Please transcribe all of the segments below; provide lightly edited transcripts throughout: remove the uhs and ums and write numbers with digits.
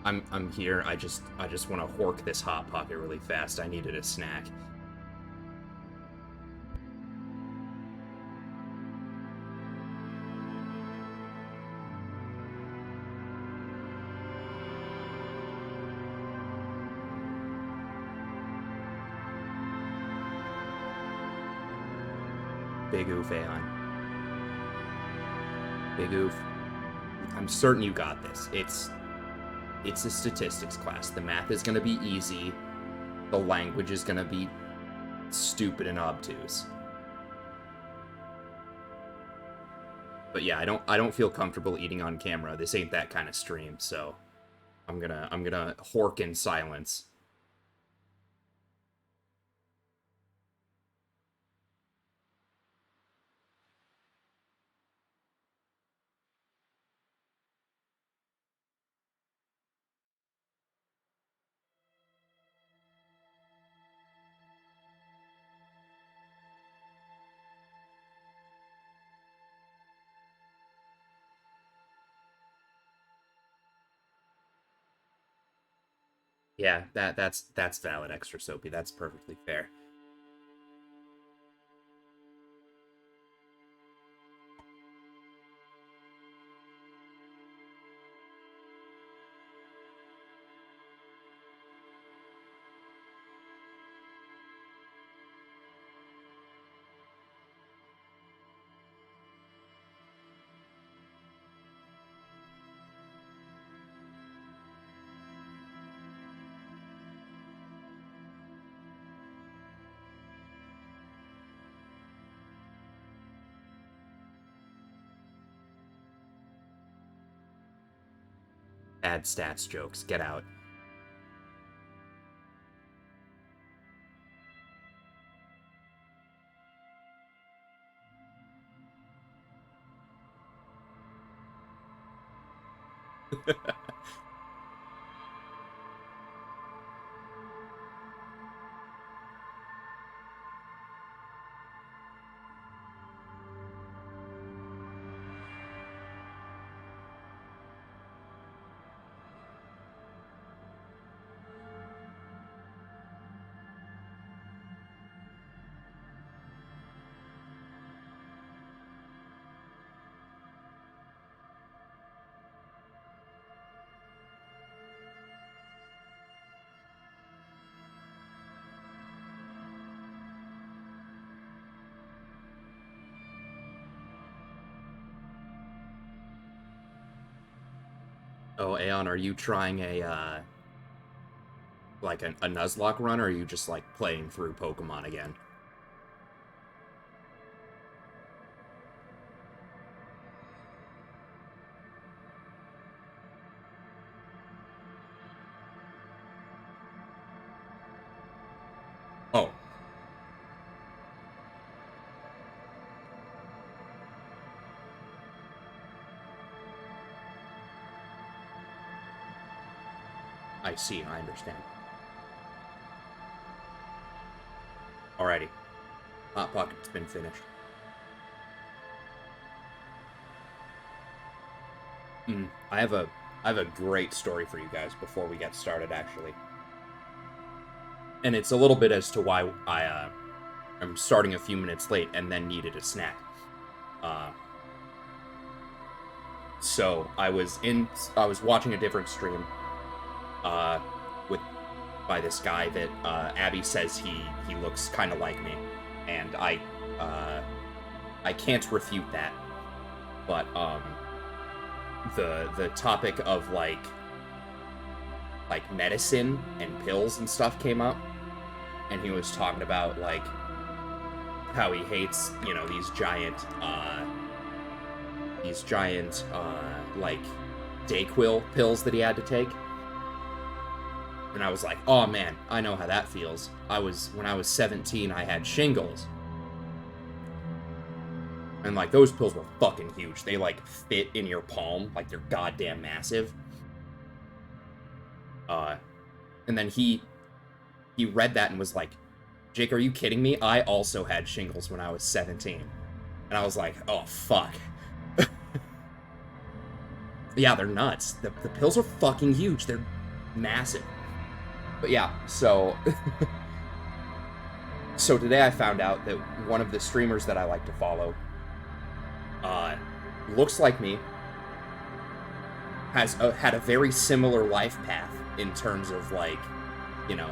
I'm here. I just want to hork this hot pocket really fast. I needed a snack. Big oof, Aeon. Big oof. I'm certain you got this. It's a statistics class. The math is gonna be easy. The language is gonna be stupid and obtuse. But yeah, I don't feel comfortable eating on camera. This ain't that kind of stream, so I'm gonna hork in silence. Yeah, that's valid, extra soapy. That's perfectly fair. Add stats jokes. Get out. Oh, Aeon, are you trying a like a Nuzlocke run, or are you just like playing through Pokemon again? Oh, I see. I understand. Alrighty, Hot Pocket's been finished. I have a great story for you guys before we get started, actually, and it's a little bit as to why I am starting a few minutes late and then needed a snack. Uh, so I was watching a different stream, uh, with by this guy that Abby says he looks kind of like me, and uh, I can't refute that. But the topic of like medicine and pills and stuff came up, and he was talking about like how he hates these giant like Dayquil pills that he had to take. And I was like, oh man, I know how that feels. When I was 17, I had shingles. And like those pills were fucking huge. They like fit in your palm, like they're goddamn massive. And then he read that and was like, Jake, are you kidding me? I also had shingles when I was 17. And I was like, oh fuck. Yeah, they're nuts. The pills are fucking huge. massive. But yeah, so so today I found out that one of the streamers that I like to follow uh, looks like me, had a very similar life path in terms of like, you know,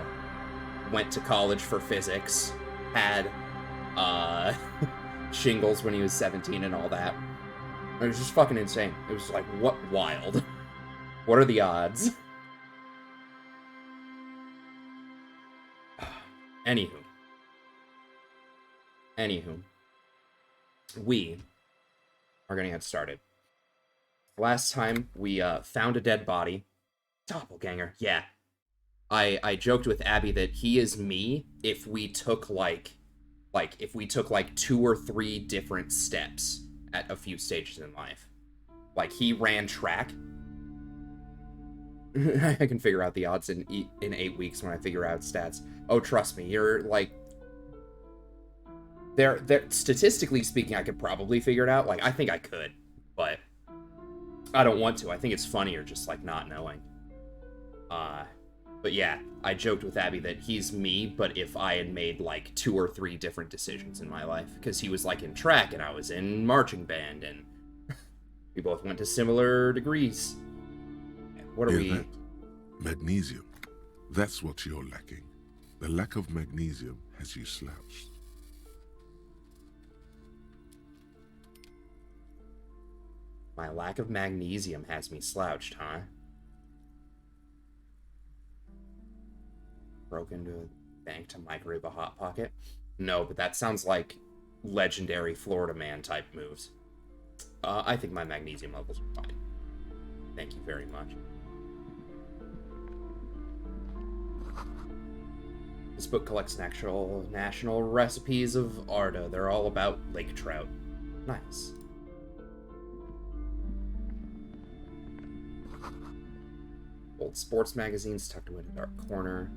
went to college for physics, had uh, shingles when he was 17 and all that. It was just fucking insane. It was like, what wild? What are the odds? Anywho. We are gonna get started. Last time we found a dead body. Doppelganger, yeah. I joked with Abby that he is me if we took like if we took like 2 or 3 different steps at a few stages in life. Like he ran track. I can figure out the odds in 8 weeks when I figure out stats. Oh, trust me, you're like there statistically speaking, I could probably figure it out. Like I think I could, but I don't want to. I think it's funnier just like not knowing. But yeah, I joked with Abby that he's me, but if I had made like 2 or 3 different decisions in my life, because he was like in track and I was in marching band, and we both went to similar degrees. What are we? That? Magnesium. That's what you're lacking. The lack of magnesium has you slouched. My lack of magnesium has me slouched, huh? Broke into a bank to microwave a Hot Pocket? No, but that sounds like legendary Florida man type moves. I think my magnesium levels are fine. Thank you very much. This book collects national recipes of Arda. They're all about lake trout. Nice. Old sports magazines tucked away in a dark corner.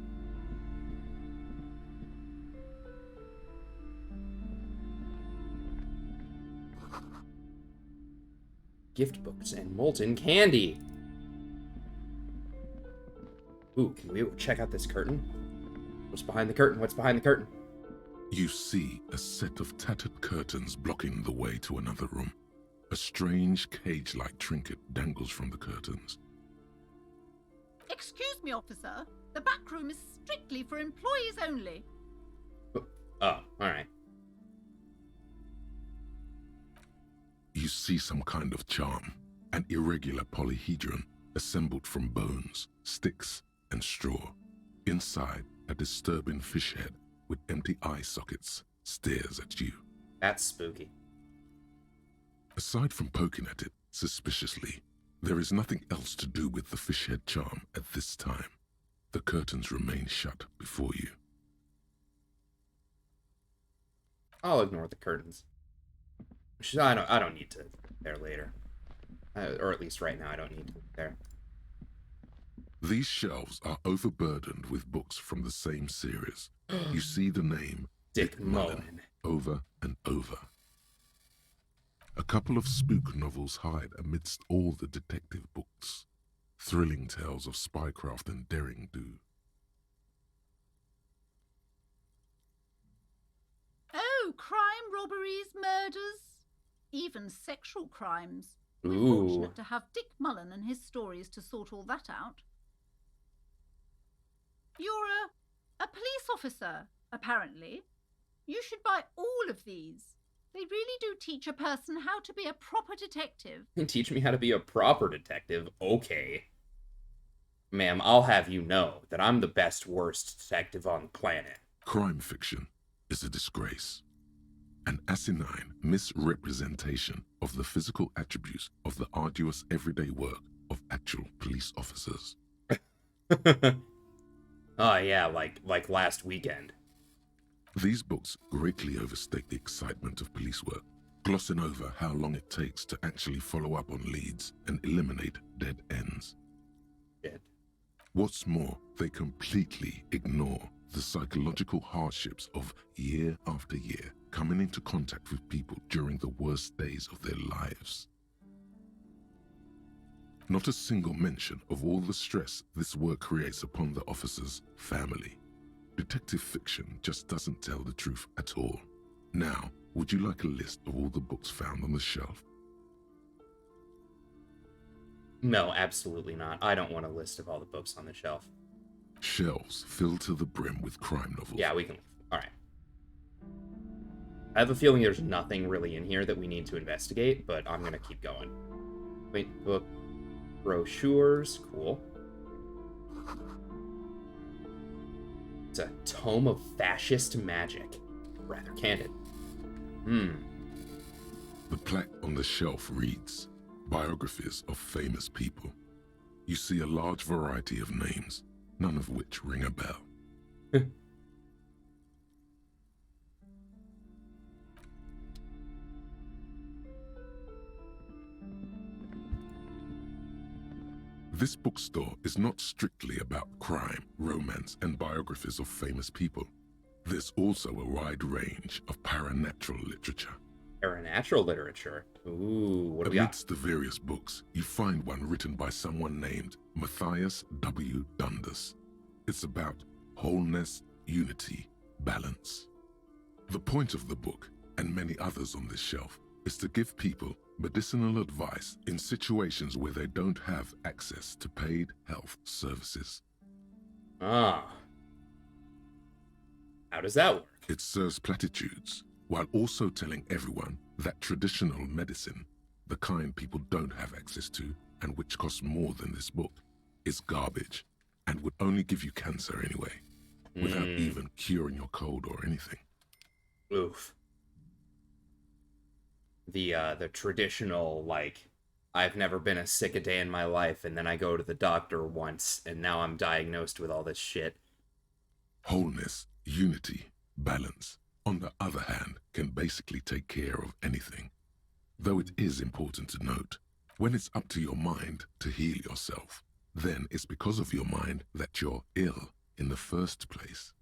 Gift books and molten candy. Ooh, can we check out this curtain? What's behind the curtain? What's behind the curtain? You see a set of tattered curtains blocking the way to another room. A strange cage-like trinket dangles from the curtains. Excuse me, officer. The back room is strictly for employees only. Oh, alright. You see some kind of charm, an irregular polyhedron assembled from bones, sticks, and straw. Inside, a disturbing fish head with empty eye sockets stares at you. That's spooky. Aside from poking at it suspiciously, there is nothing else to do with the fish head charm at this time. The curtains remain shut before you. I'll ignore the curtains. I don't need to there later. Or at least right now, I don't need to there. These shelves are overburdened with books from the same series. You see the name Dick Mullen over and over. A couple of spook novels hide amidst all the detective books. Thrilling tales of spycraft and daring-do. Oh, crime, robberies, murders, even sexual crimes. We're Ooh. fortunate to have Dick Mullen and his stories to sort all that out. You're a police officer, apparently. You should buy all of these. They really do teach a person how to be a proper detective. Teach me how to be a proper detective? Okay. Ma'am, I'll have you know that I'm the best worst detective on the planet. Crime fiction is a disgrace. An asinine misrepresentation of the physical attributes of the arduous everyday work of actual police officers. Oh yeah, like last weekend. These books greatly overstate the excitement of police work, glossing over how long it takes to actually follow up on leads and eliminate dead ends. Shit. What's more, they completely ignore the psychological hardships of year after year coming into contact with people during the worst days of their lives. Not a single mention of all the stress this work creates upon the officer's family. Detective fiction just doesn't tell the truth at all. Now, would you like a list of all the books found on the shelf? No, absolutely not. I don't want a list of all the books on the shelf. Shelves filled to the brim with crime novels. Yeah, we can. All right. I have a feeling there's nothing really in here that we need to investigate, but I'm going to keep going. Wait, book. Brochures. Cool. It's a tome of fascist magic. Rather candid. The plaque on the shelf reads, Biographies of Famous People. You see a large variety of names, none of which ring a bell. This bookstore is not strictly about crime, romance, and biographies of famous people. There's also a wide range of paranatural literature. Paranatural literature? Ooh, what do we got? Amidst the various books, you find one written by someone named Matthias W. Dundas. It's about wholeness, unity, balance. The point of the book, and many others on this shelf, is to give people medicinal advice in situations where they don't have access to paid health services. Ah. How does that work? It serves platitudes, while also telling everyone that traditional medicine, the kind people don't have access to and which costs more than this book, is garbage and would only give you cancer anyway, without even curing your cold or anything. Oof. The traditional, like, I've never been as sick a day in my life, and then I go to the doctor once, and now I'm diagnosed with all this shit. Wholeness, unity, balance, on the other hand, can basically take care of anything. Though it is important to note, when it's up to your mind to heal yourself, then it's because of your mind that you're ill in the first place.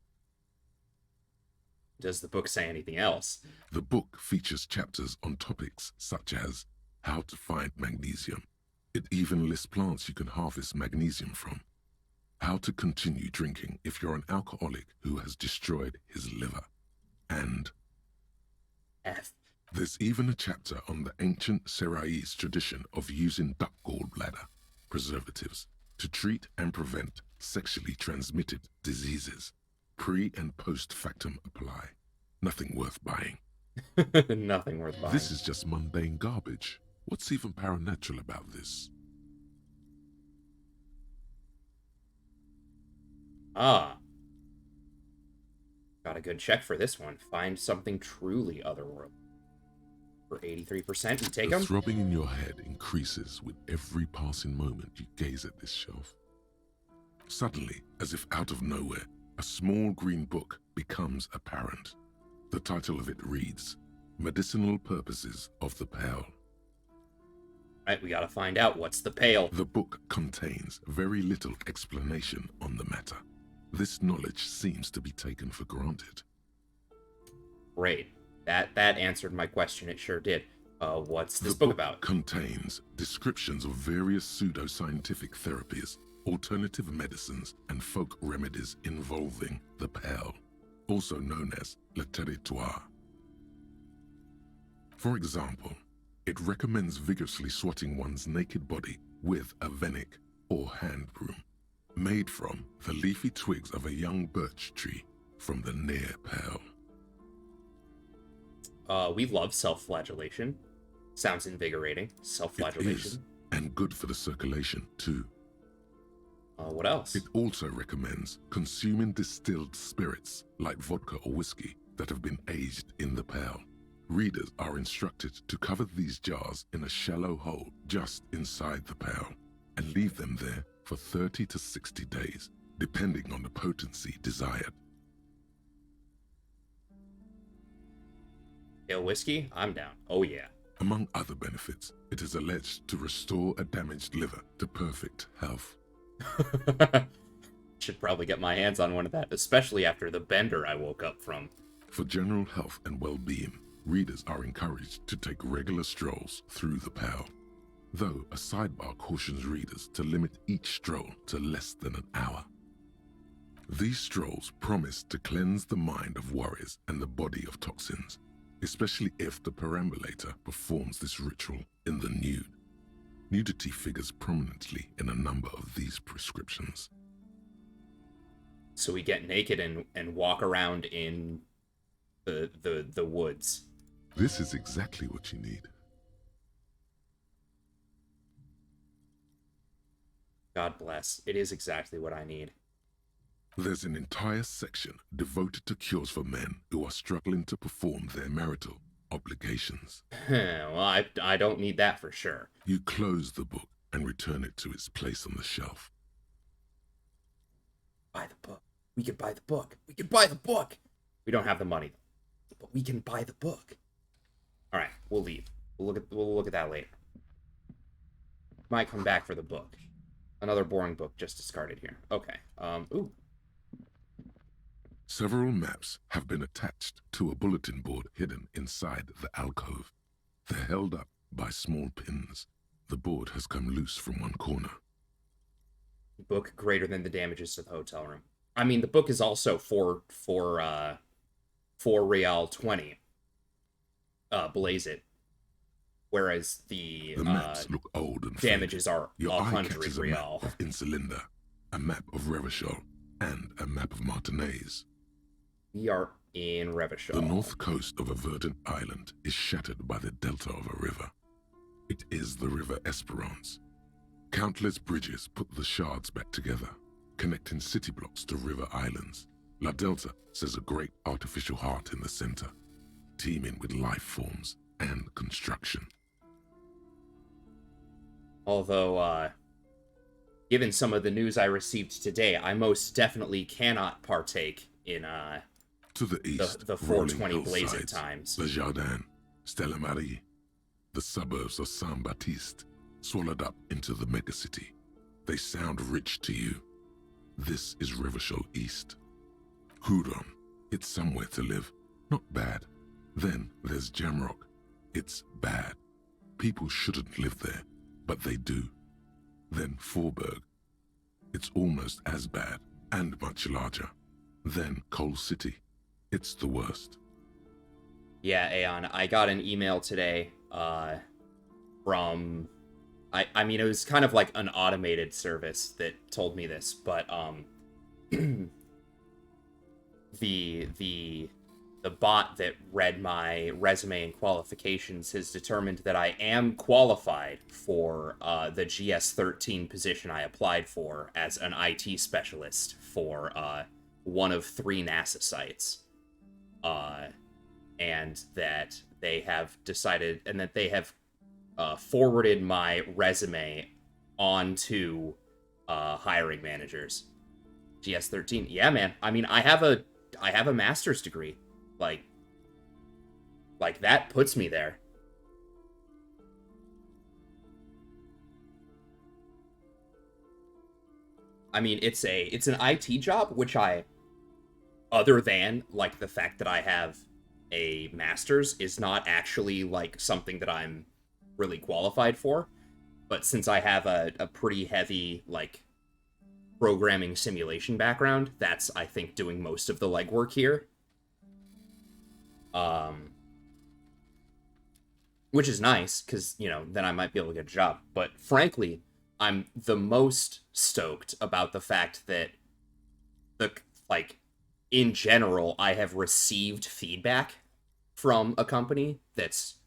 Does the book say anything else? The book features chapters on topics such as how to find magnesium. It even lists plants you can harvest magnesium from. How to continue drinking if you're an alcoholic who has destroyed his liver. And there's even a chapter on the ancient Seraïs tradition of using duck gallbladder preservatives to treat and prevent sexually transmitted diseases. Pre and post factum apply. Nothing worth buying. Nothing worth buying. This is just mundane garbage. What's even paranatural about this? Ah. Got a good check for this one. Find something truly otherworldly. For 83%, you take The them? throbbing in your head increases with every passing moment you gaze at this shelf. Suddenly, as if out of nowhere, a small green book becomes apparent. The title of it reads, Medicinal Purposes of the Pale. Right, we gotta find out what's the pale. The book contains very little explanation on the matter. This knowledge seems to be taken for granted. Great. That answered my question, it sure did. What's this The book about? Contains descriptions of various pseudoscientific therapies, alternative medicines, and folk remedies involving the pale, also known as le territoire. For example, it recommends vigorously swatting one's naked body with a venik or hand broom, made from the leafy twigs of a young birch tree from the near pale. We love self-flagellation. Sounds invigorating. It is, Self-flagellation. and good for the circulation too. What else? It also recommends consuming distilled spirits like vodka or whiskey that have been aged in the pale. Readers are instructed to cover these jars in a shallow hole just inside the pale and leave them there for 30 to 60 days, depending on the potency desired. Pale whiskey? I'm down. Oh yeah. Among other benefits, it is alleged to restore a damaged liver to perfect health. Should probably get my hands on one of that, especially after the bender I woke up from. For general health and well-being, readers are encouraged to take regular strolls through the pale. though a sidebar cautions readers to limit each stroll to less than an hour. These strolls promise to cleanse the mind of worries and the body of toxins, especially if the perambulator performs this ritual in the nude. Nudity figures prominently in a number of these prescriptions. So we get naked and walk around in the woods. This is exactly what you need. God bless. It is exactly what I need. There's an entire section devoted to cures for men who are struggling to perform their marital obligations. Well, I don't need that for sure. You close the book and return it to its place on the shelf. Buy the book. We can buy the book. We can buy the book. We don't have the money, but we can buy the book. All right, we'll leave. We'll look at that later. Might come back for the book. Another boring book just discarded here. Okay. Ooh. Several maps have been attached to a bulletin board hidden inside the alcove. They're held up by small pins. The board has come loose from one corner. Book greater than the damages to the hotel room. I mean, the book is also for Real 20. Blaze it. Whereas the maps look old and damages faded. are Your 100 eye catches Real. A map of Insulinda, a map of Revachol, and a map of Martinez. We are in Revachol. The north coast of a verdant island is shattered by the delta of a river. It is the River Esperance. Countless bridges put the shards back together, connecting city blocks to river islands. La Delta says a great artificial heart in the center, teeming with life forms and construction. Although, given some of the news I received today, I most definitely cannot partake in to the east, the 420 Blaze It times. Le Jardin, Stella Marie, the suburbs of Saint-Baptiste, swallowed up into the megacity. They sound rich to you. This is Revachol East. Houdon, it's somewhere to live, not bad. Then there's Jamrock. It's bad. People shouldn't live there, but they do. Then Faubourg. It's almost as bad and much larger. Then Coal City. It's the worst. Yeah, Aeon, I got an email today from... I mean, it was kind of like an automated service that told me this, but the bot that read my resume and qualifications has determined that I am qualified for the GS-13 position I applied for as an IT specialist for one of 3 NASA sites. And that they have decided, and that they have forwarded my resume onto hiring managers. GS-13. Yeah, man. I mean, I have a master's degree. Like that puts me there. I mean, it's an IT job, which other than like the fact that I have a master's, is not actually like something that I'm really qualified for. But since I have a pretty heavy like programming simulation background, that's, I think, doing most of the legwork here. Which is nice, because, you know, then I might be able to get a job. But frankly, I'm the most stoked about the fact that in general, I have received feedback from a company that's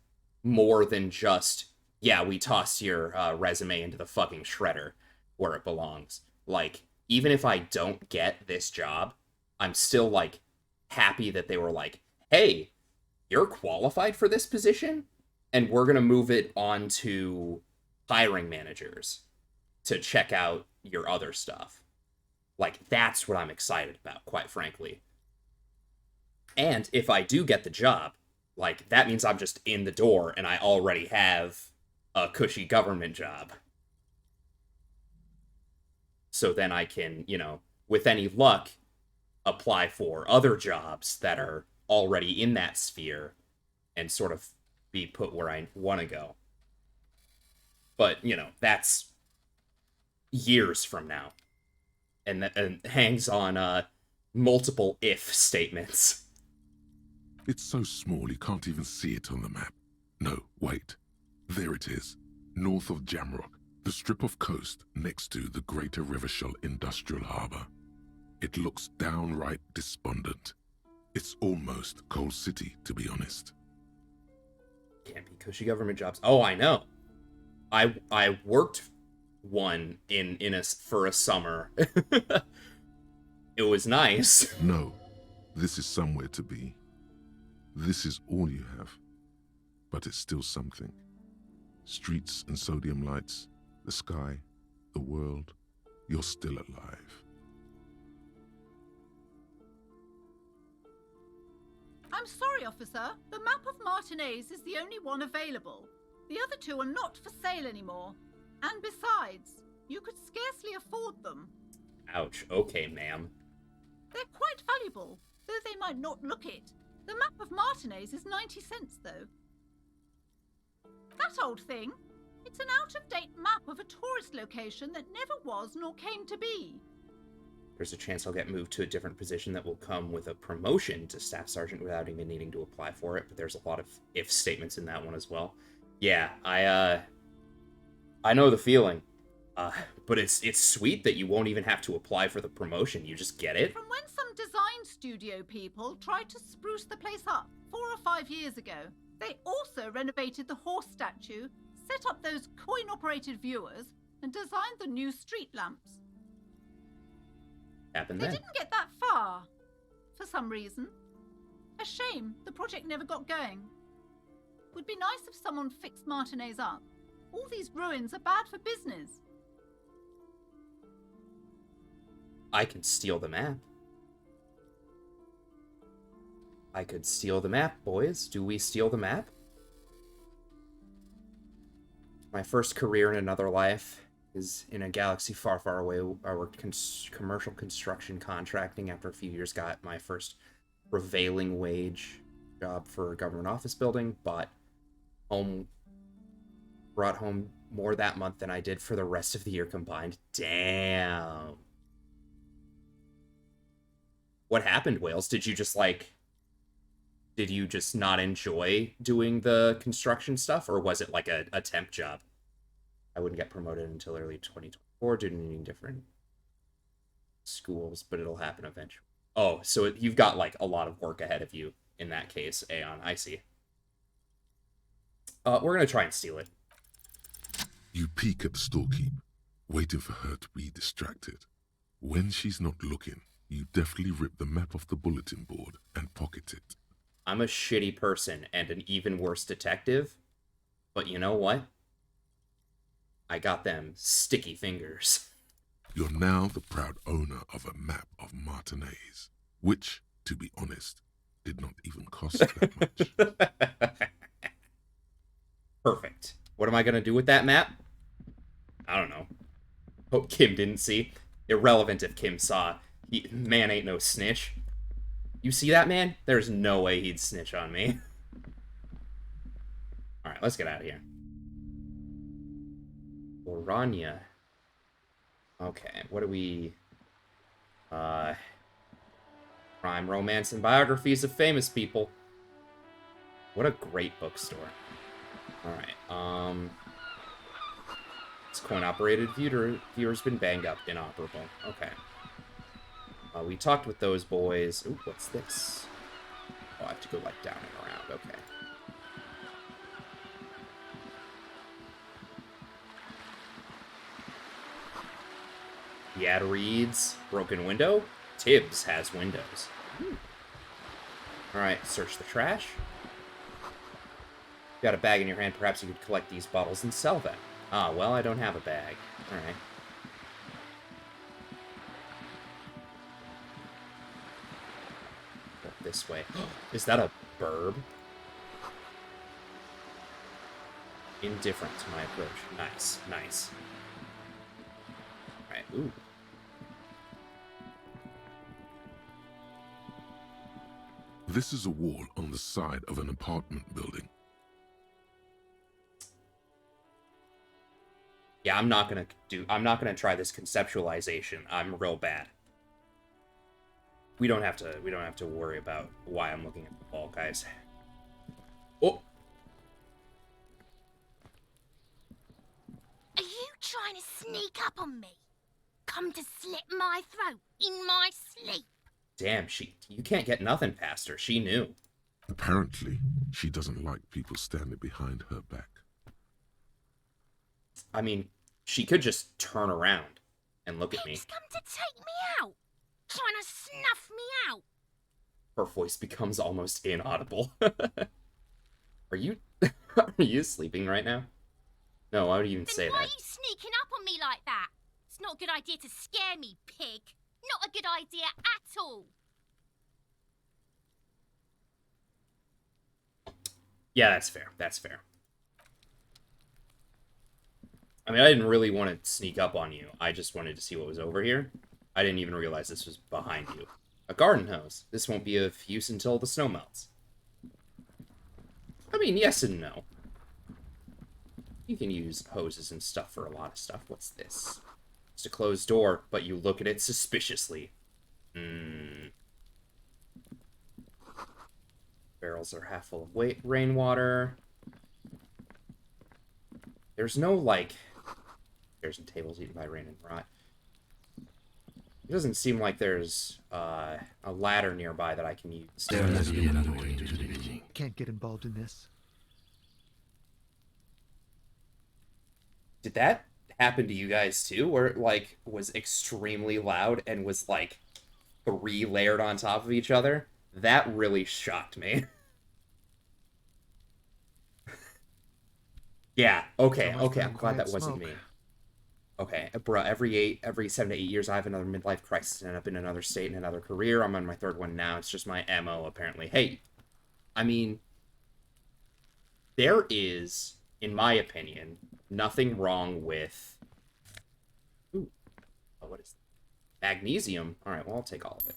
more than just, yeah, we tossed your resume into the fucking shredder where it belongs. Like, even if I don't get this job, I'm still, like, happy that they were like, hey, you're qualified for this position, and we're gonna move it on to hiring managers to check out your other stuff. Like, that's what I'm excited about, quite frankly. And if I do get the job, like, that means I'm just in the door and I already have a cushy government job. So then I can, you know, with any luck, apply for other jobs that are already in that sphere and sort of be put where I want to go. but, you know, that's years from now. And hangs on multiple if statements. It's so small you can't even see it on the map. No, wait. There it is. North of Jamrock, the strip of coast next to the Greater Rivershell Industrial Harbour. It looks downright despondent. It's almost Coal City, to be honest. Can't be cushy government jobs. Oh, I know. I worked one for a summer. It was nice. No, this is somewhere to be. This is all you have. But it's still something. Streets and sodium lights, the sky, the world. You're still alive. I'm sorry, officer. The map of Martinez is the only one available. The other two are not for sale anymore. And besides, you could scarcely afford them. Ouch. Okay, ma'am. They're quite valuable, though they might not look it. The map of Martinez is 90 cents, though. That old thing. It's an out-of-date map of a tourist location that never was nor came to be. There's a chance I'll get moved to a different position that will come with a promotion to staff sergeant without even needing to apply for it, but there's a lot of if statements in that one as well. Yeah, I know the feeling. But it's sweet that you won't even have to apply for the promotion. You just get it. From when some design studio people tried to spruce the place up 4 or 5 years ago, they also renovated the horse statue, set up those coin-operated viewers, and designed the new street lamps. Happened They then. didn't get that far, for some reason. A shame the project never got going. Would be nice if someone fixed Martinez up. All these ruins are bad for business. I can steal the map. I could steal the map, boys. Do we steal the map? My first career in another life is in a galaxy far, far away. I worked commercial construction contracting. After a few years, got my first prevailing wage job for a government office building. Brought home more that month than I did for the rest of the year combined. Damn. What happened, Wales? Did you just not enjoy doing the construction stuff, or was it like a temp job? I wouldn't get promoted until early 2024 due to needing different schools, but it'll happen eventually. Oh, so you've got like a lot of work ahead of you in that case, Aeon. I see. We're gonna try and steal it. You peek at the storekeep, waiting for her to be distracted. When she's not looking, you deftly rip the map off the bulletin board and pocket it. I'm a shitty person and an even worse detective, but you know what? I got them sticky fingers. You're now the proud owner of a map of Martinez, which, to be honest, did not even cost that much. Perfect. What am I gonna do with that map? I don't know. Hope Kim didn't see. Irrelevant if Kim saw. Man ain't no snitch. You see that, man? There's no way he'd snitch on me. Alright, let's get out of here. Orania. Okay, what do we... crime, romance, and biographies of famous people. What a great bookstore. Alright, this coin-operated viewer's been banged up, inoperable. Okay. We talked with those boys. Ooh, what's this? Oh, I have to go, like, down and around. Okay. The ad reads, broken window? Tibbs has windows. Alright, search the trash. Got a bag in your hand, perhaps you could collect these bottles and sell them. Ah, well, I don't have a bag. Alright. This way. Is that a burb? Indifferent to my approach. Nice, nice. Alright, ooh. This is a wall on the side of an apartment building. Yeah, I'm not gonna try this conceptualization. I'm real bad. We don't have to worry about why I'm looking at the wall, guys. Oh. Are you trying to sneak up on me? Come to slit my throat in my sleep? Damn, you can't get nothing past her. She knew. Apparently, she doesn't like people standing behind her back. I mean, she could just turn around and look at me. Pig's come to take me out, trying to snuff me out. Her voice becomes almost inaudible. Are you are you sleeping right now? No, why would you even say Then why that? are you sneaking up on me like that? It's not a good idea to scare me, pig. Not a good idea at all. Yeah, that's fair. That's fair. I mean, I didn't really want to sneak up on you. I just wanted to see what was over here. I didn't even realize this was behind you. A garden hose. This won't be of use until the snow melts. I mean, yes and no. You can use hoses and stuff for a lot of stuff. What's this? It's a closed door, but you look at it suspiciously. Barrels are half full of rainwater. There's no, like... Chairs and tables eaten by rain and rot. It doesn't seem like there's a ladder nearby that I can use. There must be another way to the building. Can't get involved in this. Did that happen to you guys too? Where it, like, was extremely loud and was, like, 3 layered on top of each other? That really shocked me. Yeah, okay, I'm glad that wasn't me. Okay, bro, every 7 to 8 years I have another midlife crisis and end up in another state and another career. I'm on my 3rd one now. It's just my MO, apparently. Hey, I mean, there is, in my opinion, nothing wrong with... Ooh, oh, what is that? Magnesium? Alright, well, I'll take all of it.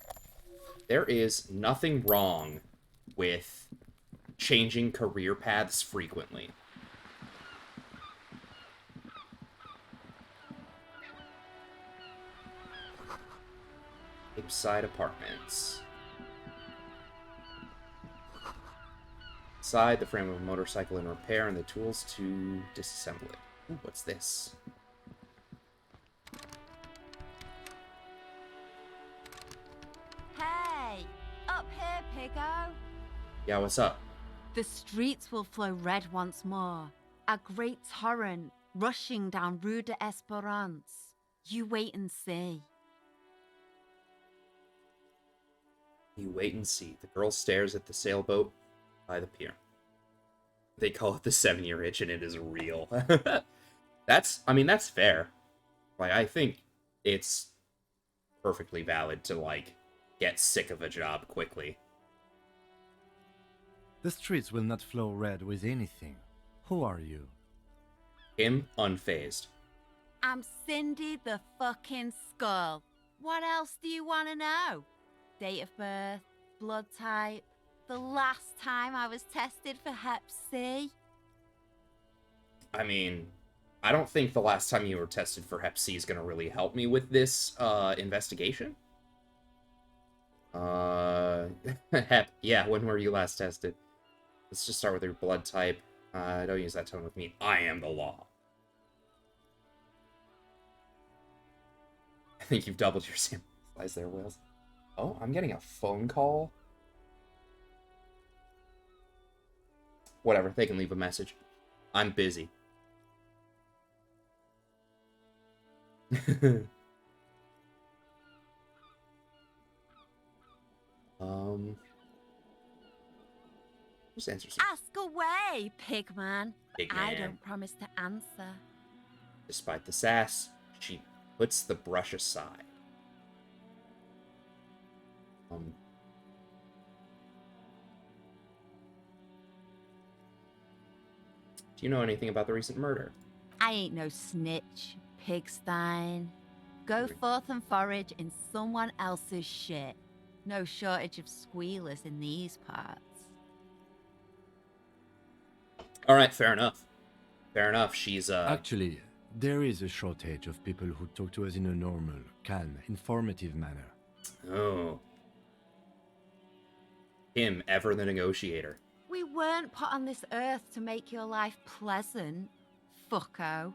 There is nothing wrong with changing career paths frequently. Side apartments. Inside, the frame of a motorcycle in repair and the tools to disassemble it. Ooh, what's this? Hey, up here, Piggo. Yeah, what's up? The streets will flow red once more. A great torrent rushing down Rue de Esperance. You wait and see. You wait and see. The girl stares at the sailboat by the pier. They call it the 7-year itch, and it is real. I mean, that's fair. Like, I think it's perfectly valid to, like, get sick of a job quickly. The streets will not flow red with anything. Who are you? Him, unfazed. I'm Cindy the fucking Skull. What else do you want to know? Date of birth, blood type, the last time I was tested for Hep C. I mean, I don't think the last time you were tested for Hep C is going to really help me with this investigation. Hep, yeah, when were you last tested? Let's just start with your blood type. Don't use that tone with me. I am the law. I think you've doubled your sample size there, Wills. Oh, I'm getting a phone call. Whatever, they can leave a message. I'm busy. Just answer some. Ask away, Pigman. Pigman. I don't promise to answer. Despite the sass, she puts the brush aside. Do you know anything about the recent murder? I ain't no snitch, Pigstein. Go forth and forage in someone else's shit. No shortage of squealers in these parts. All right, fair enough. Fair enough. She's Actually, There is a shortage of people who talk to us in a normal, calm, informative manner. Oh. Him, ever the negotiator. We weren't put on this earth to make your life pleasant, fucko.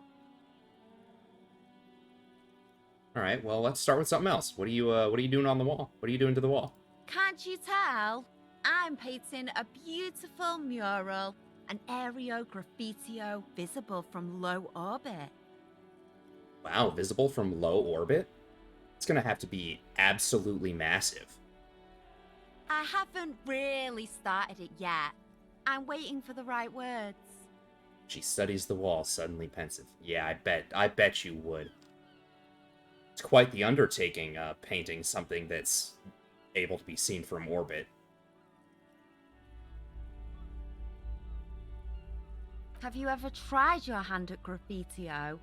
All right, well, let's start with something else. What are you doing on the wall? What are you doing to the wall? Can't you tell? I'm painting a beautiful mural, an aereo graffitio visible from low orbit. Wow, visible from low orbit? It's gonna have to be absolutely massive. I haven't really started it yet. I'm waiting for the right words. She studies the wall, suddenly pensive. Yeah, I bet you would. It's quite the undertaking, painting something that's able to be seen from orbit. Have you ever tried your hand at graffitio?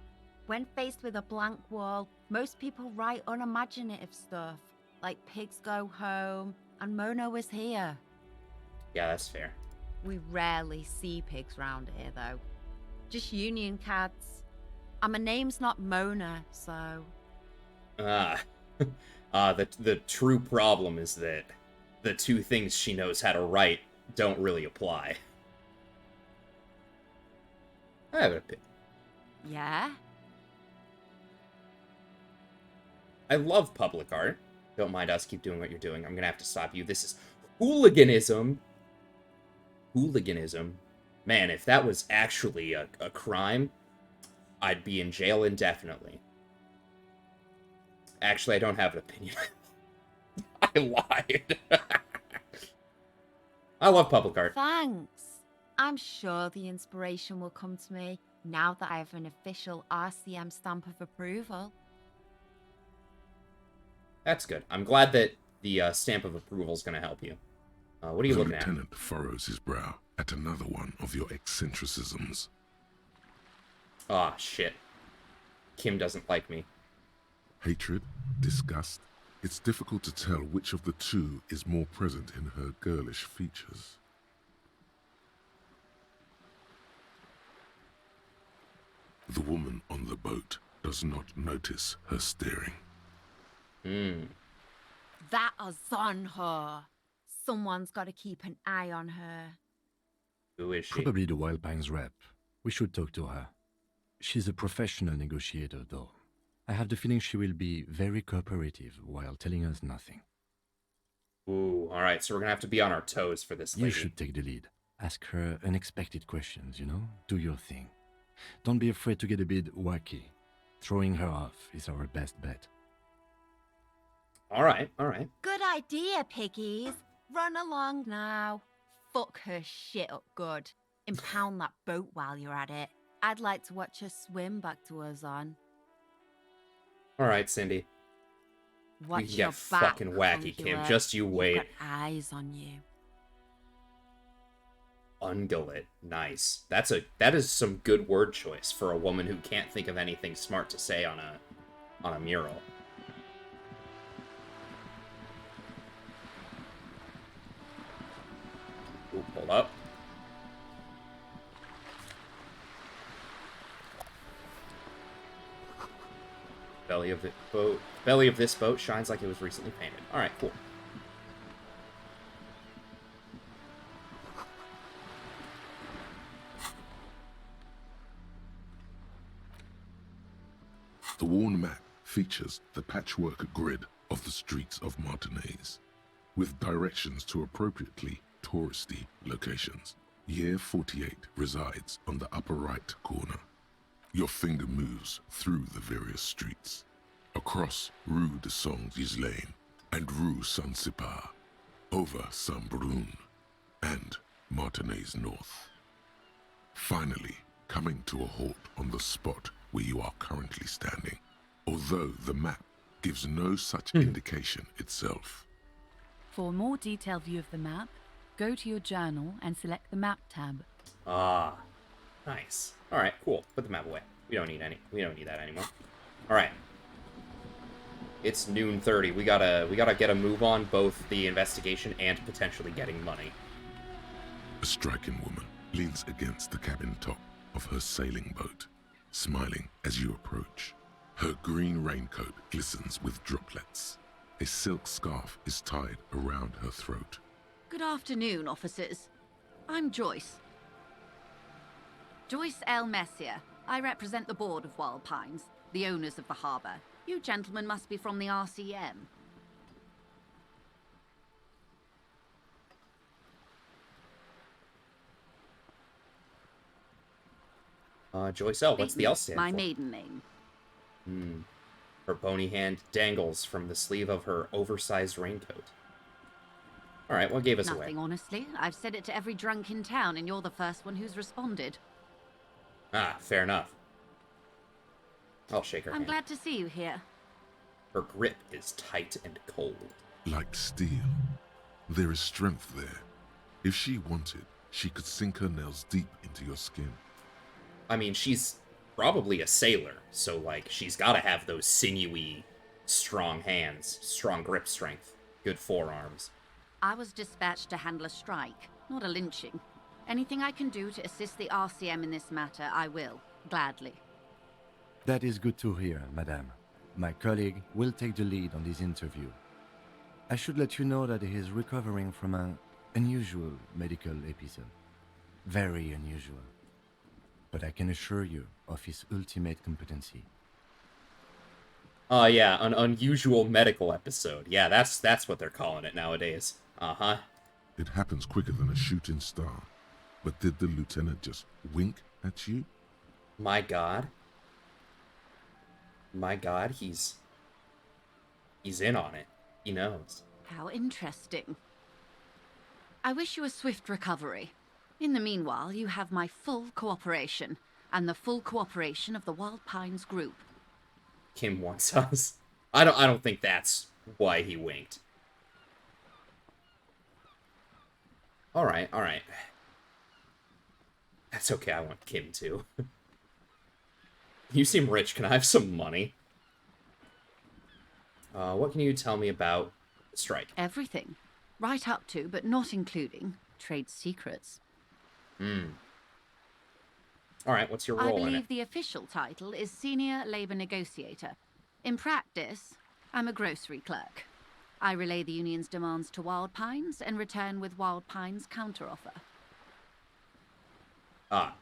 When faced with a blank wall, most people write unimaginative stuff, like pigs go home, and Mona was here. Yeah, that's fair. We rarely see pigs round here, though. Just union cads. And my name's not Mona, so... The true problem is that the two things she knows how to write don't really apply. I have an opinion. Yeah? I love public art. Don't mind us, keep doing what you're doing. I'm gonna have to stop you. This is hooliganism. Hooliganism. Man, if that was actually a crime, I'd be in jail indefinitely. Actually, I don't have an opinion. I lied. I love public art. Thanks. I'm sure the inspiration will come to me now that I have an official RCM stamp of approval. That's good. I'm glad that the stamp of approval is going to help you. What are you The looking at? lieutenant furrows his brow at another one of your eccentricisms. Ah, shit. Kim doesn't like me. Hatred, disgust. It's difficult to tell which of the two is more present in her girlish features. The woman on the boat does not notice her staring. That is on her. Someone's got to keep an eye on her. Who is she? Probably the Wild Pines rep. We should talk to her. She's a professional negotiator, though. I have the feeling she will be very cooperative while telling us nothing. Ooh, alright, so we're gonna have to be on our toes for this lady. You should take the lead. Ask her unexpected questions, you know? Do your thing. Don't be afraid to get a bit wacky. Throwing her off is our best bet. Alright, alright. Good idea, piggies. Run along now. Fuck her shit up good. Impound that boat while you're at it. I'd like to watch her swim back to us on. Alright, Cindy. Watch You can your get back, fucking wacky, Kim. ungulate. Just you wait. Got eyes on you. Ungulate. Nice. That is some good word choice for a woman who can't think of anything smart to say on a mural. Ooh, hold up. Belly of this boat shines like it was recently painted. All right, cool. The worn map features the patchwork grid of the streets of Martinez, with directions to appropriately touristy locations. Year 48 resides on the upper right corner. Your finger moves through the various streets, across Rue de Saint-Ghislain and Rue Saint-Sipar, over Saint-Brun and Martinez North. Finally, coming to a halt on the spot where you are currently standing, although the map gives no such indication itself. For a more detailed view of the map, go to your journal and select the map tab. Ah, nice. All right, cool. Put the map away. We don't need that anymore. All right. It's noon 30. We gotta get a move on both the investigation and potentially getting money. A striking woman leans against the cabin top of her sailing boat, smiling as you approach. Her green raincoat glistens with droplets. A silk scarf is tied around her throat. Good afternoon, officers. I'm Joyce. Joyce L. Messier. I represent the board of Wild Pines, the owners of the harbour. You gentlemen must be from the RCM. Joyce L., what's the L stand My for? maiden name. Her bony hand dangles from the sleeve of her oversized raincoat. Alright, what gave us away? Nothing, honestly. I've said it to every drunk in town, and you're the first one who's responded. Ah, fair enough. I'll shake her I'm hand. glad to see you here. Her grip is tight and cold. Like steel. There is strength there. If she wanted, she could sink her nails deep into your skin. I mean, she's probably a sailor, so, like, she's gotta have those sinewy, strong hands, strong grip strength, good forearms. I was dispatched to handle a strike, not a lynching. Anything I can do to assist the RCM in this matter, I will, gladly. That is good to hear, madame. My colleague will take the lead on this interview. I should let you know that he is recovering from an unusual medical episode. Very unusual. But I can assure you of his ultimate competency. Yeah, an unusual medical episode. Yeah, that's what they're calling it nowadays. Uh-huh. It happens quicker than a shooting star. But did the lieutenant just wink at you? My god. My god, he's in on it. He knows. How interesting. I wish you a swift recovery. In the meanwhile, you have my full cooperation, and the full cooperation of the Wild Pines group. Kim wants us. I don't think that's why he winked. Alright. That's okay, I want Kim too. You seem rich, can I have some money? What can you tell me about the strike? Everything. Right up to, but not including, trade secrets. Alright, what's your I role in it? believe the official title is Senior Labor Negotiator. In practice, I'm a grocery clerk. I relay the union's demands to Wild Pines and return with Wild Pines' counteroffer. Ah,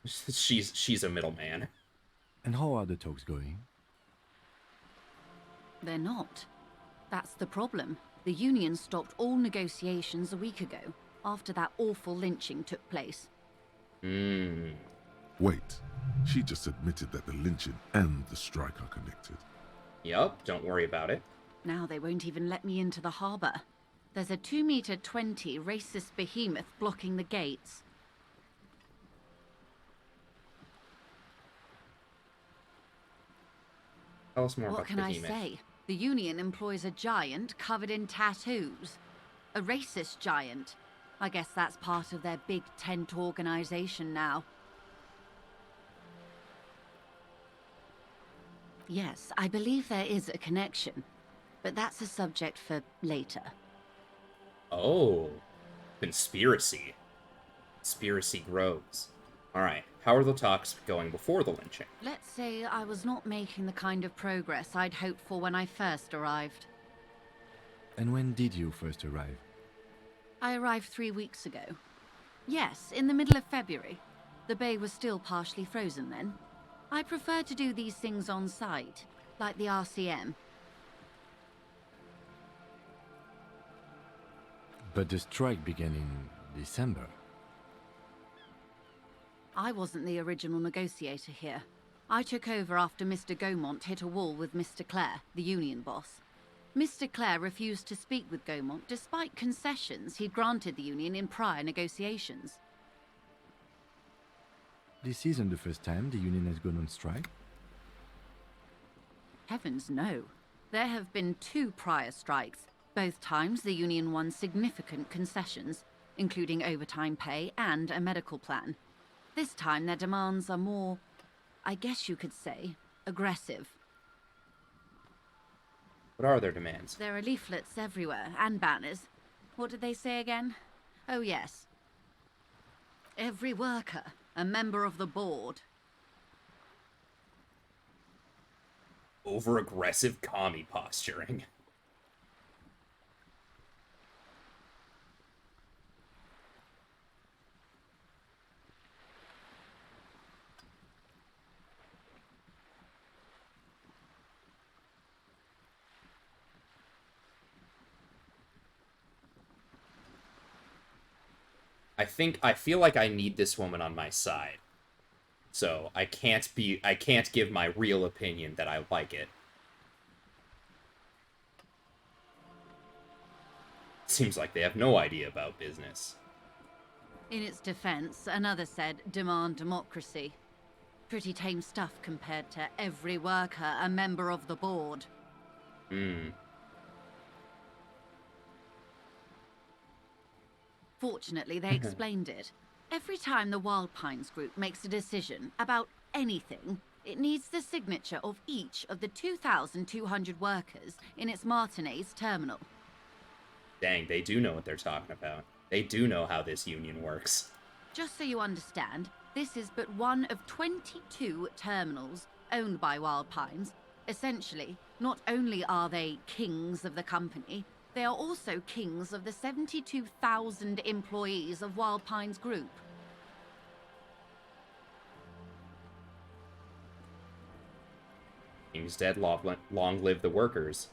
she's a middleman. And how are the talks going? They're not. That's the problem. The union stopped all negotiations a week ago, after that awful lynching took place. Wait, she just admitted that the lynching and the strike are connected. Yup, don't worry about it. Now they won't even let me into the harbour. There's a 2-meter 20 racist behemoth blocking the gates. Tell us more What about can the I behemoth. say? The union employs a giant covered in tattoos. A racist giant. I guess that's part of their big tent organisation now. Yes, I believe there is a connection. But that's a subject for later. Oh, conspiracy. Conspiracy grows. Alright, how are the talks going before the lynching? Let's say I was not making the kind of progress I'd hoped for when I first arrived. And when did you first arrive? I arrived 3 weeks ago. Yes, in the middle of February. The bay was still partially frozen then. I prefer to do these things on site, like the RCM. But the strike began in December. I wasn't the original negotiator here. I took over after Mr. Gaumont hit a wall with Mr. Clare, the union boss. Mr. Clare refused to speak with Gaumont despite concessions he'd granted the union in prior negotiations. This isn't the first time the union has gone on strike. Heavens no. There have been 2 prior strikes. Both times the union won significant concessions, including overtime pay and a medical plan. This time their demands are more, I guess you could say, aggressive. What are their demands? There are leaflets everywhere, and banners. What did they say again? Oh yes. Every worker, a member of the board. Over-aggressive commie posturing. I feel like I need this woman on my side. So I can't give my real opinion that I like it. Seems like they have no idea about business. In its defense, another said, demand democracy. Pretty tame stuff compared to every worker a member of the board. Fortunately, they explained it. Every time the Wild Pines group makes a decision about anything, it needs the signature of each of the 2,200 workers in its Martinez terminal. Dang, they do know what they're talking about. They do know how this union works. Just so you understand, this is but one of 22 terminals owned by Wild Pines. Essentially, not only are they kings of the company, they are also kings of the 72,000 employees of Wild Pines Group. King's dead, long live the workers.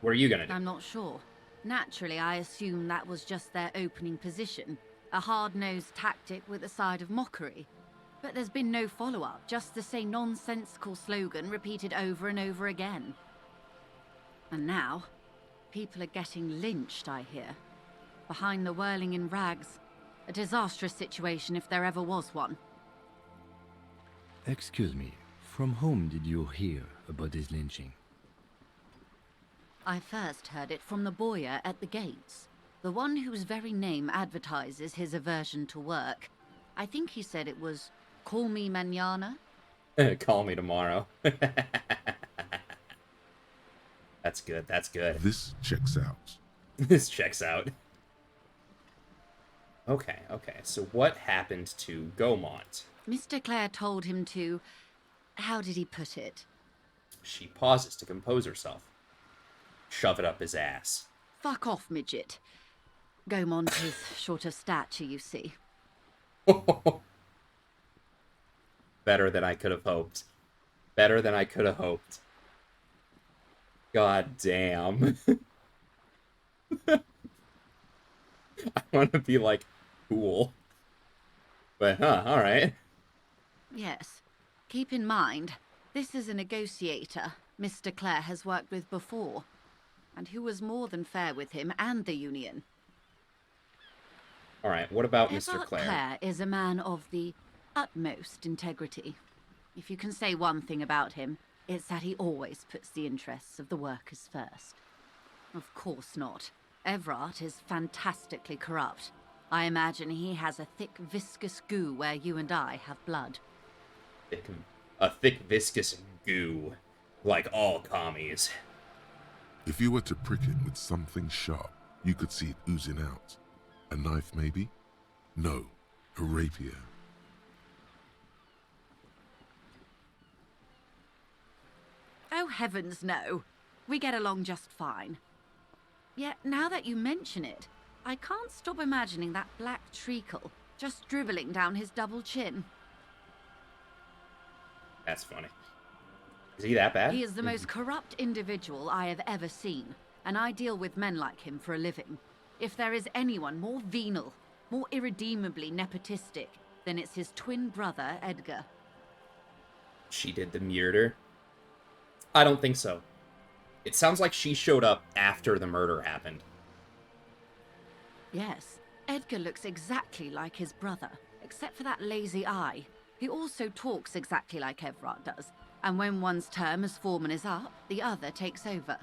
What are you gonna do? I'm not sure. Naturally, I assume that was just their opening position. A hard-nosed tactic with a side of mockery. But there's been no follow-up, just the same nonsensical slogan repeated over and over again. And now, people are getting lynched, I hear. Behind the whirling in rags. A disastrous situation if there ever was one. Excuse me, from whom did you hear about this lynching? I first heard it from the boyer at the gates. The one whose very name advertises his aversion to work. I think he said it was, "Call me mañana." Call me tomorrow. That's good, that's good. This checks out. This checks out. Okay, so what happened to Gaumont? Mr. Clare told him to... How did he put it? She pauses to compose herself. Shove it up his ass. Fuck off, midget. Gaumont is short of stature, you see. Better than I could have hoped. Better than I could have hoped. God damn. I want to be like, cool. But, alright. Yes. Keep in mind, this is a negotiator Mr. Clare has worked with before, and who was more than fair with him and the union. Alright, what about Mr. Everard Clare? Clare is a man of the utmost integrity. If you can say one thing about him, it's that he always puts the interests of the workers first. Of course not. Everard is fantastically corrupt. I imagine he has a thick, viscous goo where you and I have blood. A thick, viscous goo. Like all commies. If you were to prick it with something sharp, you could see it oozing out. A knife, maybe? No, a rapier. Oh, heavens no. We get along just fine. Yet, now that you mention it, I can't stop imagining that black treacle just dribbling down his double chin. That's funny. Is he that bad? He is the most corrupt individual I have ever seen, and I deal with men like him for a living. If there is anyone more venal, more irredeemably nepotistic, then it's his twin brother, Edgar. She did the murder? I don't think so. It sounds like she showed up after the murder happened. Yes, Edgar looks exactly like his brother, except for that lazy eye. He also talks exactly like Everard does, and when one's term as foreman is up, the other takes over.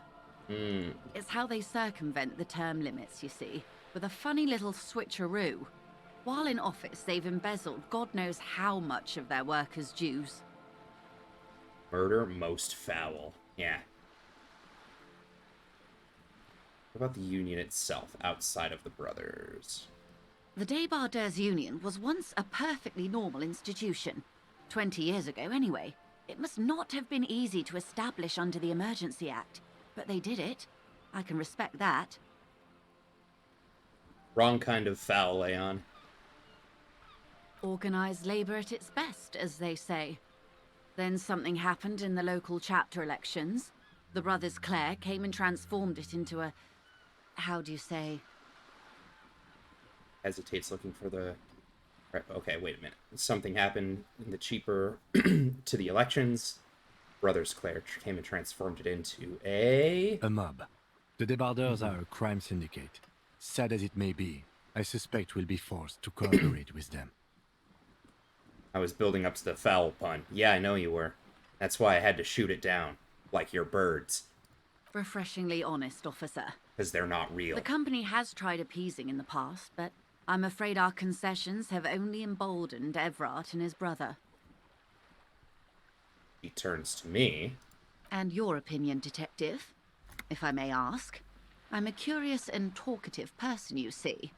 It's how they circumvent the term limits, you see, with a funny little switcheroo. While in office, they've embezzled God knows how much of their workers' dues. Murder most foul. Yeah. What about the union itself, outside of the brothers? The Débardeurs Union was once a perfectly normal institution. 20 years ago, anyway. It must not have been easy to establish under the Emergency Act, but they did it. I can respect that. Wrong kind of foul, Leon. Organized labor at its best, as they say. Then something happened in the local chapter elections. The brothers Clare came and transformed it into a... how do you say? Hesitates, looking for the... Okay, wait a minute. Something happened in the cheaper to the elections. Brothers Clare came and transformed it into a mob. The debarders are a crime syndicate. Sad as it may be, I suspect we'll be forced to cooperate with them. I was building up to the foul pun. Yeah, I know you were. That's why I had to shoot it down. Like your birds. Refreshingly honest, officer. Because they're not real. The company has tried appeasing in the past, but I'm afraid our concessions have only emboldened Everard and his brother. He turns to me. And your opinion, detective, if I may ask. I'm a curious and talkative person, you see.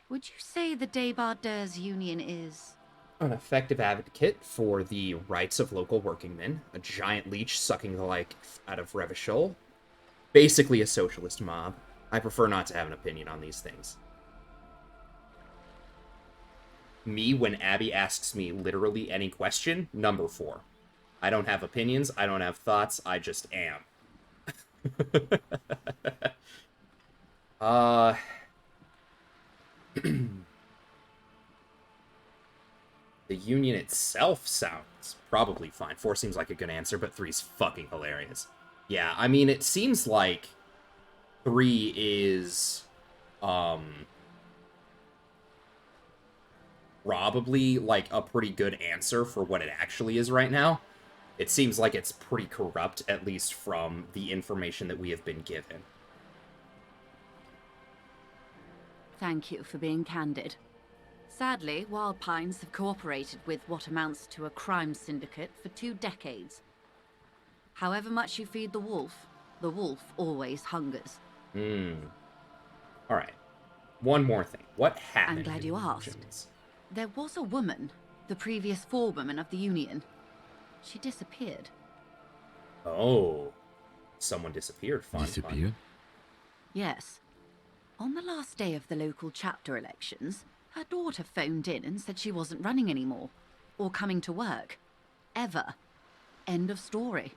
Would you say the Debardeurs Union is... an effective advocate for the rights of local workingmen, a giant leech sucking the life out of Revachol. Basically a socialist mob. I prefer not to have an opinion on these things. Me, when Abby asks me literally any question, number 4. I don't have opinions, I don't have thoughts, I just am. The union itself sounds probably fine. 4 seems like a good answer, but 3's fucking hilarious. Yeah, I mean, it seems like 3 is, probably, like, a pretty good answer for what it actually is right now. It seems like it's pretty corrupt, at least from the information that we have been given. Thank you for being candid. Sadly, Wild Pines have cooperated with what amounts to a crime syndicate for 2 decades. However much you feed the wolf always hungers. Alright. One more thing. What happened? I'm glad you asked. There was a woman, the previous forewoman of the Union. She disappeared. Oh. Someone disappeared. Fun. Disappeared? Yes. On the last day of the local chapter elections, her daughter phoned in and said she wasn't running anymore. Or coming to work. Ever. End of story.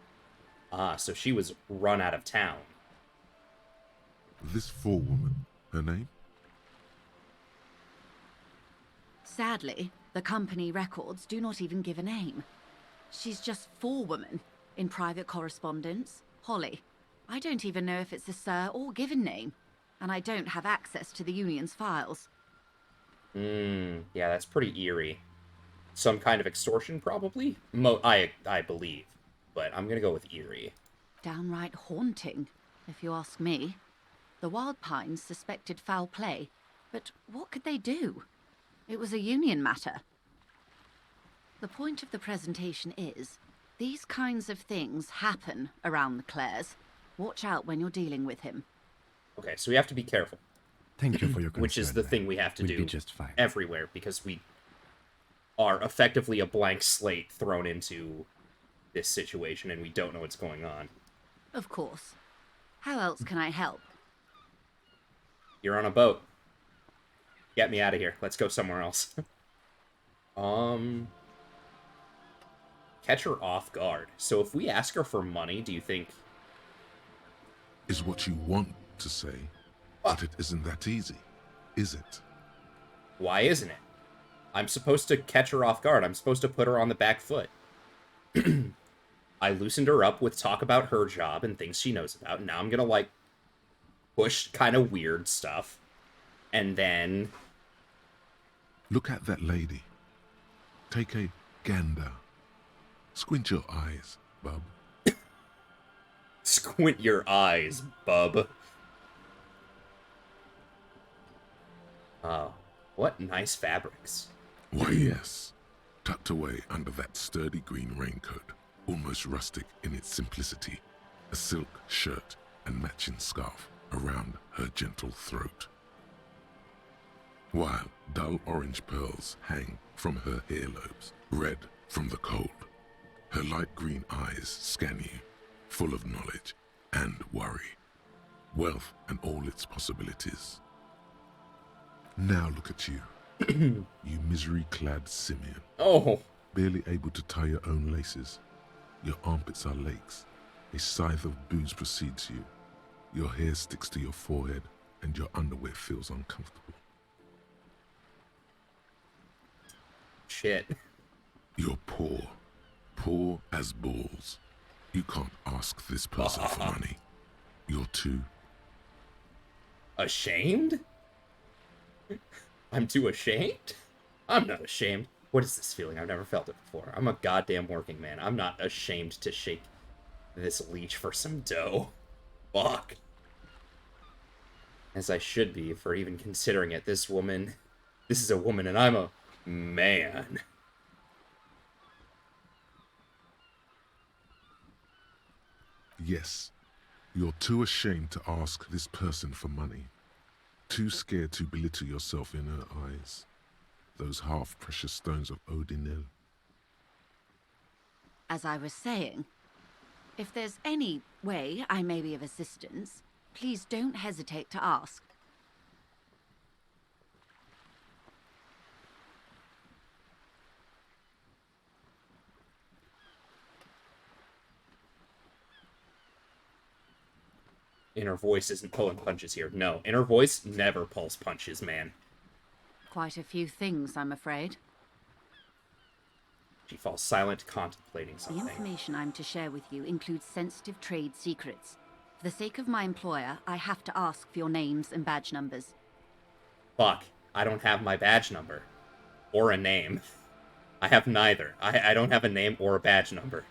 Ah, so she was run out of town. This forewoman, her name? Sadly, the company records do not even give a name. She's just forewoman in private correspondence, Holly. I don't even know if it's a sir or given name, and I don't have access to the Union's files. Yeah, that's pretty eerie. Some kind of extortion, probably? I believe, but I'm gonna go with eerie. Downright haunting, if you ask me. The Wild Pines suspected foul play, but what could they do? It was a Union matter. The point of the presentation is, these kinds of things happen around the Clares. Watch out when you're dealing with him. Okay, so we have to be careful. Thank you for your concern. Which is the ma'am. thing we have to We'll do be just fine. everywhere, because we are effectively a blank slate thrown into this situation, and we don't know what's going on. Of course. How else can I help? You're on a boat. Get me out of here. Let's go somewhere else. Catch her off guard. So if we ask her for money, do you think... Is what you want to say, but it isn't that easy, is it? Why isn't it? I'm supposed to catch her off guard. I'm supposed to put her on the back foot. I loosened her up with talk about her job and things she knows about. Now I'm gonna, like, push kind of weird stuff. And then... Look at that lady. Take a gander. Squint your eyes, bub. Squint your eyes, bub. Oh, what nice fabrics. Why, yes. Tucked away under that sturdy green raincoat, almost rustic in its simplicity, a silk shirt and matching scarf around her gentle throat, while dull orange pearls hang from her earlobes, red from the cold. Her light green eyes scan you, full of knowledge and worry, wealth and all its possibilities. Now look at you, you misery-clad simian, Oh, barely able to tie your own laces. Your armpits are lakes. A scythe of booze precedes you. Your hair sticks to your forehead, and your underwear feels uncomfortable. shit. You're poor. Poor as balls. You can't ask this person for money. You're too... Ashamed? I'm too ashamed? I'm not ashamed. What is this feeling? I've never felt it before. I'm a goddamn working man. I'm not ashamed to shake this leech for some dough. Fuck. As I should be for even considering it. This is a woman and I'm a man. Yes, you're too ashamed to ask this person for money. Too scared to belittle yourself in her eyes. Those half-precious stones of Odinel. As I was saying, if there's any way I may be of assistance, please don't hesitate to ask. Inner voice isn't pulling punches here. No, inner voice never pulls punches, man. Quite a few things, I'm afraid. She falls silent, contemplating The something. information I'm to share with you includes sensitive trade secrets. For the sake of my employer, I have to ask for your names and badge numbers. Fuck, I don't have my badge number. Or a name. I have neither. I don't have a name or a badge number.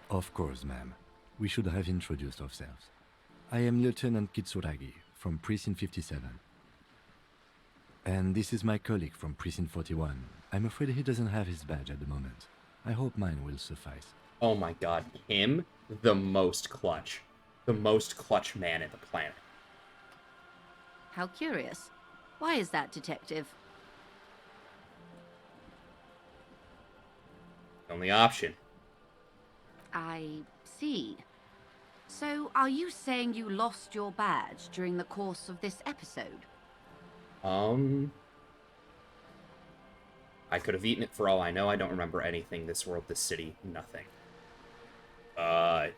Of course, ma'am. We should have introduced ourselves. I am Lieutenant Kitsuragi from Precinct 57. And this is my colleague from Precinct 41. I'm afraid he doesn't have his badge at the moment. I hope mine will suffice. Oh my god, him? The most clutch. The most clutch man in the planet. How curious. Why is that, Detective? Only option. I see. So, are you saying you lost your badge during the course of this episode? I could have eaten it for all I know. I don't remember anything. This world, this city, nothing.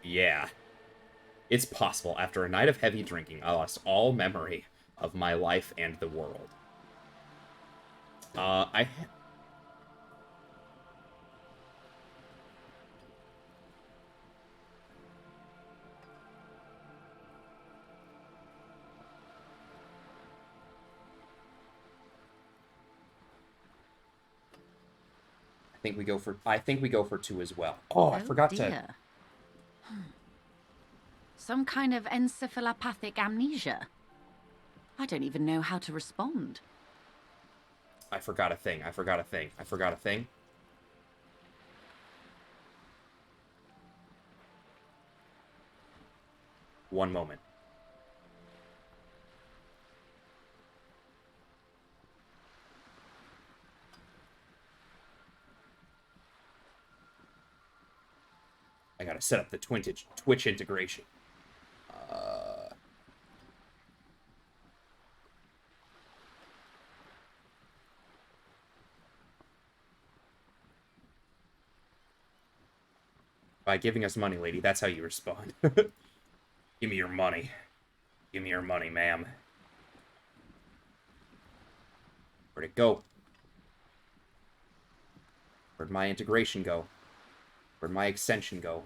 Yeah. It's possible. After a night of heavy drinking, I lost all memory of my life and the world. I think we go for 2 as well. Oh, I forgot dear. Some kind of encephalopathic amnesia. I don't even know how to respond. I forgot a thing. I forgot a thing. One moment. I gotta set up the Twitch integration. By giving us money, lady. That's how you respond. Give me your money. Give me your money, ma'am. Where'd it go? Where'd my integration go? Where'd my extension go?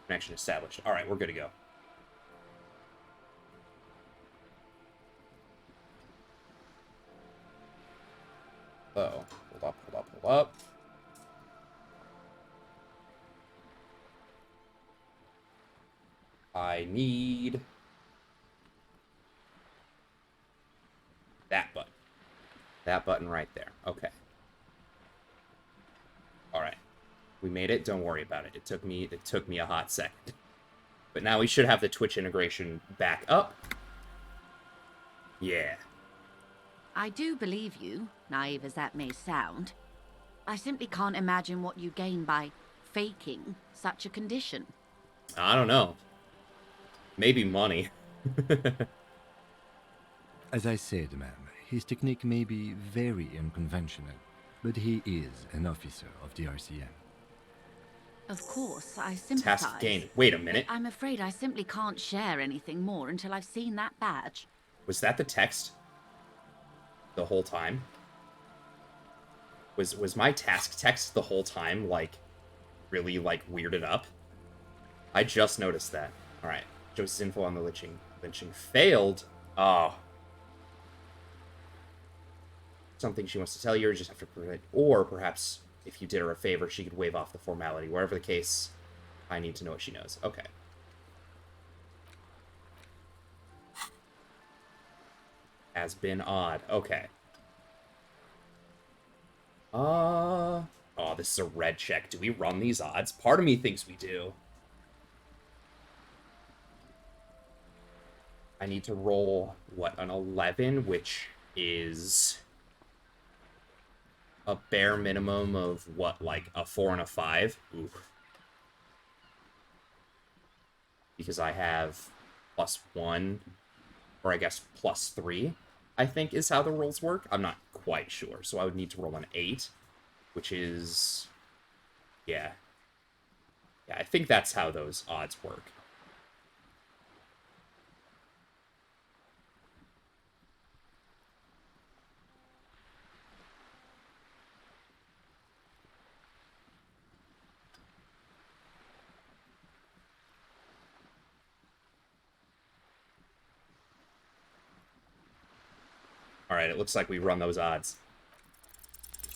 Connection established. Alright, we're good to go. Oh, hold up. I need that button. That button right there. Okay. We made it. Don't worry about it. It took me a hot second. But now we should have the Twitch integration back up. Yeah. I do believe you, naive as that may sound. I simply can't imagine what you gain by faking such a condition. I don't know. Maybe money. As I said, ma'am, his technique may be very unconventional, but he is an officer of the RCM. Of course, I sympathize. Task gained. Wait a minute. I'm afraid I simply can't share anything more until I've seen that badge. Was that the text the whole time? Was my task text the whole time, like, really, like, weirded up? I just noticed that. Alright. Joseph's info on the lynching. Lynching failed? Oh. Something she wants to tell you, or just have to prove it. Or, perhaps, if you did her a favor, she could waive off the formality. Wherever the case, I need to know what she knows. Okay. Has been odd. Okay. Oh, this is a red check. Do we run these odds? Part of me thinks we do. I need to roll, what, an 11, which is a bare minimum of, what, like, a 4 and a 5? Oof. Because I have +1, or I guess +3, I think is how the rolls work. I'm not quite sure, so I would need to roll an 8, which is... yeah. Yeah, I think that's how those odds work. Alright, it looks like we run those odds.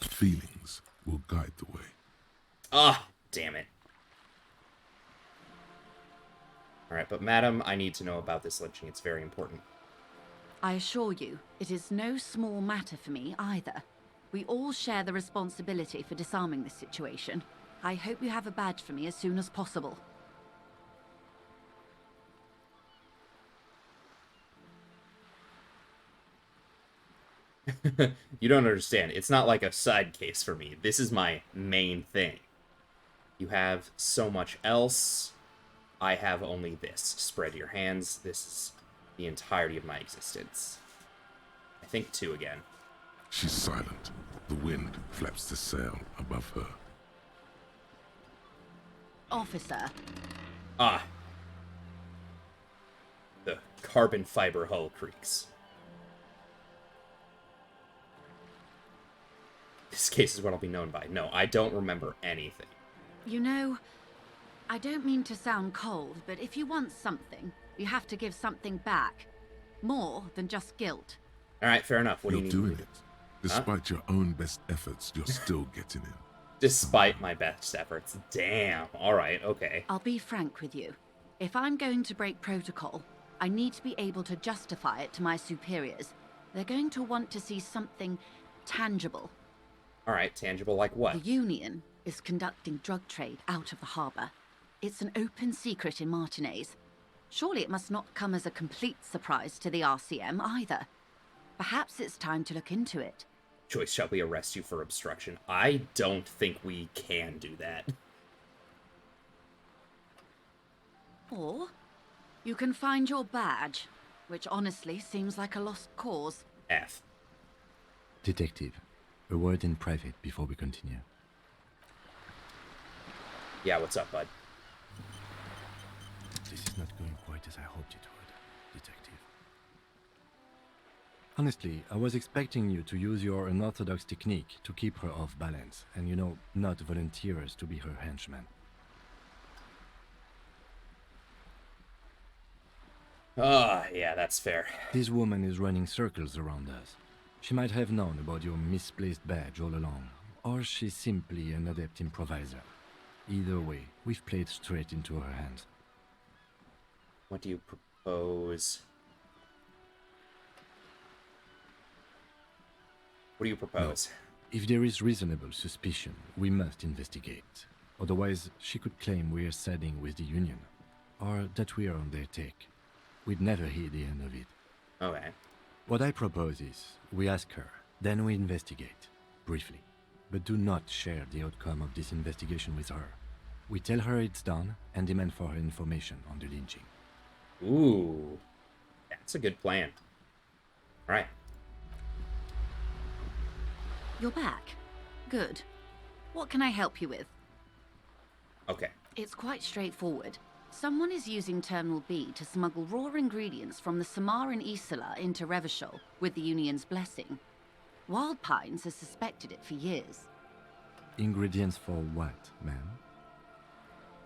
Feelings will guide the way. Ah, damn it. Alright, but madam, I need to know about this lynching. It's very important. I assure you, it is no small matter for me either. We all share the responsibility for disarming this situation. I hope you have a badge for me as soon as possible. You don't understand. It's not like a side case for me. This is my main thing. You have so much else. I have only this. Spread your hands. This is the entirety of my existence. I think 2 again. She's silent. The wind flaps the sail above her. Officer. Ah. The carbon fiber hull creaks. This case is what I'll be known by. No, I don't remember anything. You know, I don't mean to sound cold, but if you want something, you have to give something back. More than just guilt. Alright, fair enough. What do You're you need doing me to do? it. Despite your own best efforts, you're still getting in. Despite my best efforts. Damn. Alright, okay. I'll be frank with you. If I'm going to break protocol, I need to be able to justify it to my superiors. They're going to want to see something tangible. Alright, tangible like what? The Union is conducting drug trade out of the harbour. It's an open secret in Martinez. Surely it must not come as a complete surprise to the RCM either. Perhaps it's time to look into it. Joyce, shall we arrest you for obstruction? I don't think we can do that. Or you can find your badge, which honestly seems like a lost cause. F. Detective, a word in private before we continue. Yeah, what's up, bud? This is not going quite as I hoped it would, Detective. Honestly, I was expecting you to use your unorthodox technique to keep her off balance, and not volunteer us to be her henchmen. Ah, yeah, that's fair. This woman is running circles around us. She might have known about your misplaced badge all along, or she's simply an adept improviser. Either way, we've played straight into her hands. What do you propose? What do you propose? No. If there is reasonable suspicion, we must investigate. Otherwise, she could claim we're siding with the Union, or that we're on their take. We'd never hear the end of it. Okay. What I propose is, we ask her, then we investigate, briefly. But do not share the outcome of this investigation with her. We tell her it's done, and demand for her information on the lynching. Ooh. That's a good plan. Alright. You're back. Good. What can I help you with? Okay. It's quite straightforward. Someone is using Terminal B to smuggle raw ingredients from the Samaran Isola into Revachol with the Union's blessing. Wild Pines has suspected it for years. Ingredients for what, ma'am?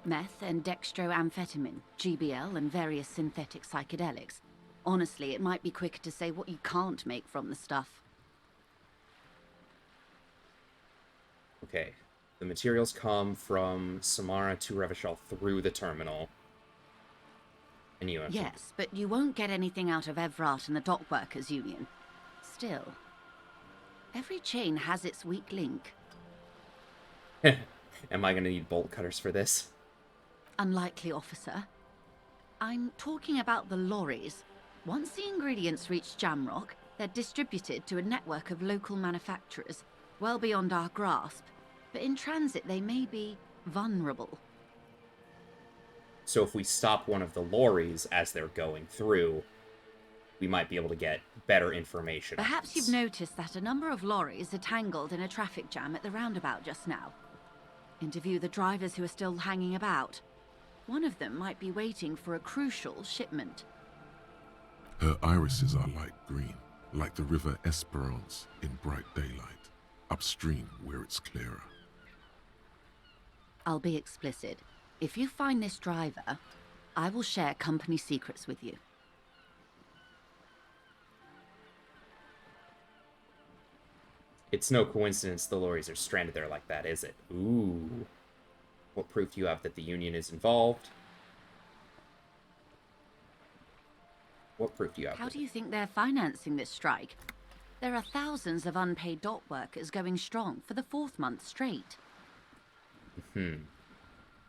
Meth and dextroamphetamine, GBL, and various synthetic psychedelics. Honestly, it might be quicker to say what you can't make from the stuff. Okay. The materials come from Samara to Revachol through the terminal. And you have Yes, but you won't get anything out of Evrat and the Dockworkers Union. Still, every chain has its weak link. Am I gonna need bolt cutters for this? Unlikely, officer. I'm talking about the lorries. Once the ingredients reach Jamrock, they're distributed to a network of local manufacturers, well beyond our grasp. But in transit, they may be vulnerable. So if we stop one of the lorries as they're going through, we might be able to get better information. Perhaps you've noticed that a number of lorries are tangled in a traffic jam at the roundabout just now. Interview the drivers who are still hanging about. One of them might be waiting for a crucial shipment. Her irises are light green, like the river Esperance in bright daylight, upstream where it's clearer. I'll be explicit. If you find this driver, I will share company secrets with you. It's no coincidence the lorries are stranded there like that, is it? Ooh. What proof do you have that the Union is involved? What proof do you have? How do you think they're financing this strike? There are thousands of unpaid dock workers going strong for the 4th month straight.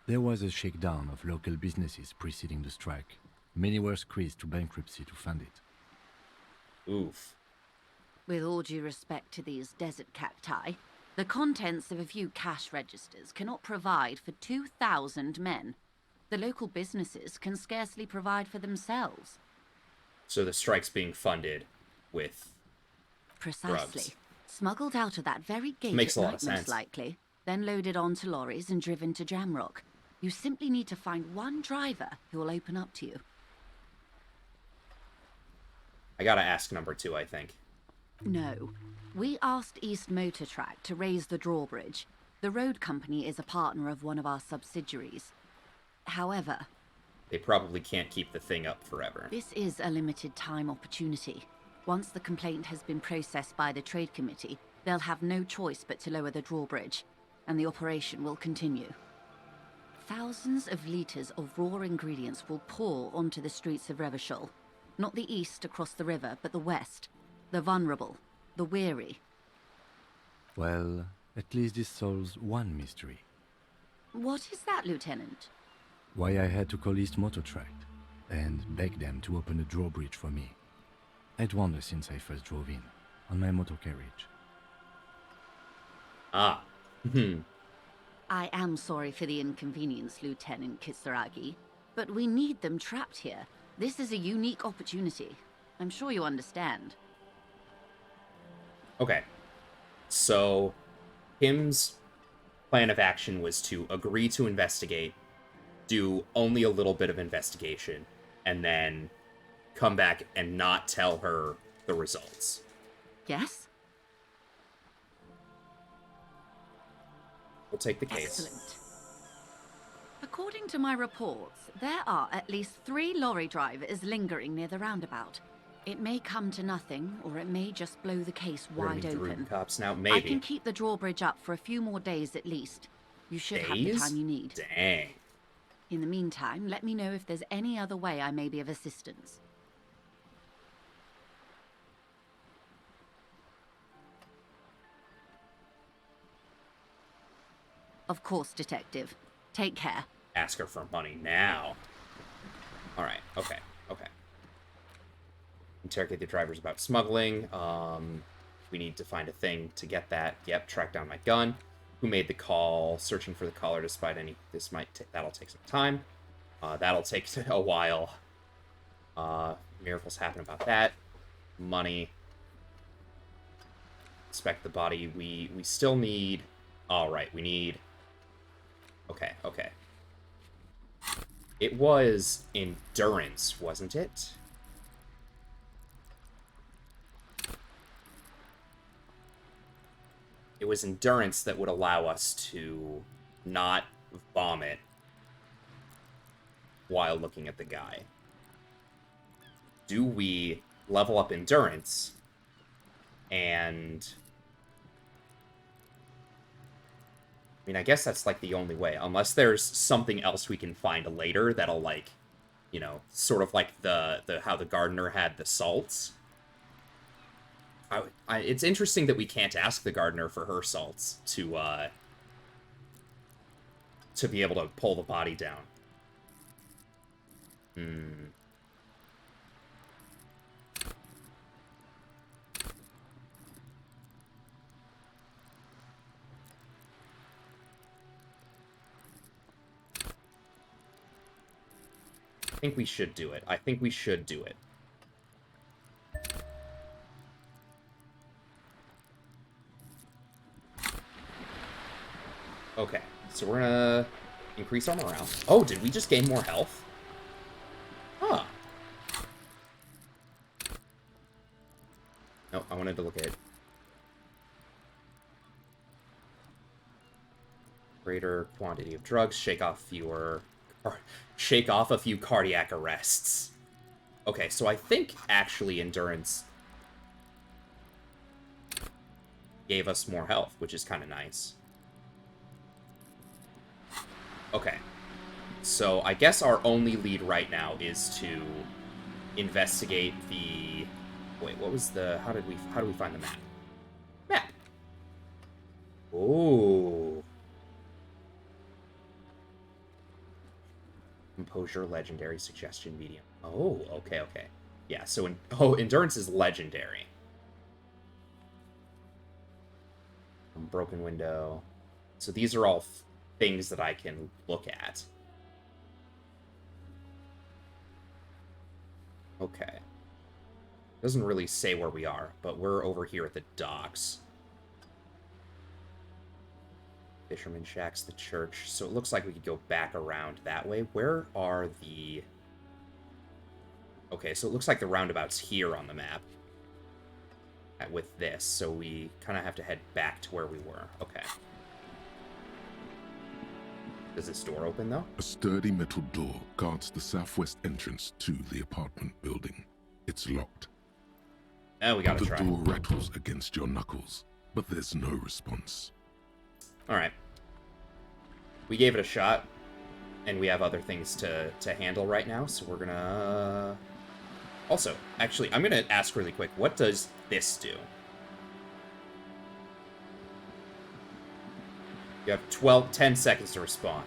There was a shakedown of local businesses preceding the strike. Many were squeezed to bankruptcy to fund it. Oof. With all due respect to these desert cacti, the contents of a few cash registers cannot provide for 2,000 men. The local businesses can scarcely provide for themselves. So the strike's being funded with Precisely. drugs. Smuggled out of that very gate Makes a at lot night, of sense. most likely, then loaded onto lorries and driven to Jamrock. You simply need to find one driver who will open up to you. I gotta ask number 2, I think. No. We asked East Motor Track to raise the drawbridge. The road company is a partner of one of our subsidiaries. However, They probably can't keep the thing up forever. this is a limited time opportunity. Once the complaint has been processed by the Trade Committee, they'll have no choice but to lower the drawbridge, and the operation will continue. Thousands of litres of raw ingredients will pour onto the streets of Revachol. Not the east across the river, but the west. The vulnerable, the weary. Well, at least this solves one mystery. What is that, Lieutenant? Why I had to call East Motor Track and beg them to open a drawbridge for me. I'd wondered since I first drove in, on my motor carriage. Ah. I am sorry for the inconvenience, Lieutenant Kisaragi, but we need them trapped here. This is a unique opportunity. I'm sure you understand. Okay. So, Kim's plan of action was to agree to investigate, do only a little bit of investigation, and then come back and not tell her the results. Yes? We'll take the case. Excellent. According to my reports, there are at least 3 lorry drivers lingering near the roundabout. It may come to nothing, or it may just blow the case We're gonna wide be through open. cops now, I maybe. can keep the drawbridge up for a few more days at least. You should have the Days? time you need. Dang. In the meantime, let me know if there's any other way I may be of assistance. Of course, Detective. Take care. Ask her for money now. Alright, okay. Interrogate the drivers about smuggling. We need to find a thing to get that. Yep, track down my gun. Who made the call? Searching for the caller despite any... That'll take some time. That'll take a while. Miracles happen about that. Money. Inspect the body. We still need... Alright, we need... Okay. It was endurance, wasn't it? It was endurance that would allow us to not vomit while looking at the guy. Do we level up endurance and... I mean, I guess that's, like, the only way. Unless there's something else we can find later that'll, like, you know, sort of like how the gardener had the salts. It's interesting that we can't ask the gardener for her salts to be able to pull the body down. I think we should do it. Okay, so we're gonna increase our morale. Oh, did we just gain more health? Huh. No, I wanted to look at it. Greater quantity of drugs, shake off a few cardiac arrests. Okay, so I think actually endurance gave us more health, which is kind of nice. Okay, so I guess our only lead right now is to investigate the... Wait, what was the... How do we find the map? Map! Ooh. Composure, legendary, suggestion, medium. Oh, okay. Yeah, so... endurance is legendary. Broken window. So these are all... things that I can look at. Okay. Doesn't really say where we are, but we're over here at the docks. Fisherman shacks, the church. So it looks like we could go back around that way. Where are the... Okay, so it looks like the roundabout's here on the map. With this, so we kind of have to head back to where we were. Okay. Does this door open, though? A sturdy metal door guards the southwest entrance to the apartment building. It's locked. Oh, we gotta try. The door rattles against your knuckles, but there's no response. Alright. We gave it a shot, and we have other things to handle right now, so we're gonna... Also, actually, I'm gonna ask really quick, what does this do? You have 10 seconds to respond.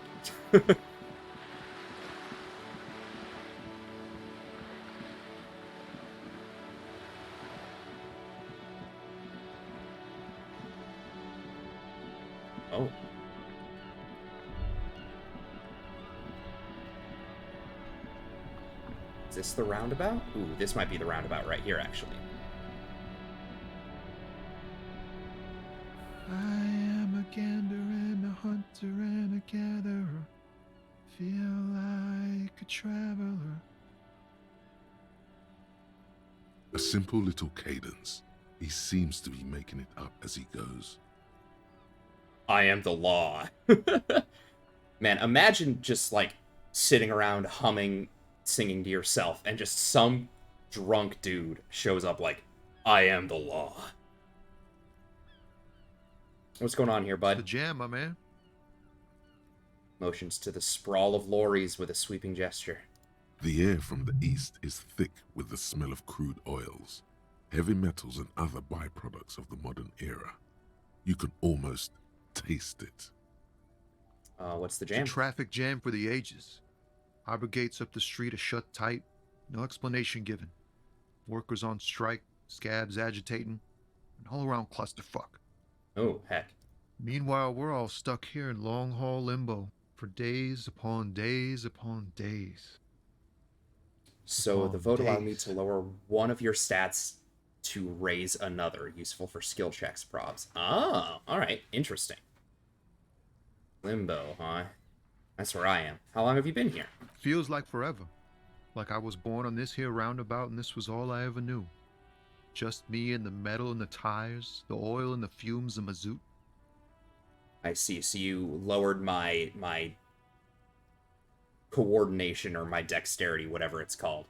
Oh. Is this the roundabout? Ooh, this might be the roundabout right here, actually. I am a gander and a hunter and a gatherer. Feel like a traveler. A simple little cadence. He seems to be making it up as he goes. I am the law. Man, imagine just, like, sitting around humming, singing to yourself, and just some drunk dude shows up like, I am the law. What's going on here, bud? The jam, my man. Motions to the sprawl of lorries with a sweeping gesture. The air from the east is thick with the smell of crude oils, heavy metals and other byproducts of the modern era. You can almost taste it. What's the It's a jam? traffic jam for the ages. Harbor gates up the street are shut tight. No explanation given. Workers on strike, scabs agitating, an all-around clusterfuck. Oh, heck. Meanwhile, we're all stuck here in long-haul limbo for days upon days upon days. So the Upon vote allowed me days. to lower one of your stats to raise another, useful for skill checks probs. Oh, alright, interesting. Limbo, huh? That's where I am. How long have you been here? Feels like forever. Like I was born on this here roundabout and this was all I ever knew. Just me and the metal and the tires, the oil and the fumes of mazout. I see. So you lowered my coordination or my dexterity, whatever it's called,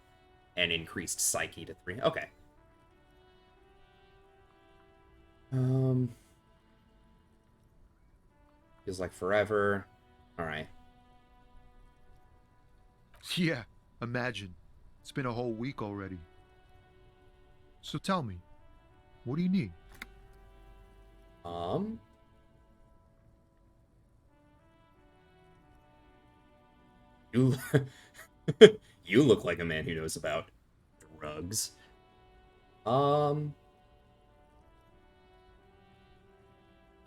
and increased psyche to 3. Okay. Feels like forever. All right. Yeah, imagine. It's been a whole week already. So tell me, what do you need? You you look like a man who knows about drugs. I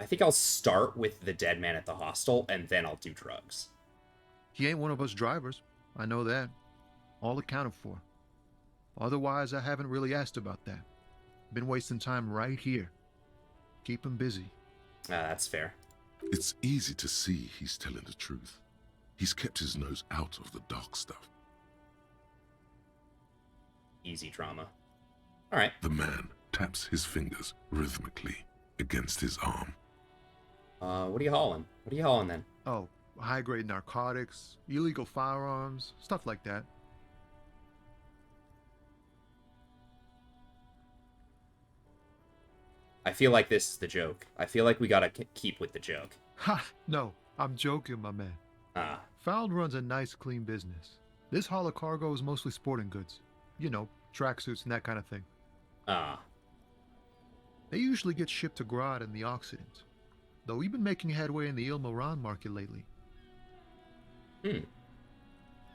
think I'll start with the dead man at the hostel, and then I'll do drugs. He ain't one of us drivers. I know that. All accounted for. Otherwise, I haven't really asked about that. Been wasting time right here. Keep him busy. That's fair. It's easy to see he's telling the truth. He's kept his nose out of the dark stuff. Easy drama. All right. The man taps his fingers rhythmically against his arm. What are you hauling? What are you hauling then? Oh, high-grade narcotics, illegal firearms, stuff like that. I feel like this is the joke. I feel like we gotta keep with the joke. Ha! No, I'm joking, my man. Ah. Found runs a nice, clean business. This haul of cargo is mostly sporting goods. You know, tracksuits and that kind of thing. Ah. They usually get shipped to Grad in the Occident, though we've been making headway in the Il Moran market lately.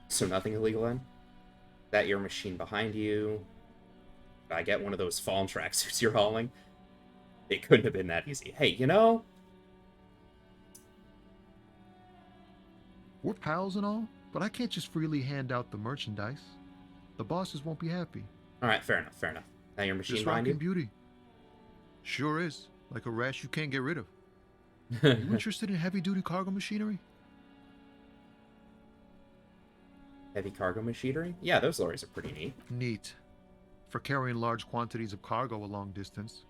So nothing illegal then? That your machine behind you? Did I get one of those fallen tracksuits you're hauling? It couldn't have been that easy. Hey, you know? We're pals and all, but I can't just freely hand out the merchandise. The bosses won't be happy. Alright, fair enough, fair enough. Now your machine This behind you? rockin' beauty. Sure is. Like a rash you can't get rid of. You interested in heavy-duty cargo machinery? Heavy cargo machinery? Yeah, those lorries are pretty neat. Neat. For carrying large quantities of cargo a long distance.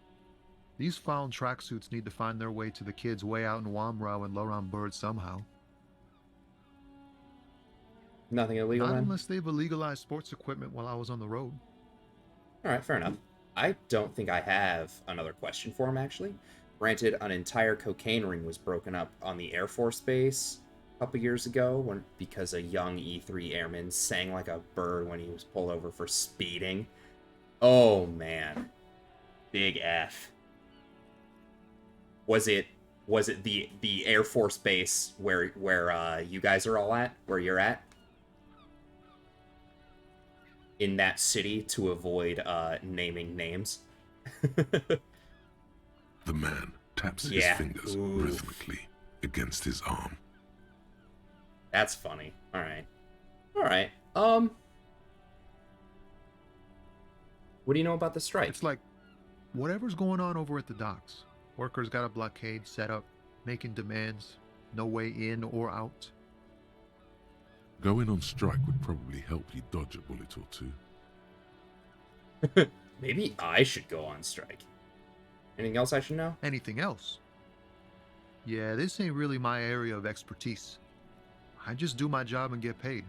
These found tracksuits need to find their way to the kids way out in Wamrau and Laurent Bird somehow. Nothing illegal Not then? unless they've illegalized sports equipment while I was on the road. Alright, fair enough. I don't think I have another question for him, actually. Granted, an entire cocaine ring was broken up on the Air Force Base a couple years ago because a young E3 airman sang like a bird when he was pulled over for speeding. Oh, man. Big F. Was it the Air Force Base where you guys are all at? Where you're at? In that city to avoid naming names. The man taps his fingers rhythmically against his arm. That's funny. Alright. Alright. What do you know about the strike? It's like, whatever's going on over at the docks. Workers got a blockade set up, making demands, no way in or out. Going on strike would probably help you dodge a bullet or two. Maybe I should go on strike. Anything else I should know? Anything else? Yeah, this ain't really my area of expertise. I just do my job and get paid.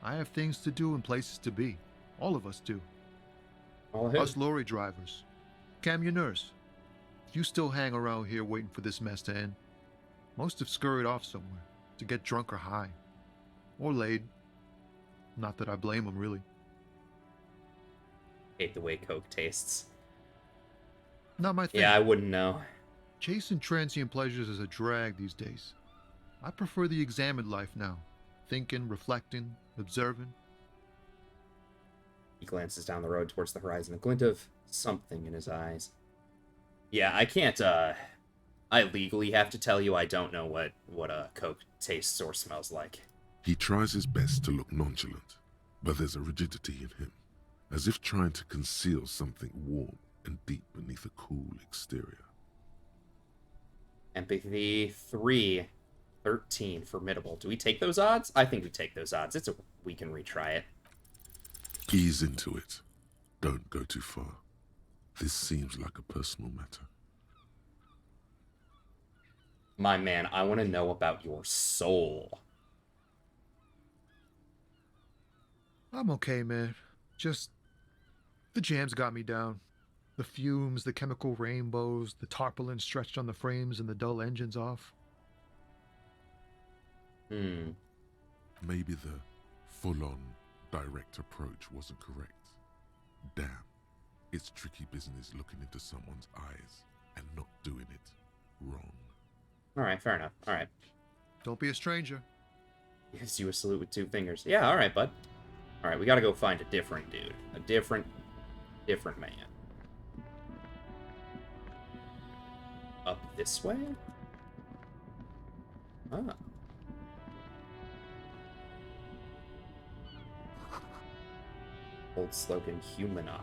I have things to do and places to be. All of us do. All of him. Us lorry drivers. Camionneurs. You still hang around here waiting for this mess to end. Most have scurried off somewhere to get drunk or high. Or laid. Not that I blame them, really. Hate the way Coke tastes. Not my thing. Yeah, I wouldn't know. Chasing transient pleasures is a drag these days. I prefer the examined life now. Thinking, reflecting, observing. He glances down the road towards the horizon, a glint of something in his eyes. Yeah, I can't, I legally have to tell you I don't know what a Coke tastes or smells like. He tries his best to look nonchalant, but there's a rigidity in him, as if trying to conceal something warm and deep beneath a cool exterior. Empathy 3, 13, formidable. Do we take those odds? I think we take those odds. We can retry it. Ease into it. Don't go too far. This seems like a personal matter. My man, I want to know about your soul. I'm okay, man. Just the jams got me down. The fumes, the chemical rainbows, the tarpaulin stretched on the frames and the dull engines off. Maybe the full-on direct approach wasn't correct. Damn, it's tricky business looking into someone's eyes and not doing it wrong. Alright, fair enough. Alright. Don't be a stranger. Gives you a salute with 2 fingers. Yeah, alright, bud. Alright, we gotta go find a different dude. A different man. Up this way? Ah. Old slogan, humanox.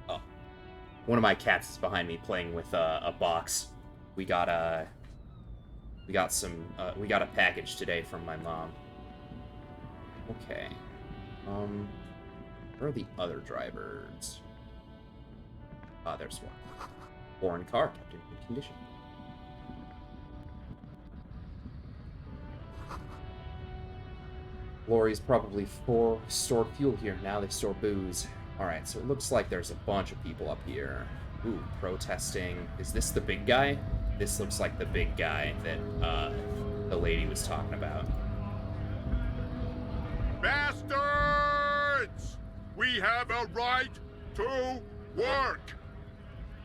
Oh. One of my cats is behind me playing with a box. We got a package today from my mom. Okay. Where are the other drivers? Ah, there's one. Foreign car, kept in good condition. Lorries probably store fuel here. Now they store booze. Alright, so it looks like there's a bunch of people up here. Ooh, protesting. Is this the big guy? This looks like the big guy that, the lady was talking about. Bastards! We have a right to work!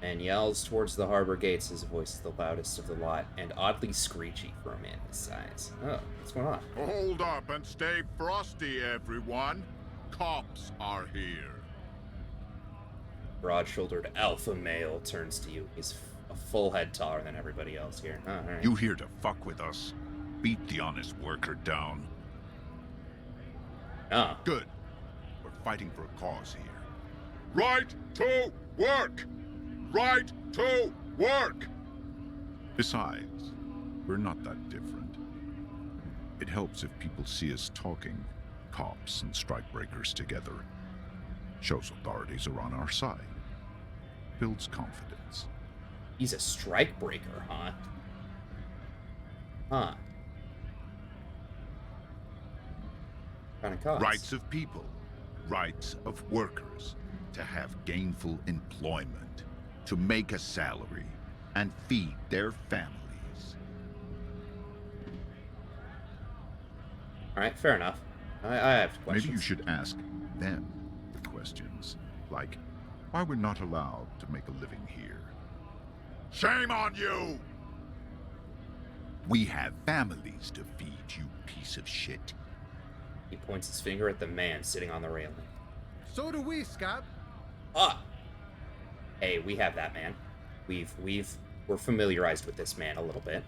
And yells towards the harbor gates. His voice is the loudest of the lot, and oddly screechy for a man his size. Oh, what's going on? Hold up and stay frosty, everyone. Cops are here. Broad-shouldered alpha male turns to you. He's a full head taller than everybody else here. Oh, all right. You here to fuck with us? Beat the honest worker down. Ah. Good. We're fighting for a cause here. Right to work! Right to work! Besides, we're not that different. It helps if people see us talking, cops and strikebreakers together. Shows authorities are on our side. Builds confidence. He's a strikebreaker, huh? Huh. Kind of cause. Rights of people, rights of workers, to have gainful employment, to make a salary, and feed their families. Alright, fair enough. I have questions. Maybe you should ask them the questions, like why we're not allowed to make a living here. Shame on you! We have families to feed, you piece of shit. He points his finger at the man sitting on the railing. So do we, Scott. Ah! Hey, we have that man. We're familiarized with this man a little bit.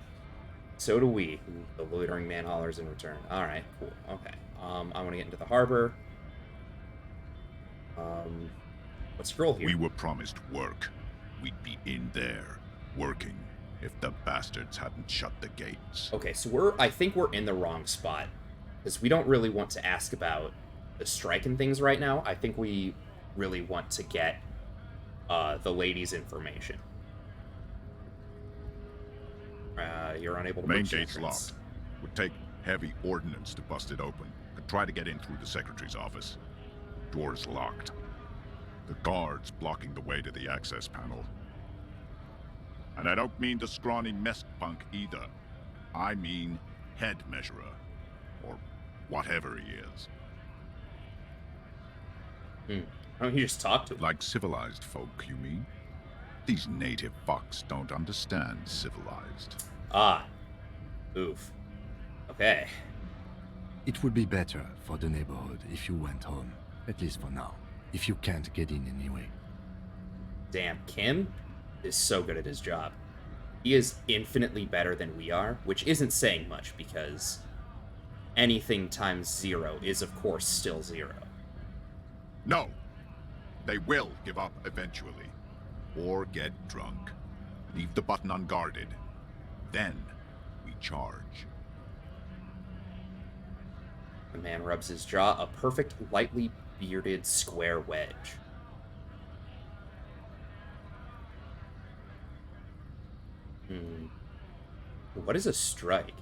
So do we. The loitering man hollers in return. Alright, cool. Okay. I want to get into the harbor. What's the girl here? We were promised work. We'd be in there, working, if the bastards hadn't shut the gates. Okay, so I think we're in the wrong spot. Because we don't really want to ask about the strike and things right now. I think we really want to get the lady's information. You're unable to Main reach the gate's entrance. locked. Would take heavy ordnance to bust it open. Could try to get in through the secretary's office. Door's locked. The guard's blocking the way to the access panel. And I don't mean the scrawny mess punk either. I mean head measurer. Or whatever he is. Why don't you just talk to him? Like civilized folk, you mean? These native fucks don't understand civilized. Ah. Oof. Okay. It would be better for the neighborhood if you went home, at least for now, if you can't get in anyway. Damn, Kim is so good at his job. He is infinitely better than we are, which isn't saying much because anything times 0 is, of course, still 0. No! They will give up eventually. Or get drunk. Leave the button unguarded. Then we charge. The man rubs his jaw, a perfect, lightly bearded square wedge. What is a strike?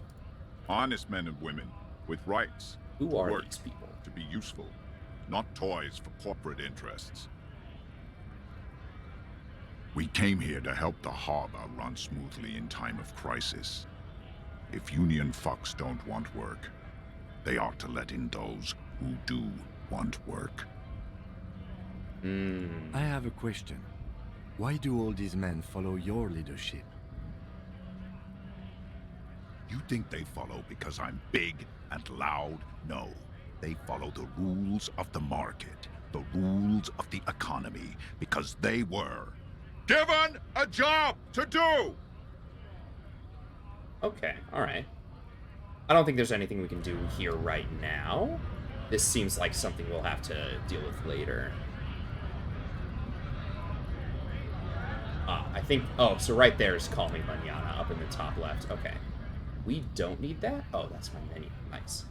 Honest men and women with rights. Who to are work, these people? to be useful, not toys for corporate interests. We came here to help the harbor run smoothly in time of crisis. If union fucks don't want work, they ought to let in those who do want work. I have a question. Why do all these men follow your leadership? You think they follow because I'm big and loud? No. They follow the rules of the market, the rules of the economy, because they were given a job to do! Okay, alright. I don't think there's anything we can do here right now. This seems like something we'll have to deal with later. I think... Oh, so right there is Call Me Manana up in the top left. Okay. We don't need that? Oh, that's my menu. Nice.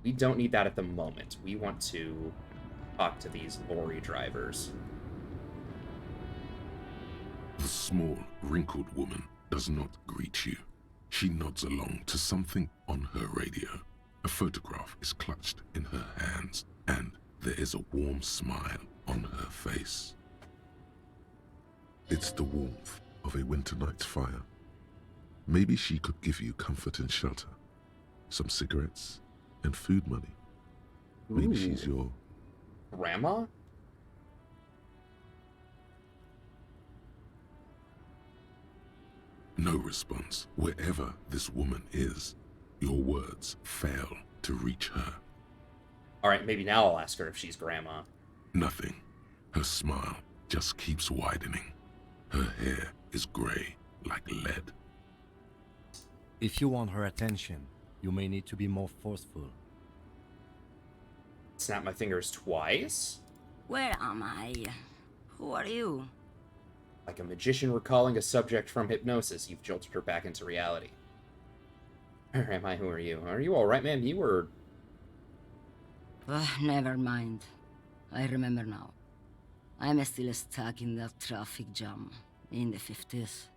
We don't need that at the moment. We want to talk to these lorry drivers. The small, wrinkled woman does not greet you. She nods along to something on her radio. A photograph is clutched in her hands, and there is a warm smile on her face. It's the warmth of a winter night's fire. Maybe she could give you comfort and shelter, some cigarettes, and food money. Maybe she's your... Grandma? No response. Wherever this woman is, your words fail to reach her. Alright, maybe now I'll ask her if she's Grandma. Nothing. Her smile just keeps widening. Her hair is gray like lead. If you want her attention, you may need to be more forceful. Snap my fingers twice? Where am I? Who are you? Like a magician recalling a subject from hypnosis, you've jolted her back into reality. Where am I? Who are you? Are you alright, ma'am? You were... Never mind. I remember now. I'm still stuck in that traffic jam in the 50s.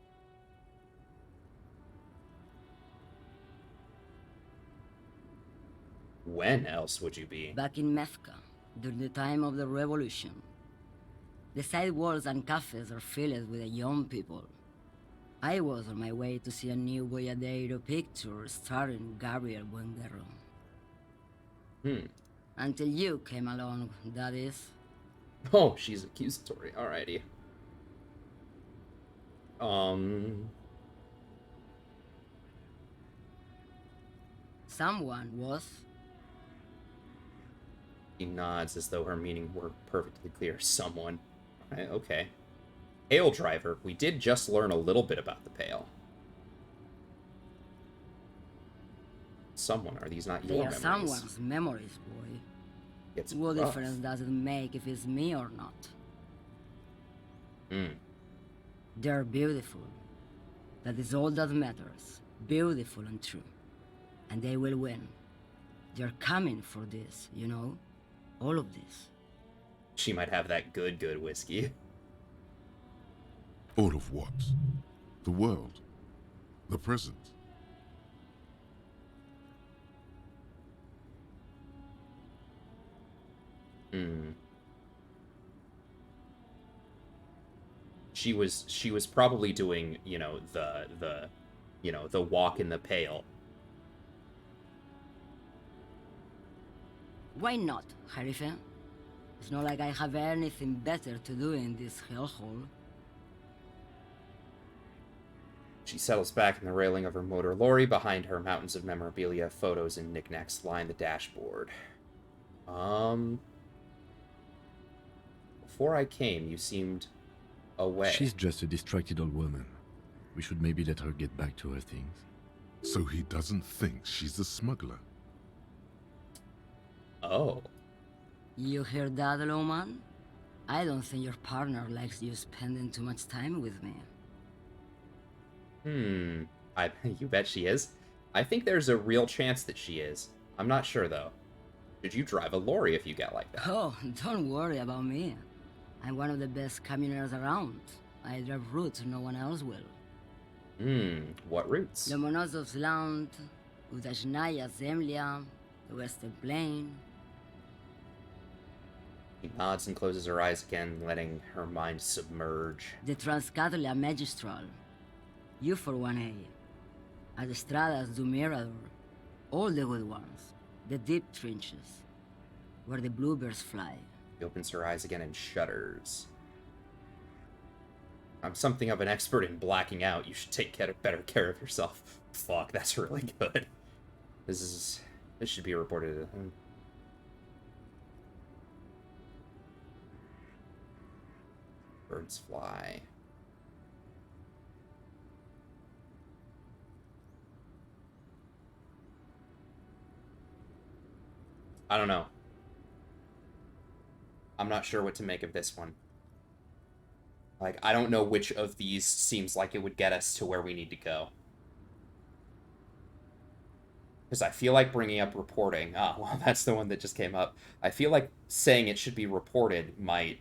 When else would you be? Back in Mecca, during the time of the revolution. The sidewalks and cafes are filled with the young people. I was on my way to see a new Boyadero picture starring Gabriel Buenguerro. Until you came along, that is. Oh, she's accusatory. Alrighty. Someone was. He nods as though her meaning were perfectly clear. Someone. Right, okay. Pale driver. We did just learn a little bit about the Pale. Someone. Are these not your They are memories? someone's memories, boy. It's What rough. difference does it make if it's me or not? They're beautiful. That is all that matters. Beautiful and true. And they will win. They're coming for this, you know? All of this. She might have that good whiskey. All of what? The world. The present. She was probably doing, you know, the walk in the Pale. Why not, Harife? It's not like I have anything better to do in this hellhole. She settles back in the railing of her motor lorry. Behind her, mountains of memorabilia, photos, and knickknacks line the dashboard. Before I came, you seemed away. She's just a distracted old woman. We should maybe let her get back to her things. So he doesn't think she's a smuggler. Oh. You hear that, Lowman? I don't think your partner likes you spending too much time with me. You bet she is. I think there's a real chance that she is. I'm not sure, though. Should you drive a lorry if you get like that? Oh, don't worry about me. I'm one of the best camioners around. I drive routes no one else will. What routes? Lomonosov's Land, Udajnaya Zemlya, the Western Plain. She nods and closes her eyes again, letting her mind submerge. The Transcatalia Magistral. You for 1A. Adestradas do Mirador. All the good ones. The deep trenches. Where the bluebirds fly. She opens her eyes again and shudders. I'm something of an expert in blacking out. You should take better care of yourself. Fuck, that's really good. This should be reported. Birds fly. I don't know. I'm not sure what to make of this one. Like, I don't know which of these seems like it would get us to where we need to go. Because I feel like bringing up reporting... Ah, well, that's the one that just came up. I feel like saying it should be reported might...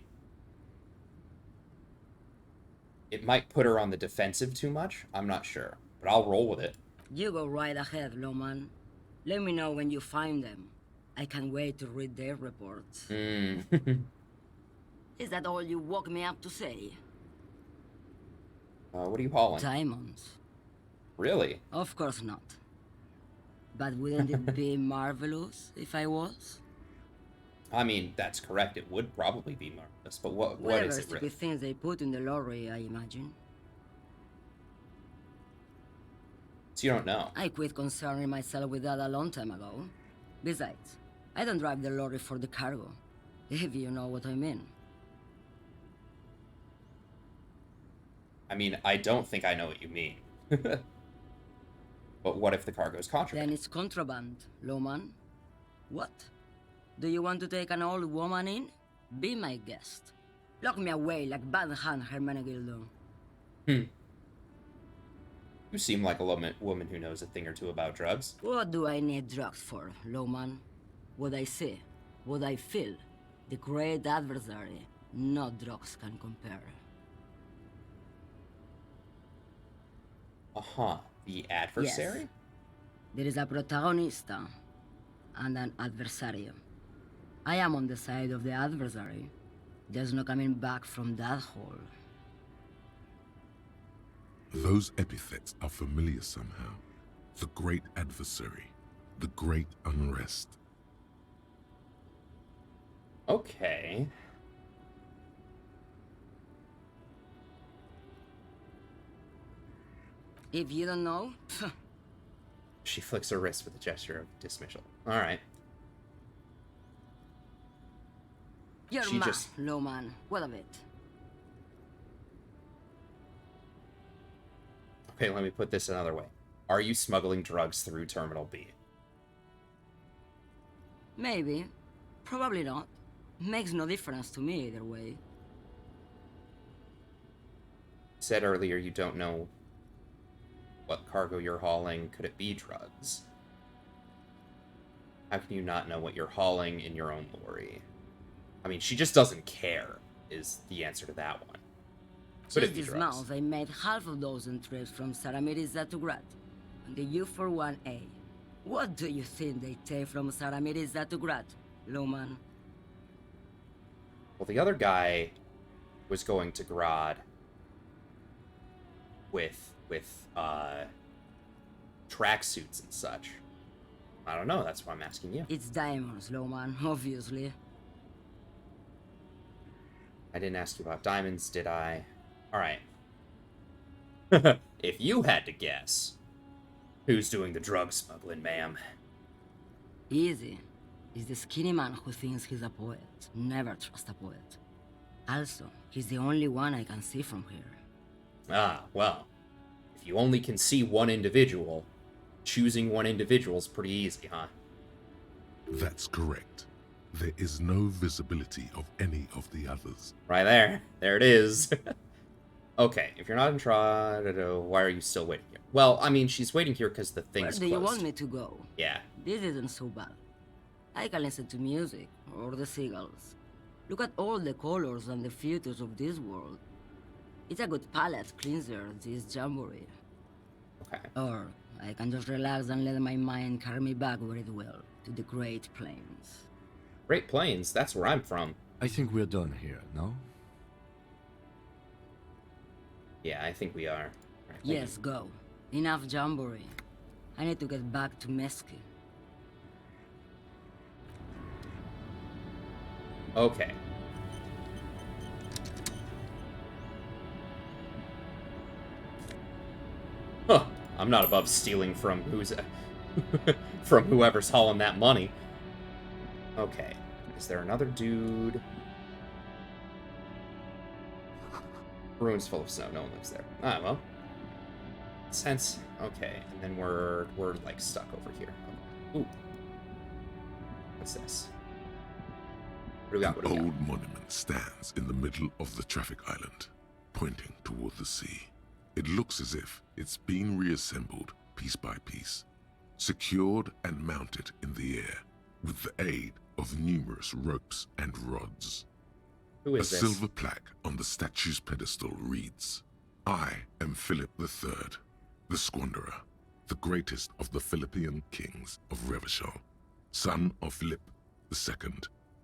It might put her on the defensive too much. I'm not sure. But I'll roll with it. You go right ahead, Lowman. Let me know when you find them. I can't wait to read their reports. Is that all you woke me up to say? What are you hauling? Diamonds. Really? Of course not. But wouldn't it be marvelous if I was? I mean, that's correct. It would probably be marvelous. But what is it, Whatever really? things they put in the lorry, I imagine. So you don't know? I quit concerning myself with that a long time ago. Besides, I don't drive the lorry for the cargo, if you know what I mean. I mean, I don't think I know what you mean. But what if the cargo's contraband? Then it's contraband, Lowman. What? Do you want to take an old woman in? Be my guest. Lock me away like Bad Hand Hermenegildo. You seem like a woman who knows a thing or two about drugs. What do I need drugs for, Lowman? What I see, what I feel. The great adversary. No drugs can compare. Uh-huh. The adversary? Yes. There is a protagonista and an adversario. I am on the side of the adversary. There's no coming back from that hole. Those epithets are familiar somehow. The great adversary, the great unrest. Okay. If you don't know, She flicks her wrist with a gesture of dismissal. All right. you're She mad, just- Lowman. What of it? Okay, let me put this another way. Are you smuggling drugs through Terminal B? Maybe. Probably not. Makes no difference to me either way. You said earlier you don't know what cargo you're hauling. Could it be drugs? How can you not know what you're hauling in your own lorry? I mean, she just doesn't care, is the answer to that one. Could it Just be this drugs? month, I made half a dozen trips from Saramiriza to Grad, on the U41A. What do you think they take from Saramiriza to Grad, Lowman? Well, the other guy was going to Grad with tracksuits and such. I don't know, that's why I'm asking you. It's diamonds, Lowman, obviously. I didn't ask you about diamonds, did I? Alright. If you had to guess, who's doing the drug smuggling, ma'am? Easy. He's the skinny man who thinks he's a poet. Never trust a poet. Also, he's the only one I can see from here. Ah, well. If you only can see one individual, choosing one individual's pretty easy, huh? That's correct. There is no visibility of any of the others. Right there. There it is. Okay, if you're not in why are you still waiting here? Well, I mean, she's waiting here because the thing's Where do closed. you want me to go? Yeah. This isn't so bad. I can listen to music, or the seagulls. Look at all the colors and the futures of this world. It's a good palate cleanser, this jamboree. Okay. Or I can just relax and let my mind carry me back where it will, to the Great Plains. Great Plains, that's where I'm from. I think we're done here, no? Yeah, I think we are. Right, thank Yes, go. Enough jamboree. I need to get back to Mesky. you. Okay. Huh. I'm not above stealing from from whoever's hauling that money. Okay. Is there another dude? Ruins full of snow. No one lives there. Ah, well. Sense. Okay. And then we're like stuck over here. Okay. Ooh. What's this? What do we got? What do we An got? old monument stands in the middle of the traffic island, pointing toward the sea. It looks as if it's been reassembled piece by piece, secured and mounted in the air with the aid of numerous ropes and rods. Who is A this? silver plaque on the statue's pedestal reads, "I am Philip III, the Squanderer, the greatest of the Philippian kings of Revachol, son of Philip II,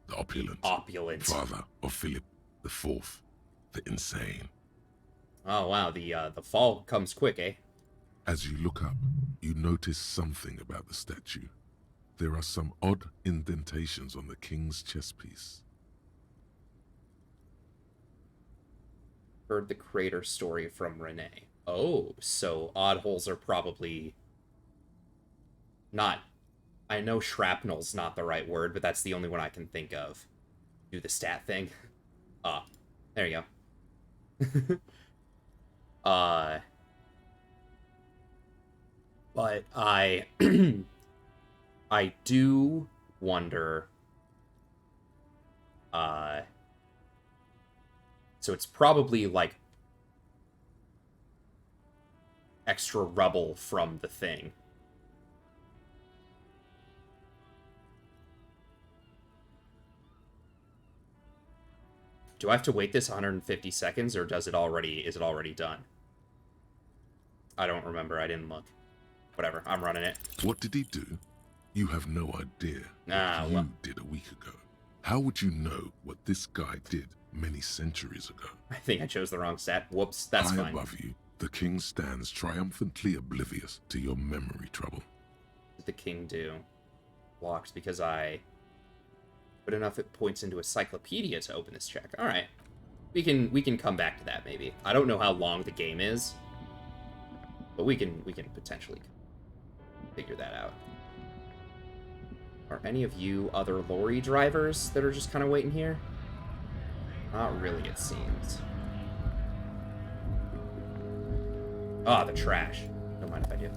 the opulent, father of Philip IV, the insane." Oh wow, the fall comes quick, eh? As you look up, you notice something about the statue. There are some odd indentations on the king's chestpiece. Heard the crater story from Renee. Oh, so odd holes are probably not. I know shrapnel's not the right word, but that's the only one I can think of. Do the stat thing. Ah, there you go. But I I do wonder, so it's probably like extra rubble from the thing. Do I have to wait this 150 seconds, or is it already done? I don't remember. I didn't look. Whatever. I'm running it. What did he do? You have no idea Ah, what you well. did a week ago. How would you know what this guy did many centuries ago? I think I chose the wrong stat. Whoops. That's High fine. above you, the king stands triumphantly oblivious to your memory trouble. What did the king do? Blocked because I put enough it points into a cyclopedia to open this check. All right. We can come back to that maybe. I don't know how long the game is, but we can potentially figure that out. Are any of you other lorry drivers that are just kind of waiting here? Not really, it seems. Ah, the trash. Don't mind if I do.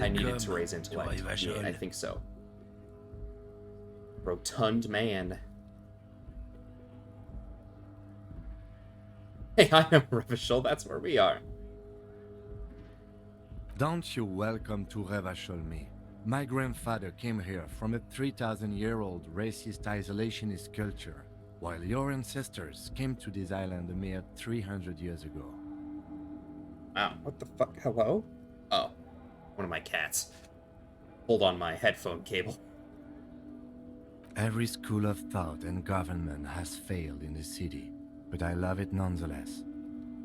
I needed to raise intellect. Yeah, I think so. Rotund man. Hey, I am Revachol. That's where we are. Don't you welcome to Revachol me. My grandfather came here from a 3,000-year-old racist isolationist culture, while your ancestors came to this island a mere 300 years ago. Wow, what the fuck? Hello? Oh, one of my cats. Hold on my headphone cable. Every school of thought and government has failed in the city, but I love it nonetheless.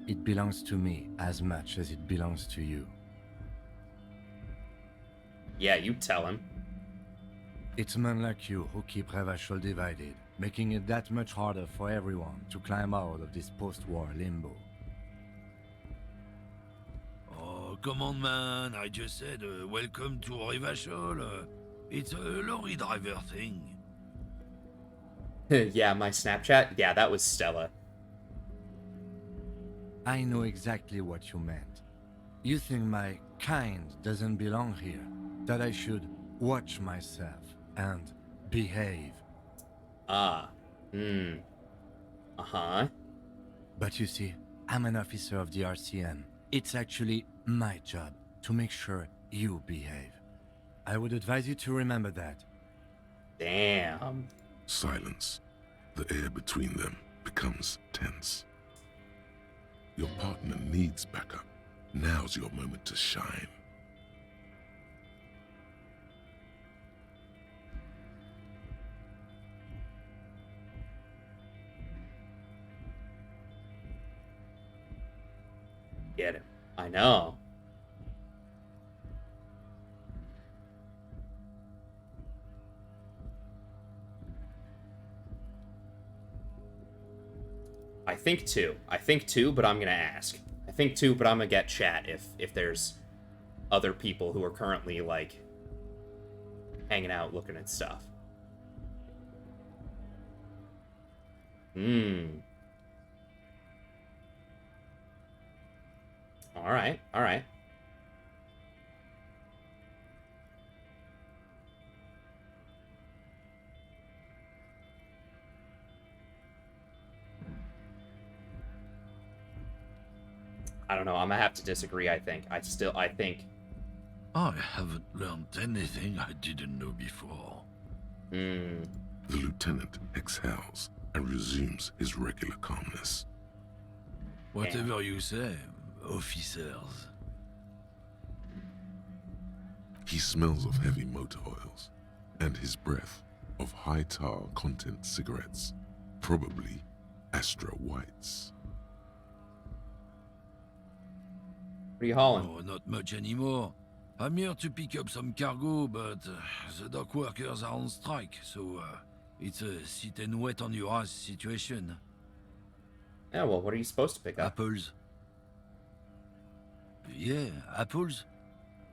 It belongs to me as much as it belongs to you. Yeah, you tell him. It's men like you who keep Revachol divided, making it that much harder for everyone to climb out of this post-war limbo. Oh, come on, man. I just said welcome to Rivachol. It's a lorry driver thing. Yeah, my Snapchat? Yeah, that was Stella. I know exactly what you meant. You think my kind doesn't belong here, that I should watch myself and behave. Ah. Uh-huh. But you see, I'm an officer of the RCM. It's actually my job to make sure you behave. I would advise you to remember that. Damn. Silence. The air between them becomes tense. Your partner needs backup. Now's your moment to shine. Get him. I know. I think two, but I'm gonna ask. I think two, but I'm gonna get chat if there's other people who are currently, like, hanging out looking at stuff. Alright, alright. I don't know, I'm gonna have to disagree, I think. I think... I haven't learned anything I didn't know before. The lieutenant exhales and resumes his regular calmness. Whatever you say, officers. He smells of heavy motor oils and his breath of high tar content cigarettes, probably Astra Whites. What are you hauling? Oh, not much anymore. I'm here to pick up some cargo, but the dock workers are on strike, so it's a sit and wait on your ass situation. Yeah, well, what are you supposed to pick up? Apples. Yeah, apples.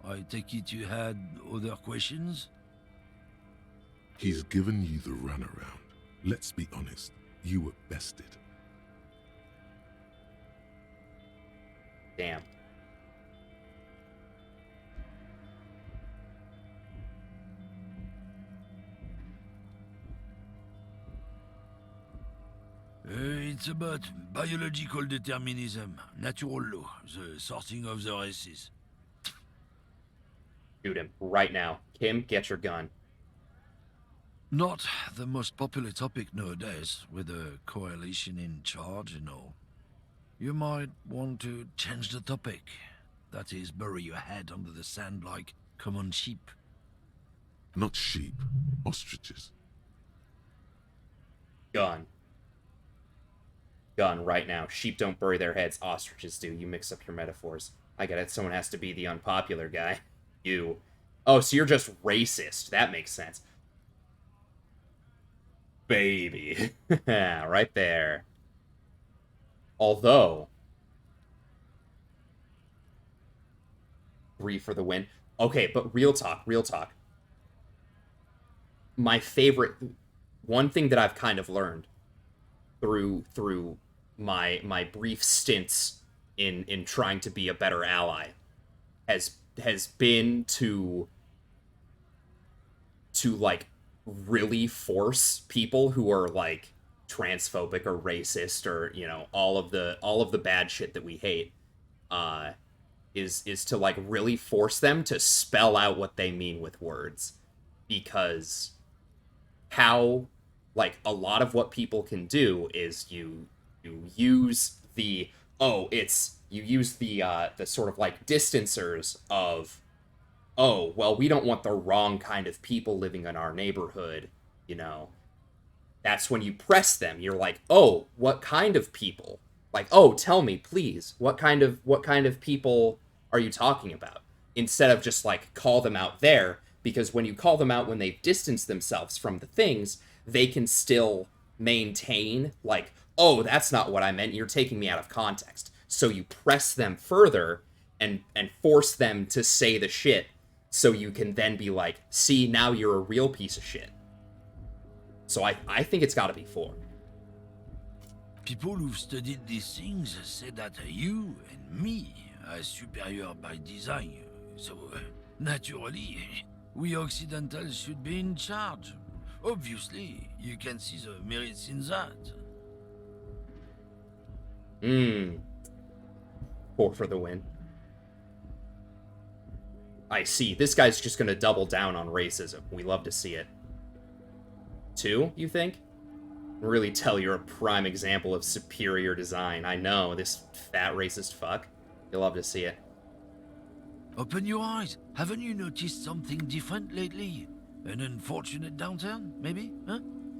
I take it you had other questions? He's given you the runaround. Let's be honest, you were bested. Damn. It's about biological determinism, natural law, the sorting of the races. Shoot him right now. Kim, get your gun. Not the most popular topic nowadays, with the coalition in charge and all. You might want to change the topic. That is, bury your head under the sand like common sheep. Not sheep, ostriches. Gun. Gun right now. Sheep don't bury their heads, ostriches do. You mix up your metaphors. I get it. Someone has to be the unpopular guy. You. Oh, so you're just racist. That makes sense. Baby. Right there. Although... 3 for the win. Okay, but real talk, real talk. My favorite... One thing that I've kind of learned through my brief stints in trying to be a better ally has been to like really force people who are like transphobic or racist or, you know, all of the bad shit that we hate is to like really force them to spell out what they mean with words, because how like a lot of what people can do is you use the sort of like distancers of, oh, well, we don't want the wrong kind of people living in our neighborhood, you know. That's when you press them. You're like, oh, what kind of people? Like, oh, tell me, please, what kind of people are you talking about? Instead of just like call them out there, because when you call them out when they've distanced themselves from the things, they can still maintain, like, oh, that's not what I meant, you're taking me out of context. So you press them further and force them to say the shit so you can then be like, see, now you're a real piece of shit. So I think it's got to be 4. People who've studied these things say that you and me are superior by design. So, naturally, we Occidentals should be in charge. Obviously, you can see the merits in that. 4 for the win. I see. This guy's just gonna double down on racism. We love to see it. 2, you think? Really tell you're a prime example of superior design. I know, this fat racist fuck. You'll love to see it. Open your eyes. Haven't you noticed something different lately? An unfortunate downturn, maybe? Huh?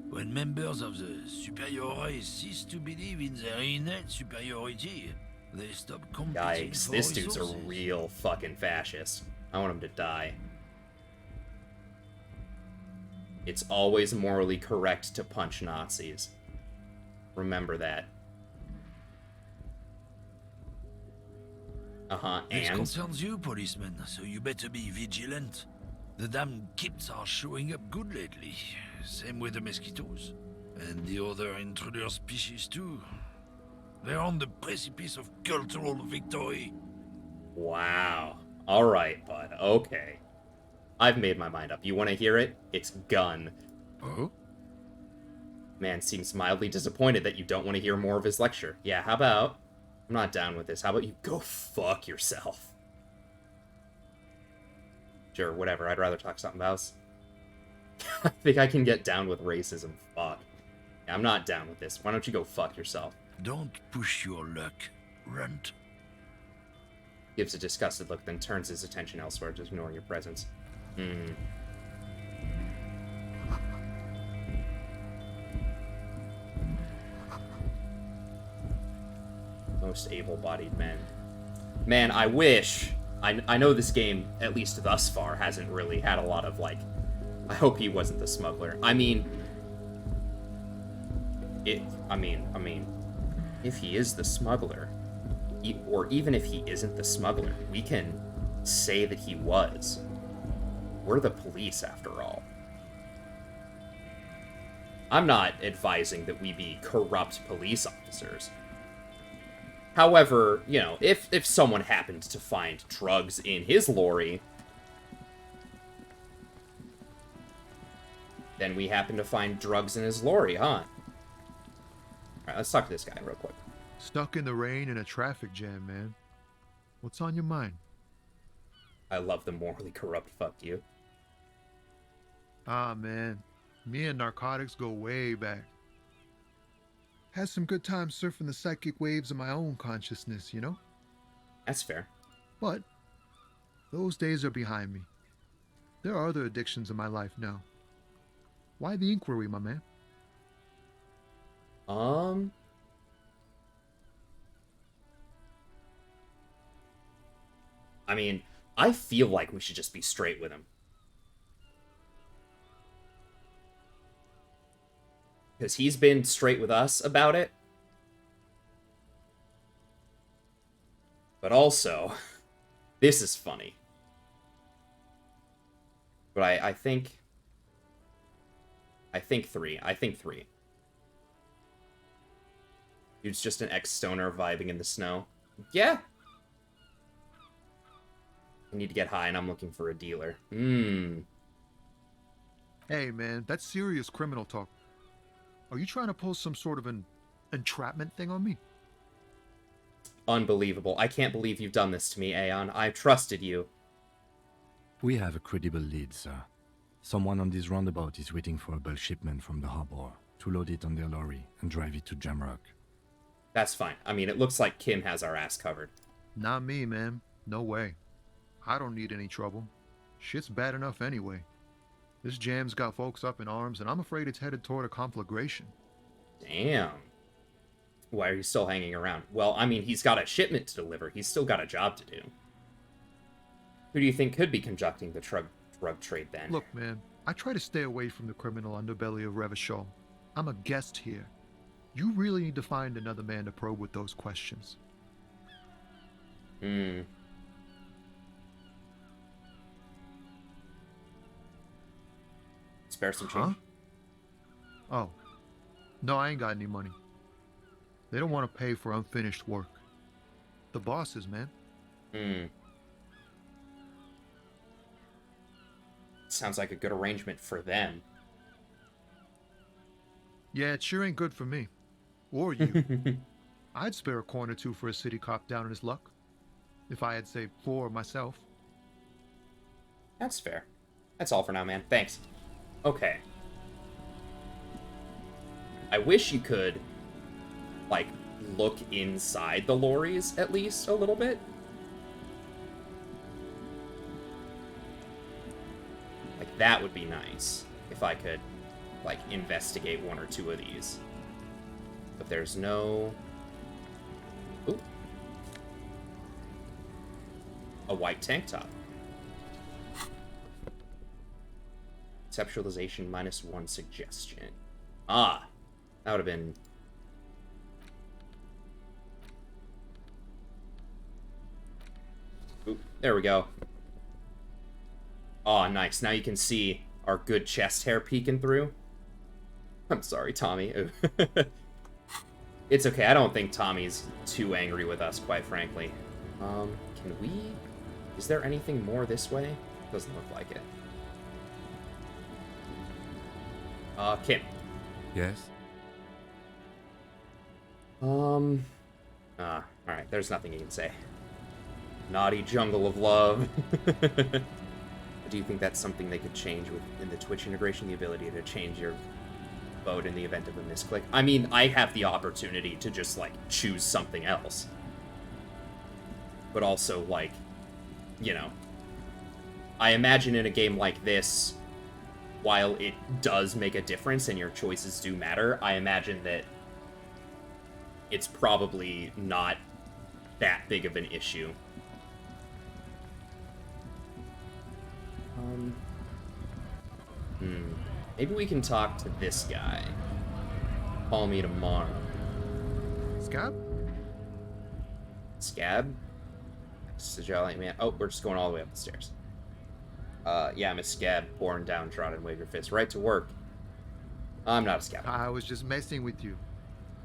When members of the superior race cease to believe in their innate superiority, they stop competing. Yikes, for this dude's a resources. real fucking fascist. I want him to die. It's always morally correct to punch Nazis. Remember that. This And? concerns you, policeman, so you better be vigilant. The damn kids are showing up good lately. Same with the mosquitoes. And the other intruder species too. They're on the precipice of cultural victory. Wow. Alright, bud. Okay. I've made my mind up. You want to hear it? It's gun. Oh? Man seems mildly disappointed that you don't want to hear more of his lecture. Yeah, how about... I'm not down with this. How about you go fuck yourself? Sure, whatever. I'd rather talk something else. I think I can get down with racism. Fuck. Yeah, I'm not down with this. Why don't you go fuck yourself? Don't push your luck, runt. Gives a disgusted look, then turns his attention elsewhere, just ignoring your presence. Most able-bodied men. Man, I wish... I know this game, at least thus far, hasn't really had a lot of, like... I hope he wasn't the smuggler. I mean, if he is the smuggler, or even if he isn't the smuggler, we can say that he was. We're the police, after all. I'm not advising that we be corrupt police officers. However, you know, if someone happened to find drugs in his lorry, then we happen to find drugs in his lorry, huh? Alright, let's talk to this guy real quick. Stuck in the rain in a traffic jam, man. What's on your mind? I love the morally corrupt fuck you. Ah, man. Me and narcotics go way back. Had some good times surfing the psychic waves of my own consciousness, you know? That's fair. But those days are behind me. There are other addictions in my life now. Why the inquiry, my man? I mean, I feel like we should just be straight with him. Because he's been straight with us about it. But also, this is funny. But I think 3. I think 3. Dude's just an ex-stoner vibing in the snow. Yeah. I need to get high and I'm looking for a dealer. Hey, man, that's serious criminal talk. Are you trying to pull some sort of an entrapment thing on me? Unbelievable. I can't believe you've done this to me, Aeon. I've trusted you. We have a credible lead, sir. Someone on this roundabout is waiting for a bulk shipment from the harbor to load it on their lorry and drive it to Jamrock. That's fine. I mean, it looks like Kim has our ass covered. Not me, man. No way. I don't need any trouble. Shit's bad enough anyway. This jam's got folks up in arms, and I'm afraid it's headed toward a conflagration. Damn. Why are you still hanging around? Well, I mean, he's got a shipment to deliver. He's still got a job to do. Who do you think could be conducting the drug trade then? Look, man, I try to stay away from the criminal underbelly of Revachol. I'm a guest here. You really need to find another man to probe with those questions. Spare some change. Oh. No, I ain't got any money. They don't want to pay for unfinished work. The bosses, man. Sounds like a good arrangement for them. Yeah, it sure ain't good for me. Or you. I'd spare a coin or two for a city cop down on his luck. If I had saved 4 myself. That's fair. That's all for now, man. Thanks. Okay. I wish you could, like, look inside the lorries, at least, a little bit. Like, that would be nice, if I could, like, investigate 1 or 2 of these. But there's no... Ooh. A white tank top. Conceptualization -1 suggestion. Ah, that would have been... Oop, there we go. Oh, nice. Now you can see our good chest hair peeking through. I'm sorry, Tommy. It's okay. I don't think Tommy's too angry with us, quite frankly. Can we... Is there anything more this way? Doesn't look like it. Kim. Yes? Alright, there's nothing you can say. Naughty jungle of love. Do you think that's something they could change in the Twitch integration? The ability to change your vote in the event of a misclick? I mean, I have the opportunity to just, like, choose something else. But also, like, you know, I imagine in a game like this, while it does make a difference and your choices do matter, I imagine that it's probably not that big of an issue. Maybe we can talk to this guy. Call me tomorrow. Scab? Scab? Just a jolly man. Oh, we're just going all the way up the stairs. Yeah, I'm a scab, born downtrodden, wave your fist. Right to work. I'm not a scab. I was just messing with you.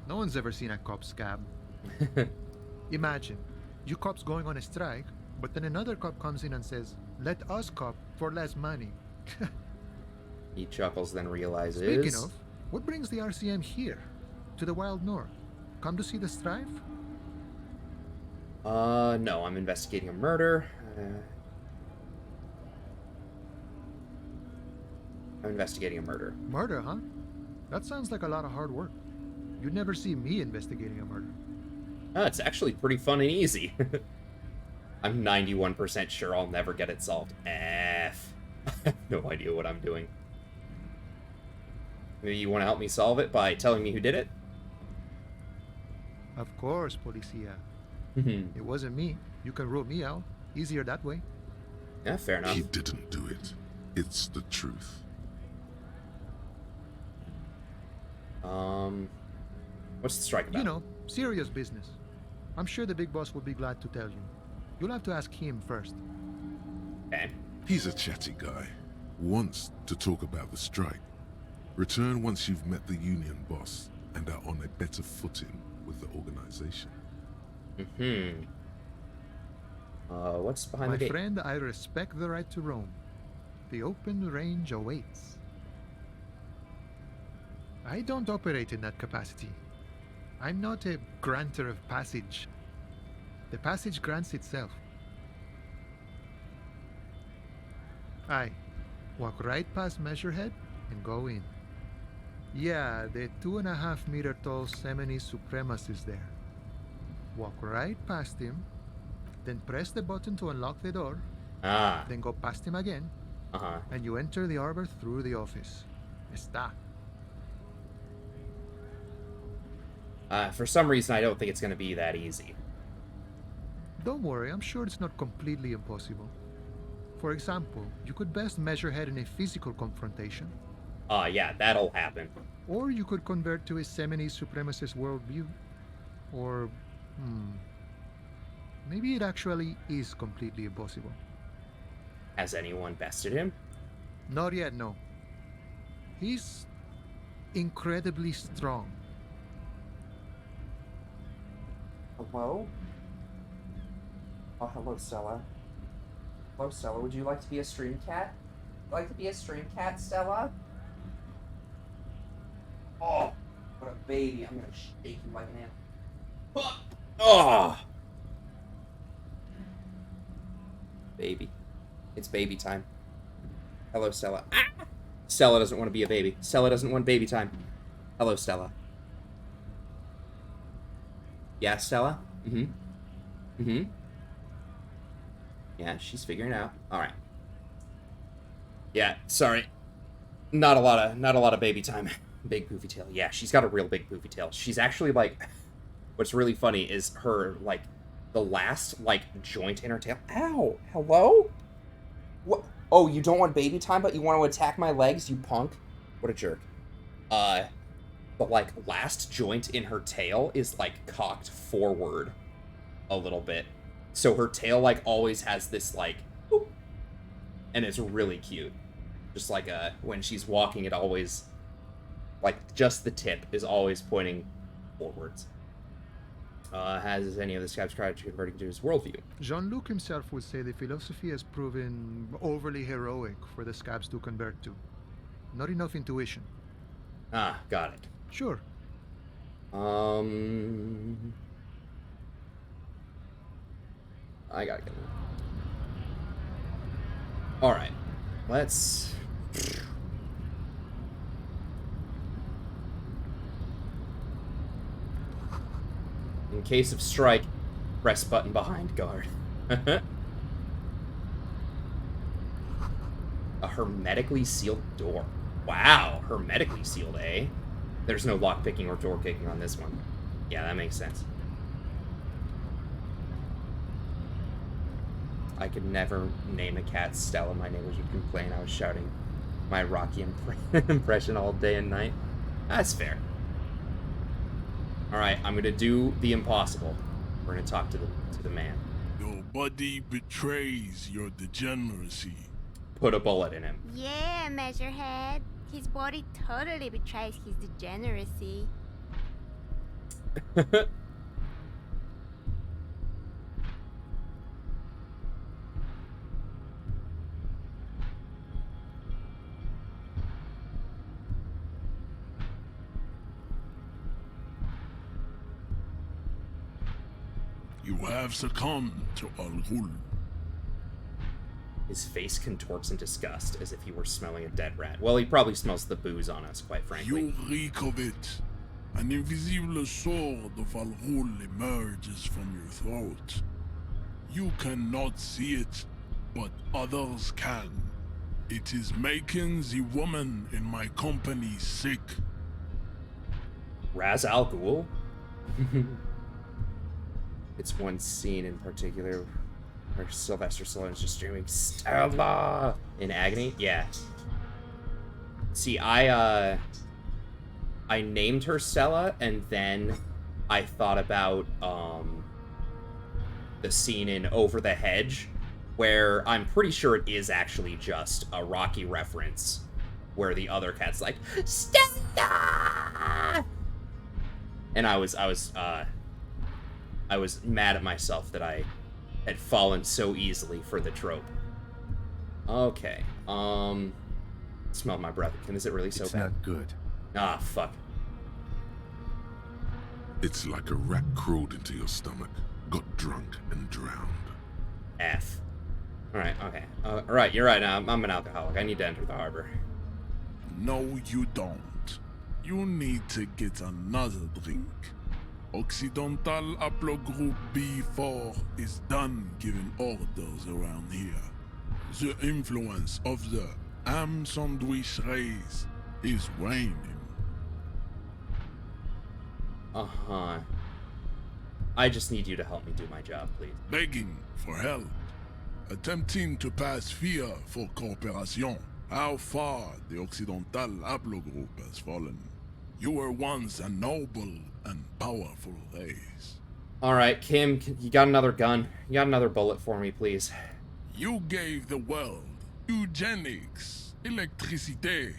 No one's ever seen a cop scab. Imagine, you cops going on a strike, but then another cop comes in and says, "Let us cop for less money." He chuckles, then realizes... Speaking of, what brings the RCM here? To the Wild North? Come to see the strife? No, I'm investigating a murder. I'm investigating a murder. Murder, huh? That sounds like a lot of hard work. You'd never see me investigating a murder. Oh, it's actually pretty fun and easy. I'm 91% sure I'll never get it solved. F. I have no idea what I'm doing. Maybe you want to help me solve it by telling me who did it? Of course, Policia. It wasn't me. You can rule me out. Easier that way. Yeah, fair enough. He didn't do it. It's the truth. What's the strike about? You know, serious business. I'm sure the big boss will be glad to tell you. You'll have to ask him first. Okay. He's a chatty guy. Wants to talk about the strike. Return once you've met the union boss and are on a better footing with the organization. What's behind My the gate? friend, I respect the right to roam. The open range awaits. I don't operate in that capacity. I'm not a granter of passage. The passage grants itself. Aye. Walk right past Measurehead and go in. Yeah, the 2.5 meter tall Semini Supremus is there. Walk right past him, then press the button to unlock the door. Then go past him again. And you enter the arbor through the office. Está. For some reason, I don't think it's going to be that easy. Don't worry, I'm sure it's not completely impossible. For example, you could best Measurehead in a physical confrontation. Yeah, that'll happen. Or you could convert to a semi supremacist worldview. Or, maybe it actually is completely impossible. Has anyone bested him? Not yet, no. He's incredibly strong. Hello? Oh, hello, Stella. Hello, Stella. Would you like to be a stream cat? Would you like to be a stream cat, Stella? Oh, what a baby. I'm gonna shake you like an animal. Oh! Baby. It's baby time. Hello, Stella. Ah! Stella doesn't want to be a baby. Stella doesn't want baby time. Hello, Stella. Yeah, Stella? Yeah, she's figuring it out. Alright. Yeah, sorry. Not a lot of baby time. Big poofy tail. Yeah, she's got a real big poofy tail. She's actually, like... What's really funny is her, like... The last, like, joint in her tail... Ow! Hello? What? Oh, you don't want baby time, but you want to attack my legs, you punk? What a jerk. But, like, last joint in her tail is, like, cocked forward a little bit. So her tail, like, always has this, like, boop, and it's really cute. Just like, when she's walking, it always, like, just the tip is always pointing forwards. Has any of the scabs tried to convert to his worldview? Jean-Luc himself would say the philosophy has proven overly heroic for the scabs to convert to. Not enough intuition. Ah, got it. Sure. I gotta get one. Alright. Let's... In case of strike, press button behind guard. A hermetically sealed door. Wow, hermetically sealed, eh? There's no lockpicking or door kicking on this one. Yeah, that makes sense. I could never name a cat Stella. My neighbors would complain I was shouting my Rocky impression all day and night. That's fair. Alright, I'm gonna do the impossible. We're gonna talk to the man. Your body betrays your degeneracy. Put a bullet in him. Yeah, Measurehead. His body totally betrays his degeneracy. You have succumbed to Al-Ghul. His face contorts in disgust, as if he were smelling a dead rat. Well, he probably smells the booze on us, quite frankly. You reek of it. An invisible sword of Al-Ghul emerges from your throat. You cannot see it, but others can. It is making the woman in my company sick. Raz Al Ghul? It's one scene in particular where Sylvester Stallone's just screaming, Stella! In agony? Yeah. See, I named her Stella, and then I thought about, the scene in Over the Hedge, where I'm pretty sure it is actually just a Rocky reference, where the other cat's like, Stella! And I was mad at myself that I had fallen so easily for the trope. Okay, smell my breath. Is it really so It's bad? not good. Ah, fuck. It's like a rat crawled into your stomach, got drunk, and drowned. F. Alright, okay. Alright, you're right now. I'm an alcoholic. I need to enter the harbor. No, you don't. You need to get another drink. Occidental Haplogroup B4 is done giving orders around here. The influence of the ham sandwich race is waning. Uh-huh. I just need you to help me do my job, please. Begging for help. Attempting to pass fear for cooperation. how far the Occidental haplogroup has fallen. You were once a noble and powerful race. All right, Kim, you got another gun? You got another bullet for me, please? You gave the world eugenics, electricity,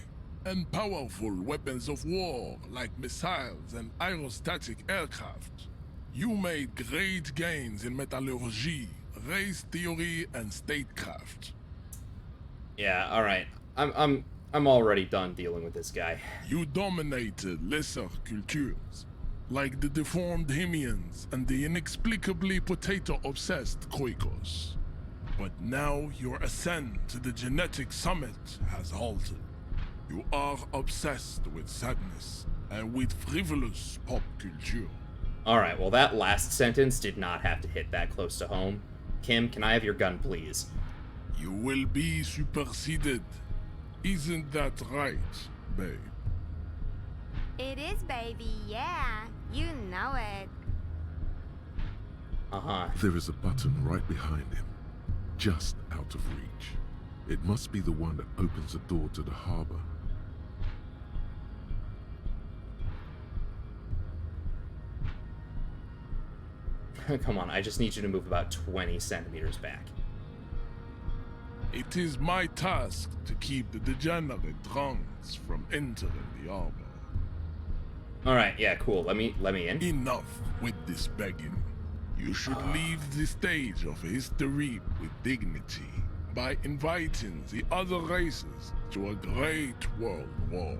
and powerful weapons of war like missiles and aerostatic aircraft. You made great gains in metallurgy, race theory, and statecraft. Yeah, all right. I'm already done dealing with this guy. You dominated lesser cultures, like the deformed Hemians and the inexplicably potato-obsessed Quakers. But now your ascent to the genetic summit has halted. You are obsessed with sadness and with frivolous pop culture. Alright, well that last sentence did not have to hit that close to home. Kim, can I have your gun, please? You will be superseded. Isn't that right, babe? It is, baby, yeah. You know it. Uh-huh. There is a button right behind him, just out of reach. It must be the one that opens the door to the harbor. Come on, I just need you to move about 20 centimeters back. It is my task to keep the degenerate drunks from entering the harbor. Alright, yeah, cool. Let me in. Enough with this begging. You should leave the stage of history with dignity by inviting the other races to a great world war.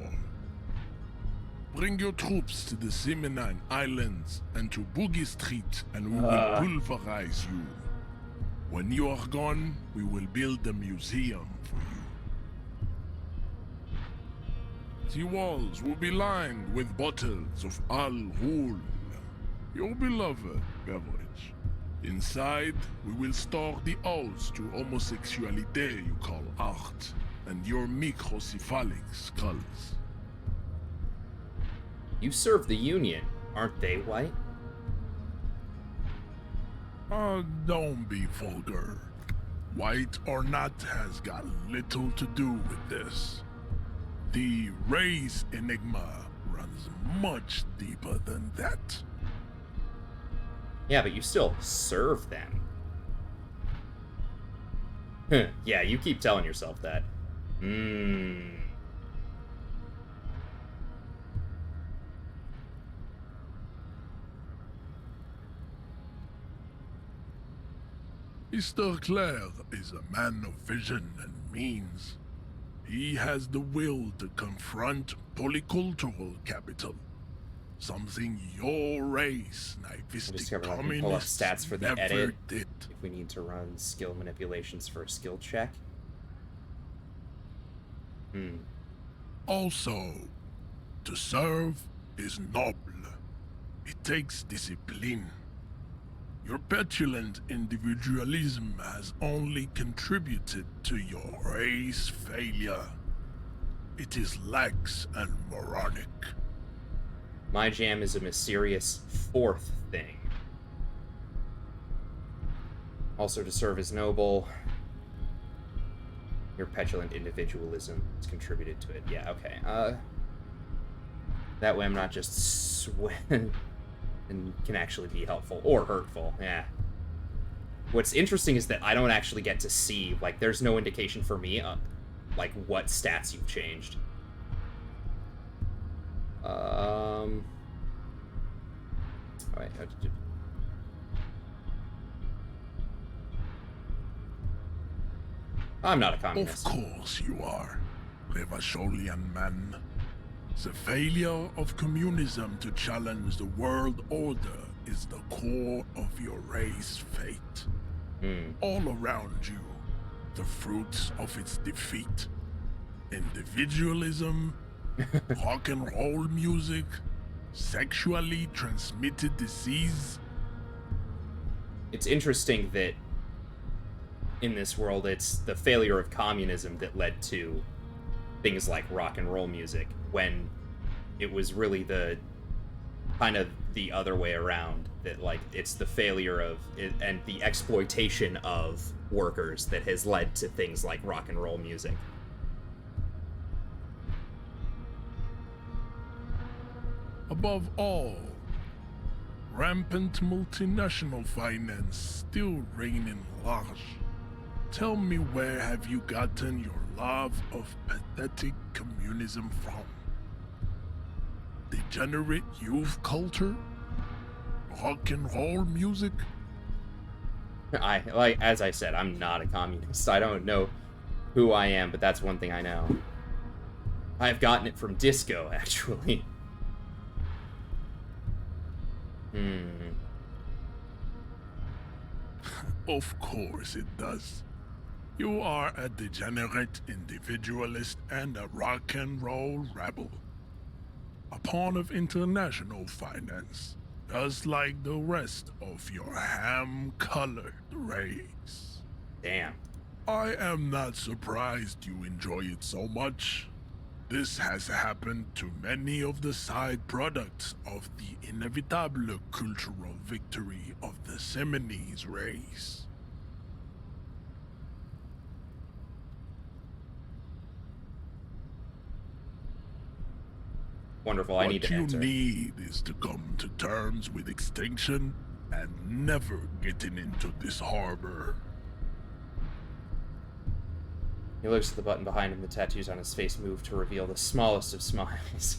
Bring your troops to the Simonine Islands and to Boogie Street, and we will pulverize you. When you are gone, we will build a museum for you. The walls will be lined with bottles of Al Ghul, your beloved beverage. Inside, we will store the odes to homosexuality you call art, and your microcephalic skulls. You serve the Union. Aren't they white? Don't be vulgar. White or not has got little to do with this. The race enigma runs much deeper than that. Yeah, but you still serve them. Yeah, you keep telling yourself that. Mr. Clare is a man of vision and means. He has the will to confront polycultural capital. Something your race, naivistic communists, stats for the never edit. did. If we need to run skill manipulations for a skill check. Also, to serve is noble. It takes discipline. Your petulant individualism has only contributed to your race failure. It is lax and moronic. My jam is a mysterious fourth thing. Also to serve as noble. Your petulant individualism has contributed to it. Yeah, okay. That way I'm not just sweating and can actually be helpful or hurtful. Yeah. What's interesting is that I don't actually get to see, like, there's no indication for me like what stats you've changed. Wait, how did you... I'm not a communist. Of course you are, Revacholian man. The failure of communism to challenge the world order is the core of your race fate. All around you, the fruits of its defeat. Individualism, rock and roll music, sexually transmitted disease. It's interesting that in this world, it's the failure of communism that led to things like rock and roll music, when it was really the kind of the other way around, that like it's the failure of it and the exploitation of workers that has led to things like rock and roll music. above all, rampant multinational finance still reigning large. Tell me, where have you gotten your love of pathetic communism from? Degenerate youth culture? Rock and roll music? As I said, I'm not a communist. I don't know who I am, but that's one thing I know. I've gotten it from disco, actually. Of course it does. You are a degenerate individualist and a rock and roll rebel. A pawn of international finance, just like the rest of your ham-colored race. Damn. I am not surprised you enjoy it so much. This has happened to many of the side products of the inevitable cultural victory of the Seminoles race. Wonderful, I need to enter. What you need is to come to terms with extinction and never getting into this harbor. He looks at the button behind him. The tattoos on his face move to reveal the smallest of smiles.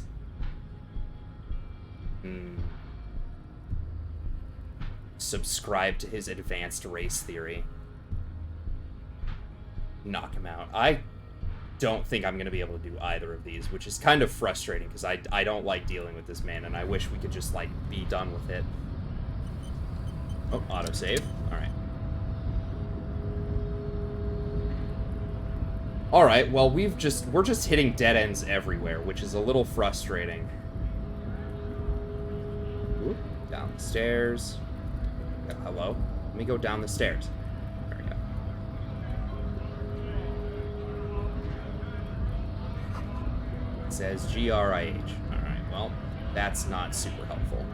Subscribe to his advanced race theory. Knock him out. I don't think I'm going to be able to do either of these, which is kind of frustrating because I don't like dealing with this man, and I wish we could just, like, be done with it. Oh, autosave. Alright. Alright, well, we're just hitting dead ends everywhere, which is a little frustrating. Ooh, down the stairs. Hello? Let me go down the stairs. There we go. It says GRIH. Alright, well, that's not super helpful.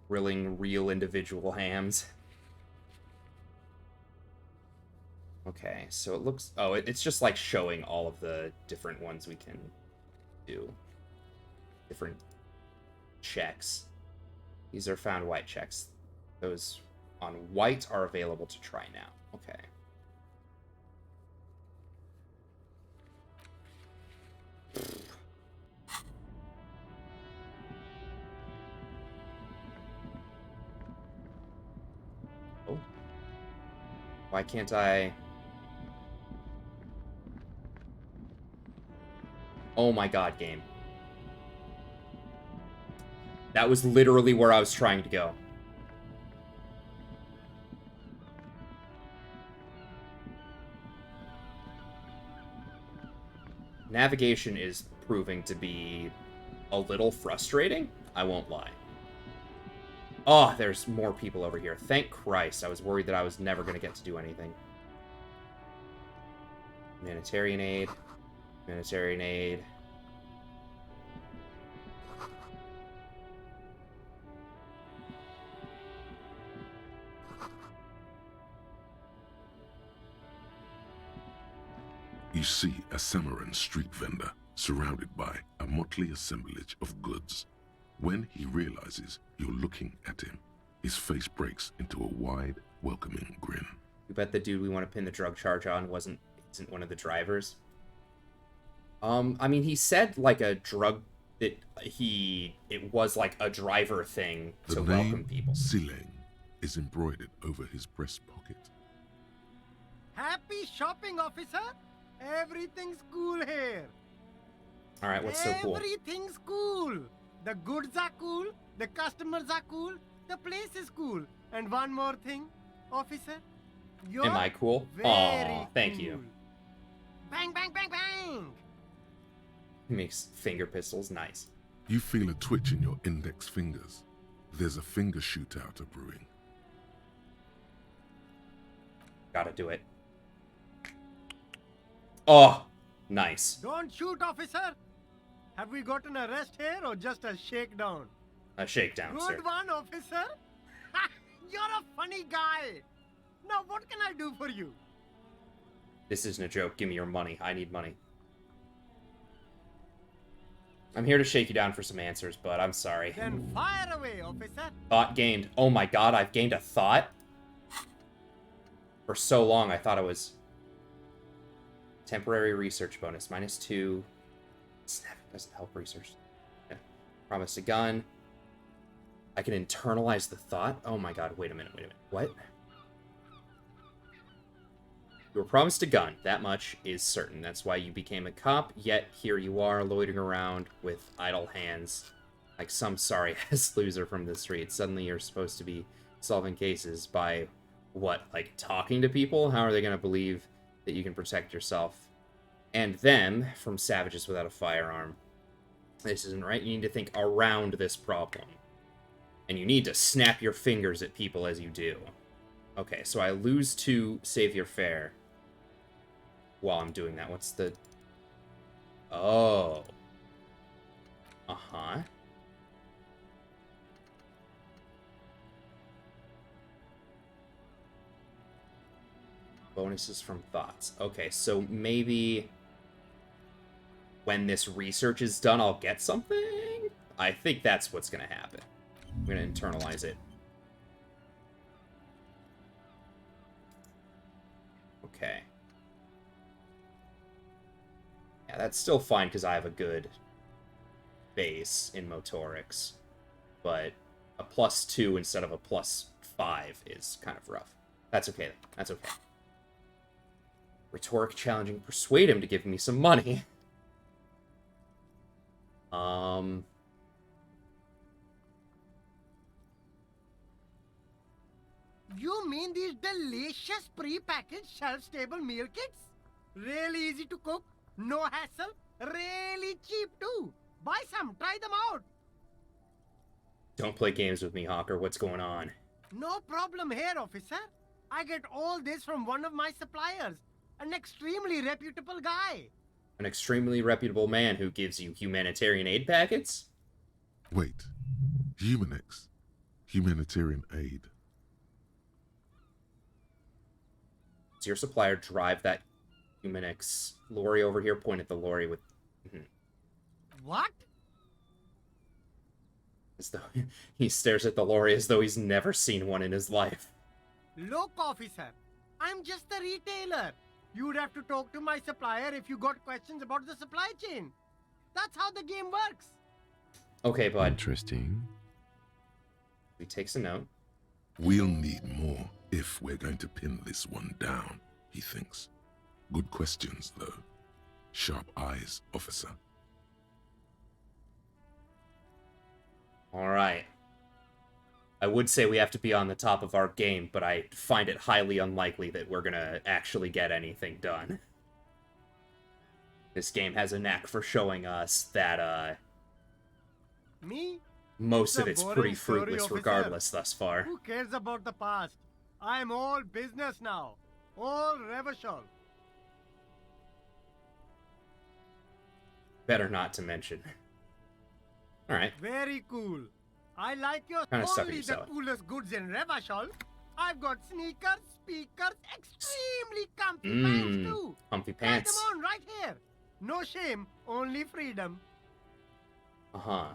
Grilling real individual hams. Okay, so it looks... Oh, it's just like showing all of the different ones we can do. Different checks. These are found white checks. Those on white are available to try now. Okay. Oh. Why can't I... Oh my god, game. That was literally where I was trying to go. Navigation is proving to be a little frustrating, I won't lie. Oh, there's more people over here. Thank Christ. I was worried that I was never going to get to do anything. Humanitarian aid. Humanitarian aid. You see a Cimarron street vendor surrounded by a motley assemblage of goods. When he realizes you're looking at him, his face breaks into a wide, welcoming grin. You bet the dude we want to pin the drug charge on isn't one of the drivers? I mean, he said like a drug that it was like a driver thing to welcome people. Sileng is embroidered over his breast pocket. Happy shopping, officer. Everything's cool here. All right, what's so cool? Everything's cool. The goods are cool. The customers are cool. The place is cool. And one more thing, officer. You're Am I cool? Aw, thank you. Bang, bang, bang, bang. Makes finger pistols nice. You feel a twitch in your index fingers. There's a finger shootout brewing. Gotta do it. Oh, Nice. Don't shoot, officer. Have we got an arrest here or just a shakedown? A shakedown, Good sir. one, officer. You're a funny guy. Now, what can I do for you? This isn't a joke. Give me your money. I need money. I'm here to shake you down for some answers, but I'm sorry. Then fire away, officer. Thought gained. Oh my god, I've gained a thought? For so long, I thought it was... Temporary research bonus. -2. Snap. Doesn't help research. Yeah. Promise a gun. I can internalize the thought? Oh my god, wait a minute. What? You were promised a gun. That much is certain. That's why you became a cop, yet here you are, loitering around with idle hands, like some sorry-ass loser from the street. Suddenly you're supposed to be solving cases by, what, like talking to people? How are they going to believe that you can protect yourself and them from savages without a firearm? This isn't right. You need to think around this problem. And you need to snap your fingers at people as you do. Okay, so I lose to save your fare while I'm doing that. What's the... Oh. Uh-huh. Bonuses from thoughts. Okay, so maybe when this research is done, I'll get something? I think that's what's going to happen. I'm going to internalize it. Okay. Yeah, that's still fine because I have a good base in motorics. But a +2 instead of a +5 is kind of rough. That's okay. That's okay. Rhetoric challenging. Persuade him to give me some money. You mean these delicious pre-packaged shelf-stable meal kits? Really easy to cook, no hassle, really cheap too. Buy some, try them out. Don't play games with me, Hawker. What's going on? No problem here, officer. I get all this from one of my suppliers, an extremely reputable guy. An extremely reputable man who gives you humanitarian aid packets? Wait. Humanex. Humanitarian aid. Does your supplier drive that Humanix lorry over here? Point at the lorry with... What? As though he stares at the lorry as though he's never seen one in his life. Look, officer, I'm just a retailer. You'd have to talk to my supplier if you got questions about the supply chain. That's how the game works. Okay, bud. Interesting. He takes a note. We'll need more if we're going to pin this one down, he thinks. Good questions, though. Sharp eyes, officer. All right. I would say we have to be on the top of our game, but I find it highly unlikely that we're gonna actually get anything done. This game has a knack for showing us that, Me? most of It's it's a pretty boring story, fruitless officer. regardless thus far. Who cares about the past? I'm all business now. All Revachol. Better not to mention. Alright. Very cool. I like your Kinda stuff only you the sell it. coolest goods in Revachol. I've got sneakers, speakers, extremely comfy Mmm. pants too. Comfy Try pants. them on right here. No shame, only freedom. Uh-huh.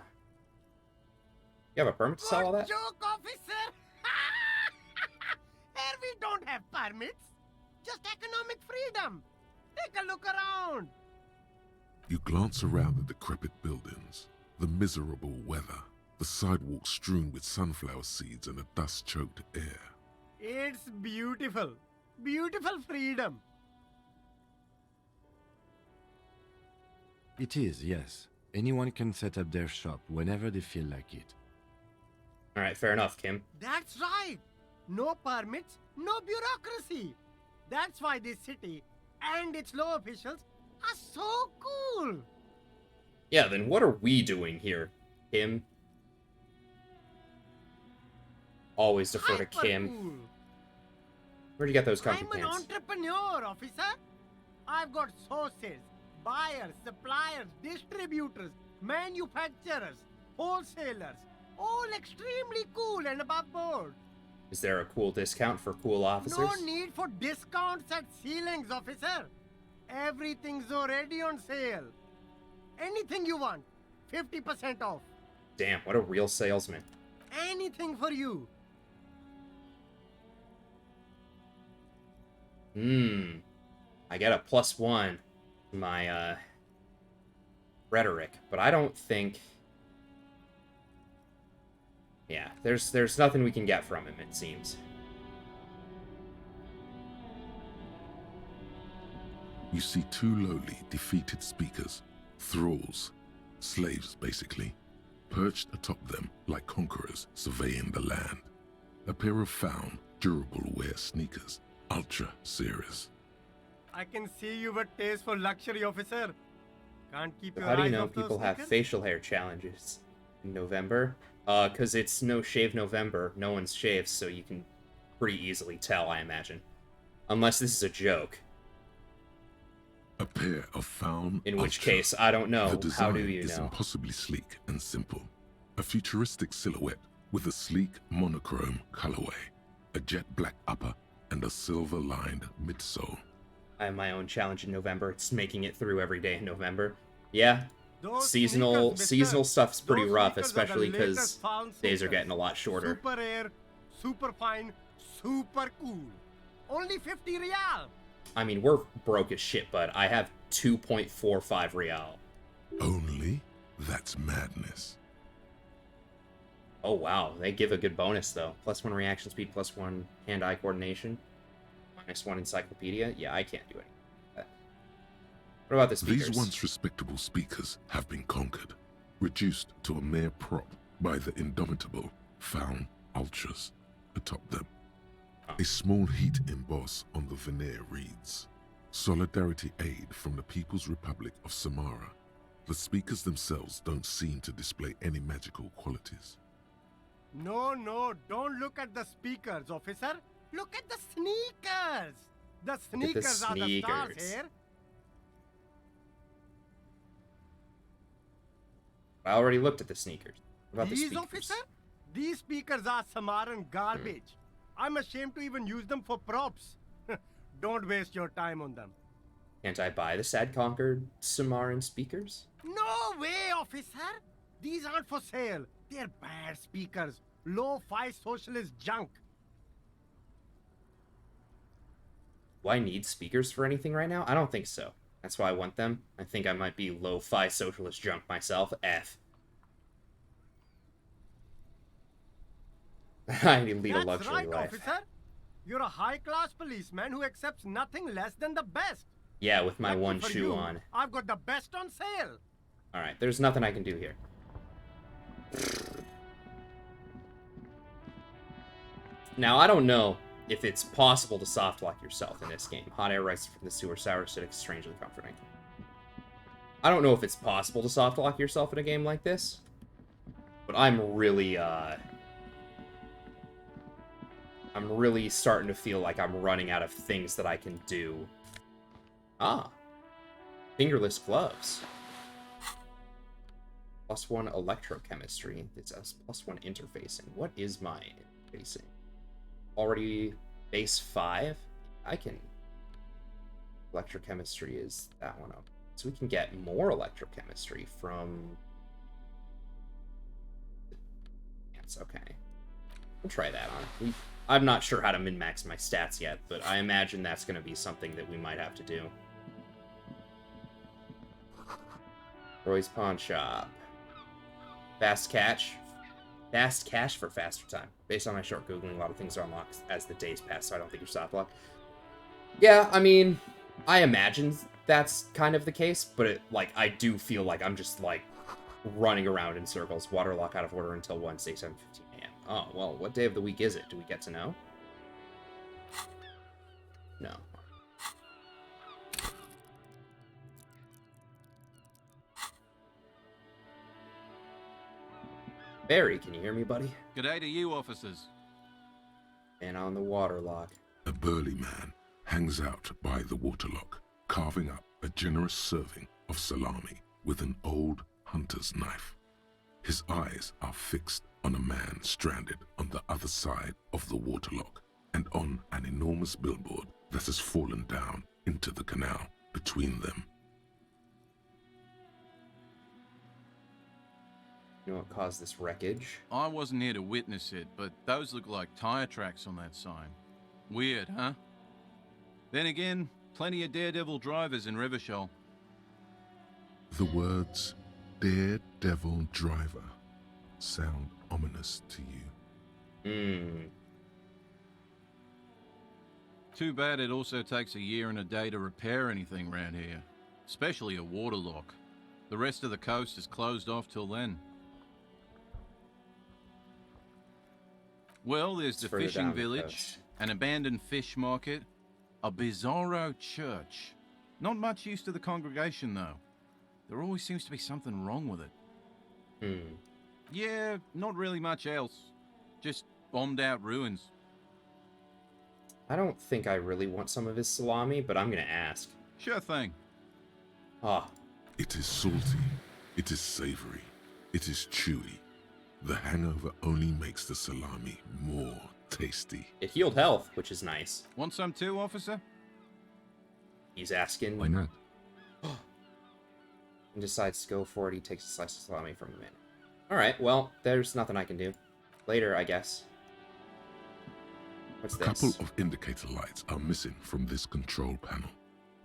You have a permit to sell all Good that? joke, officer. Here we don't have permits. Just economic freedom. Take a look around. You glance around the decrepit buildings, the miserable weather, the sidewalks strewn with sunflower seeds and a dust-choked air. It's beautiful. Beautiful freedom. It is, yes. Anyone can set up their shop whenever they feel like it. Alright, fair enough, Kim. That's right. No permits, no bureaucracy. That's why this city and its law officials are so cool. Yeah, then what are we doing here, Kim? Always defer to Kim. Hyper-cool. Where'd you get those comfy I'm an pants? entrepreneur, officer. I've got sauces, buyers, suppliers, distributors, manufacturers, wholesalers, all extremely cool and above board. Is there a cool discount for cool officers? No need for discounts at ceilings, officer. Everything's already on sale. Anything you want, 50% off. Damn, what a real salesman. Anything for you. I get a +1 to my rhetoric, but I don't think. Yeah, there's nothing we can get from him, it seems. You see two lowly, defeated speakers, thralls, slaves basically, perched atop them like conquerors surveying the land. A pair of found, durable wear sneakers, ultra series. I can see you've a taste for luxury, officer. Can't keep your How do you eyes know off those people have sneakers? facial hair challenges in November? Because it's No Shave November. No one's shaved, so you can pretty easily tell, I imagine. Unless this is a joke. A pair of found. In which ultra. case, I don't know. The design How do you is know? impossibly sleek and simple. A futuristic silhouette with a sleek monochrome colorway, a jet black upper, and a silver-lined midsole. I have my own challenge in November. It's making it through every day in November. Yeah, Those seasonal sneakers, mister. seasonal stuff's pretty Those rough, sneakers are the especially because latest found days are sneakers. getting a lot shorter. Super rare, super fine, super cool. Only 50 real. I mean, we're broke as shit, but I have 2.45 real. Only? That's madness. Oh wow, they give a good bonus though. +1 reaction speed, +1 hand-eye coordination, -1 encyclopedia. Yeah, I can't do anything like that. What about the speakers? These once respectable speakers have been conquered, reduced to a mere prop by the indomitable found ultras atop them. A small heat emboss on the veneer reads, "Solidarity aid from the People's Republic of Samara." The speakers themselves don't seem to display any magical qualities. No, don't look at the speakers, officer. Look at the sneakers. The sneakers are the stars sneakers. here. I already looked at the sneakers. What about the These, speakers? officer? These speakers are Samaran garbage. I'm ashamed to even use them for props. Don't waste your time on them. Can't I buy the Sad Conquered Samaran speakers? No way, officer. These aren't for sale. They're bad speakers. Low-fi socialist junk. Do I need speakers for anything right now? I don't think so. That's why I want them. I think I might be lo-fi socialist junk myself. F. I need to lead a That's luxury right, life. officer. You're a high-class policeman who accepts nothing less than the best. Yeah, with my Lucky one for shoe you, on. I've got the best on sale. Alright, there's nothing I can do here. Now, I don't know if it's possible to soft lock yourself in this game. Hot air rising from the sewer, sour acidic, strangely comforting. I don't know if it's possible to soft lock yourself in a game like this, but I'm really starting to feel like I'm running out of things that I can do. Ah. Fingerless gloves. +1 electrochemistry. It's a +1 interfacing. What is my interfacing? Already base 5? I can... Electrochemistry is that one up. So we can get more electrochemistry from... Yes, okay. We'll try that on. I'm not sure how to min-max my stats yet, but I imagine that's going to be something that we might have to do. Roy's Pawn Shop. Fast catch. Fast cash for faster time. Based on my short Googling, a lot of things are unlocked as the days pass, so I don't think you're soft locked. Yeah, I mean, I imagine that's kind of the case, but I do feel like I'm just, running around in circles. Waterlock out of order until Wednesday, 7:15 a.m. Oh, well, what day of the week is it? Do we get to know? No. Barry, can you hear me, buddy? G'day to you, officers. And on the waterlock. A burly man hangs out by the waterlock, carving up a generous serving of salami with an old hunter's knife. His eyes are fixed on a man stranded on the other side of the waterlock and on an enormous billboard that has fallen down into the canal between them. You know what caused this wreckage? I wasn't here to witness it, but those look like tire tracks on that sign. Weird, huh? Then again, plenty of daredevil drivers in Revachol. The words "daredevil driver" sound ominous to you. Too bad it also takes a year and a day to repair anything around here, especially a waterlock. The rest of the coast is closed off till then. Well, there's the further fishing down the village, coast. an abandoned fish market, a bizarro church. Not much use to the congregation, though. There always seems to be something wrong with it. Yeah, not really much else. Just bombed out ruins. I don't think I really want some of his salami, but I'm gonna ask. Sure thing. Ah. It is salty, it is savory, it is chewy. The hangover only makes the salami more tasty. It healed health, which is nice. Want some too, officer? He's asking. Why not? And decides to go for it. He takes a slice of salami from the menu. Alright, well, there's nothing I can do. Later, I guess. What's A this? couple of indicator lights are missing from this control panel.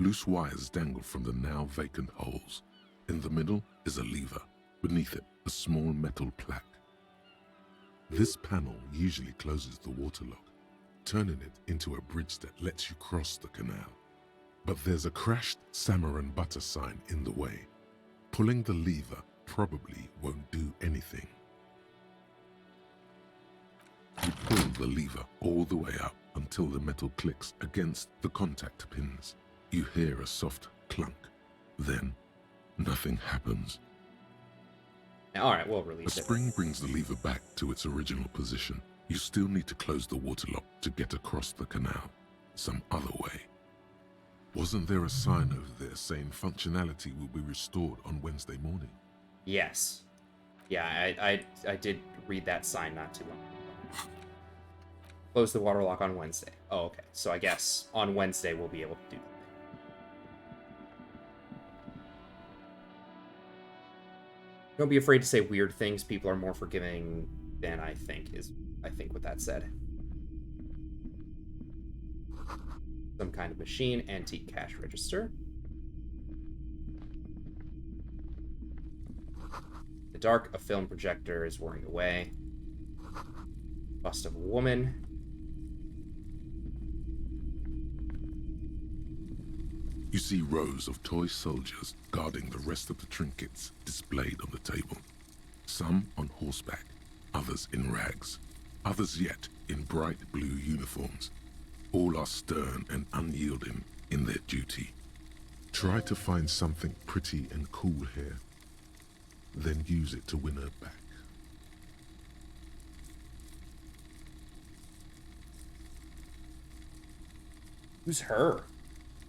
Loose wires dangle from the now vacant holes. In the middle is a lever. Beneath it, a small metal plaque. This panel usually closes the waterlock, turning it into a bridge that lets you cross the canal. But there's a crashed salmon and butter sign in the way. Pulling the lever probably won't do anything. You pull the lever all the way up until the metal clicks against the contact pins. You hear a soft clunk. Then, nothing happens. Alright, we'll release A it. spring brings the lever back to its original position. You still need to close the waterlock to get across the canal. Some other way. Wasn't there a sign over there saying functionality will be restored on Wednesday morning? Yes. Yeah, I did read that sign not too long ago. Close the waterlock on Wednesday. Oh, okay. So I guess on Wednesday we'll be able to do that. Don't be afraid to say weird things. People are more forgiving than I think what that said. Some kind of machine, antique cash register. In the dark, a film projector is whirring away. Bust of a woman. You see rows of toy soldiers guarding the rest of the trinkets displayed on the table. Some on horseback, others in rags, others yet in bright blue uniforms. All are stern and unyielding in their duty. Try to find something pretty and cool here, then use it to win her back. Who's her?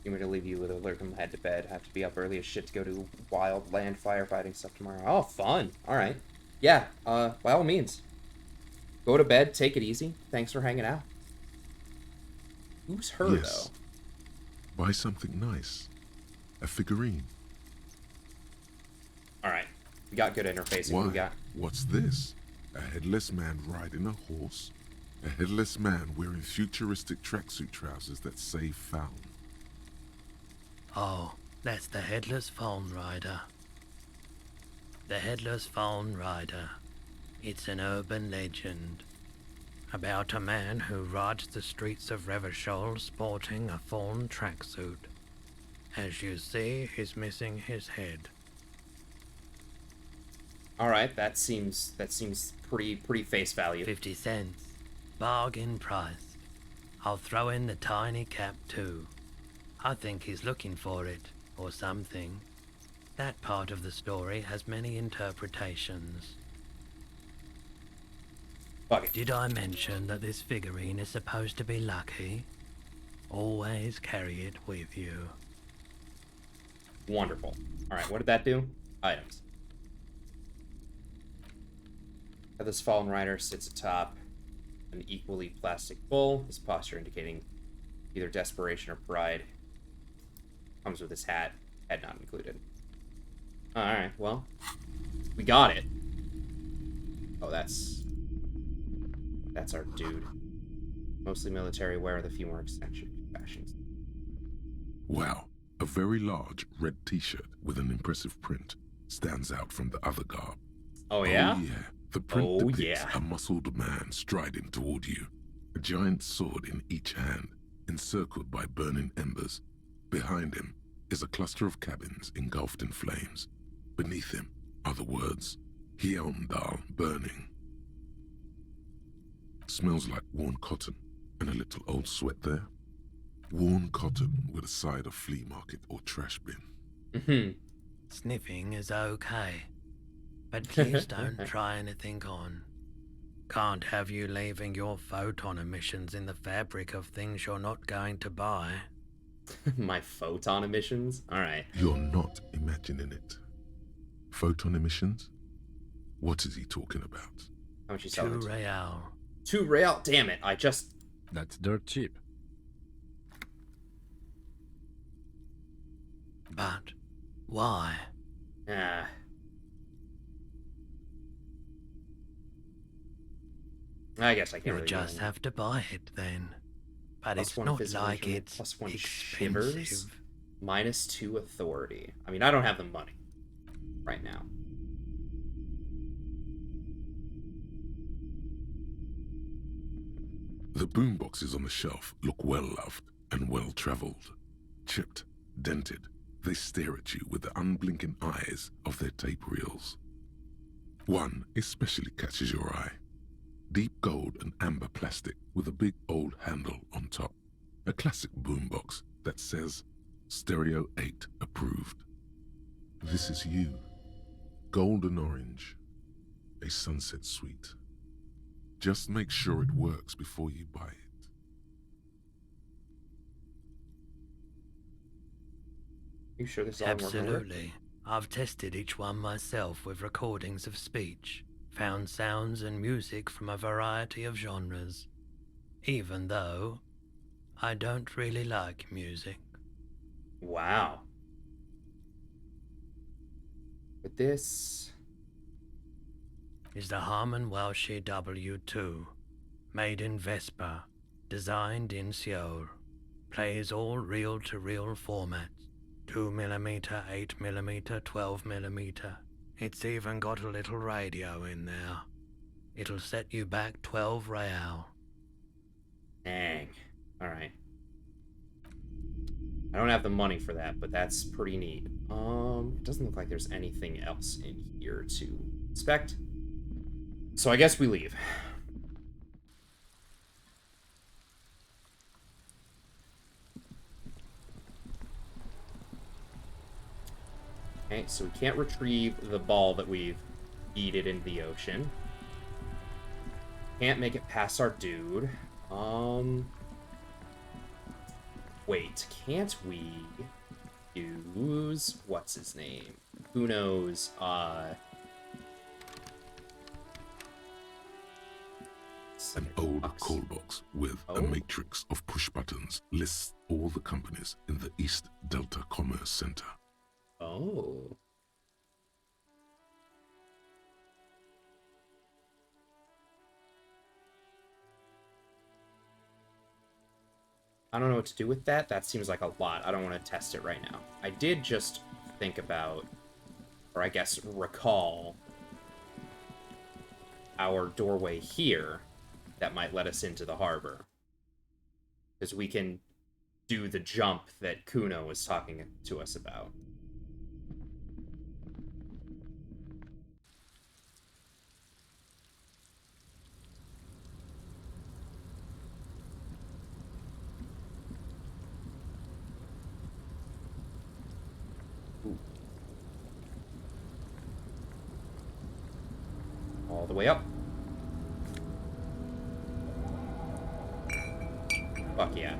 You want me to leave you with alert and head to bed. Have to be up early as shit to go to wild land firefighting stuff tomorrow. Oh, fun. Alright. Yeah, by all means. Go to bed, take it easy. Thanks for hanging out. Who's her, Yes. Buy something nice. A figurine. Alright. We got good interfacing. Why? We got... What's this? A headless man riding a horse? A headless man wearing futuristic tracksuit trousers that say found. Oh, that's the Headless Phone Rider. The Headless Phone Rider. It's an urban legend about a man who rides the streets of Revachol sporting a fawn tracksuit. As you see, he's missing his head. Alright, that seems pretty face value. 50 cents. Bargain priced. I'll throw in the tiny cap too. I think he's looking for it, or something. That part of the story has many interpretations. Fuck it. Did I mention that this figurine is supposed to be lucky? Always carry it with you. Wonderful. Alright, what did that do? Items. This fallen rider sits atop an equally plastic bull, his posture indicating either desperation or pride. Comes with his hat, head not included. Alright, well, we got it. Oh, that's our dude. Mostly military wear with a few more eccentric fashions. Wow, a very large red t-shirt with an impressive print stands out from the other garb. Oh, yeah? Oh, yeah. The print depicts a muscled man striding toward you, a giant sword in each hand, encircled by burning embers. Behind him is a cluster of cabins engulfed in flames. Beneath him are the words, Hyundal burning. Smells like worn cotton and a little old sweat there. Worn cotton with a side of flea market or trash bin. Sniffing is okay, but please don't try anything on. Can't have you leaving your photon emissions in the fabric of things you're not going to buy. My photon emissions? Alright. You're not imagining it. Photon emissions? What is he talking about? How much you selling? 2 real. 2 real? Damn it, I just... That's dirt cheap. But why? I guess I can't You'll really just have to buy it then. But Plus it's 1 not physical like measurement, it's plus 1 expensive. shivers, -2 authority. I mean, I don't have the money right now. The boomboxes on the shelf look well-loved and well-traveled. Chipped, dented, they stare at you with the unblinking eyes of their tape reels. One especially catches your eye. Deep gold and amber plastic with a big old handle on top. A classic boombox that says, Stereo 8 approved. This is you. Golden orange. A sunset suite. Just make sure it works before you buy it. You sure this is all more Absolutely. I've tested each one myself with recordings of speech, found sounds and music from a variety of genres, even though I don't really like music. Wow. But this is the Harman Welsh W2, made in Vespa, designed in Seoul, plays all reel-to-reel formats, 2mm, 8mm, 12mm. It's even got a little radio in there. It'll set you back 12 real. Dang. Alright. I don't have the money for that, but that's pretty neat. It doesn't look like there's anything else in here to inspect. So I guess we leave. Okay, so we can't retrieve the ball that we've yeeted into the ocean. Can't make it past our dude. Wait, can't we use... what's his name? Who knows, An old call box with a matrix of push buttons lists all the companies in the East Delta Commerce Center. Oh. I don't know what to do with that. That seems like a lot. I don't want to test it right now. I did just think about, or I guess recall, our doorway here that might let us into the harbor. Because we can do the jump that Kuno was talking to us about. All the way up. Fuck yeah.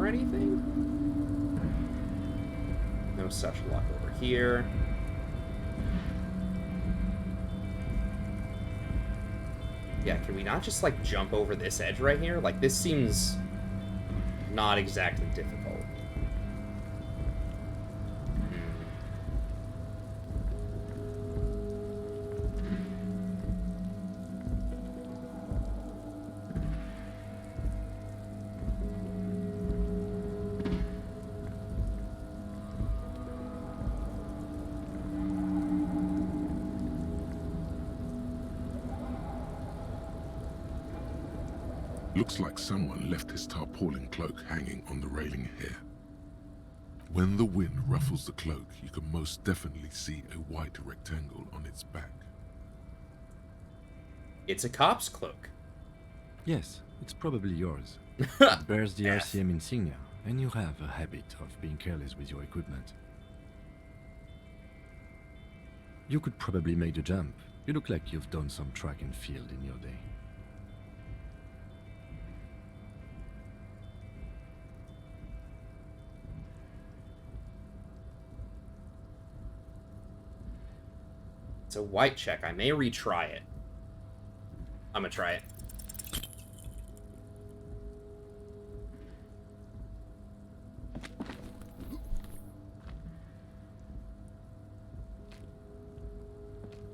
anything? No such luck over here. Yeah, can we not just, like, jump over this edge right here? Like, this seems not exactly difficult. Looks like someone left his tarpaulin cloak hanging on the railing here. When the wind ruffles the cloak, you can most definitely see a white rectangle on its back. It's a cop's cloak. Yes, it's probably yours. It bears the RCM insignia, and you have a habit of being careless with your equipment. You could probably make the jump. You look like you've done some track and field in your day. It's a white check. I may retry it. I'm gonna try it.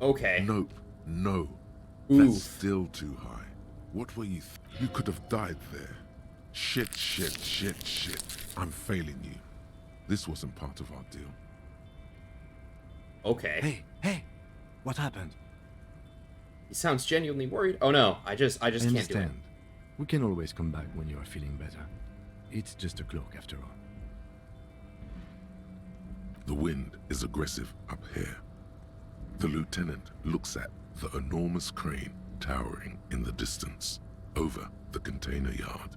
Okay. Nope. No. Oof. That's still too high. What were you you could have died there. Shit. I'm failing you. This wasn't part of our deal. Okay. Hey! What happened? He sounds genuinely worried. Oh no, I just can't do it. Understand. We can always come back when you are feeling better. It's just a cloak after all. The wind is aggressive up here. The lieutenant looks at the enormous crane towering in the distance over the container yard.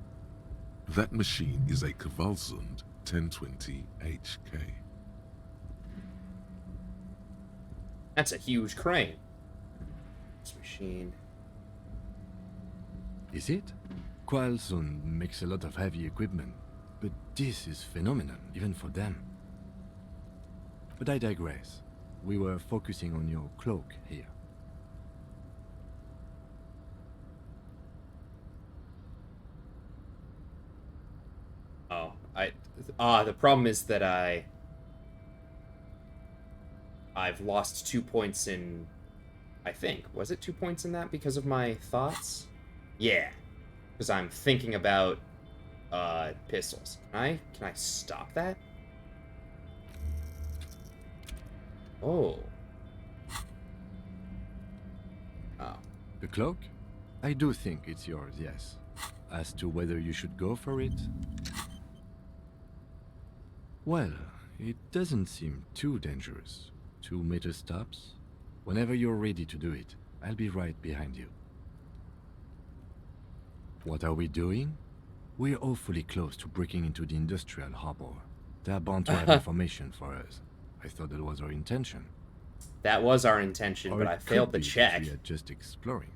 That machine is a Kvalsund 1020 HK. That's a huge crane. This machine. Is it? Kvalsund makes a lot of heavy equipment, but this is phenomenal, even for them. But I digress. We were focusing on your cloak here. Oh, the problem is that I've lost 2 points in, I think. Was it 2 points in that because of my thoughts? Yeah. Because I'm thinking about, pistols. Can I stop that? Oh. Oh. The cloak? I do think it's yours, yes. As to whether you should go for it? Well, it doesn't seem too dangerous. 2 meter stops. Whenever you're ready to do it, I'll be right behind you. What are we doing? We're awfully close to breaking into the industrial harbor. They're bound to have information for us. I thought that was our intention. That was our intention, Or but it I failed the could be check. that we are just exploring.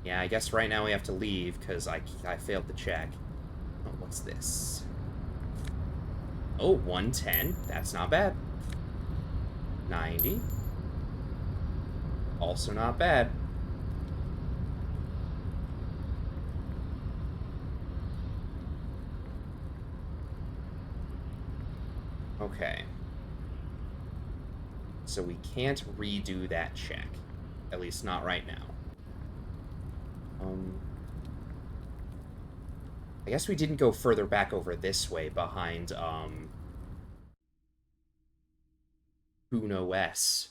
Yeah, I guess right now we have to leave because I failed the check. Oh, what's this? Oh, 110. That's not bad. 90. Also not bad. Okay. So we can't redo that check. At least not right now. I guess we didn't go further back over this way behind, Uno S.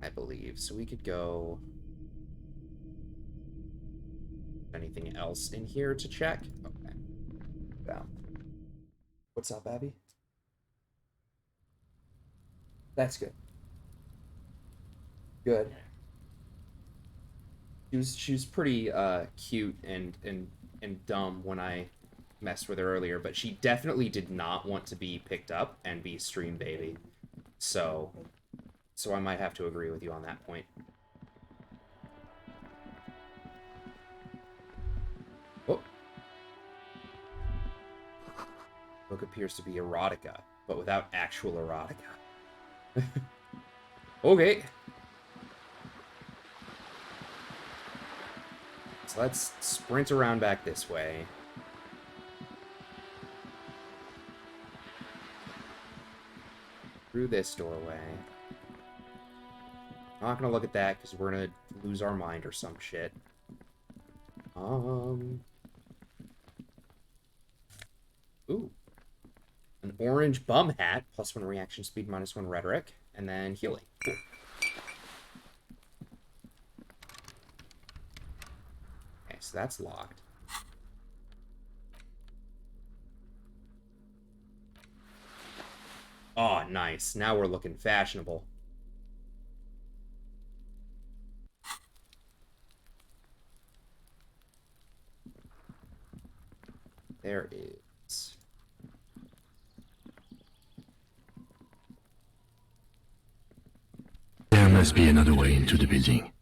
I believe. So we could go... Anything else in here to check? Okay. Down. What's up, Abby? That's good. Good. She was pretty cute and dumb when I messed with her earlier, but she definitely did not want to be picked up and be stream baby. So I might have to agree with you on that point. Book appears to be erotica, but without actual erotica. Okay. So let's sprint around back this way. Through this doorway. Not gonna look at that because we're gonna lose our mind or some shit. Ooh. An orange bum hat, +1 reaction speed, -1 rhetoric, and then healing. Cool. Okay, so that's locked. Oh, nice. Now we're looking fashionable. There is... There must be another way into the building.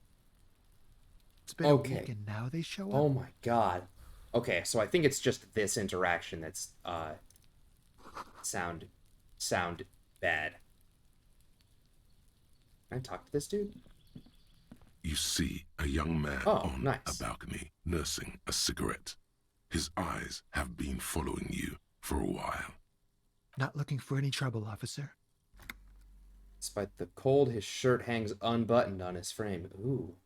It's been a week and now they show up? Oh my god. Okay, so I think it's just this interaction that's, sound bad. Can I talk to this dude? You see a young man on a balcony nursing a cigarette. His eyes have been following you for a while. Not looking for any trouble, officer. Despite the cold, his shirt hangs unbuttoned on his frame. Ooh.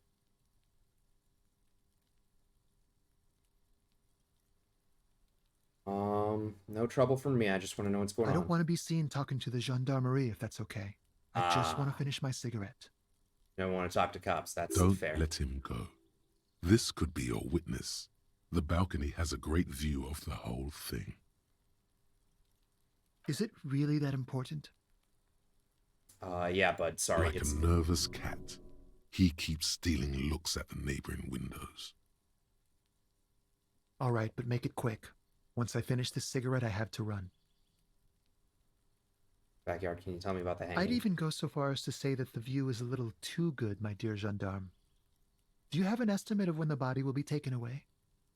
No trouble for me. I just want to know what's going on. I don't want to be seen talking to the gendarmerie, if that's okay. I just want to finish my cigarette. You don't want to talk to cops. That's Don't fair. let him go. This could be your witness. The balcony has a great view of the whole thing. Is it really that important? Yeah, bud. Sorry. Like a nervous cat, he keeps stealing looks at the neighboring windows. All right, but make it quick. Once I finish this cigarette, I have to run. Backyard, can you tell me about the hanging? I'd even go so far as to say that the view is a little too good, my dear gendarme. Do you have an estimate of when the body will be taken away?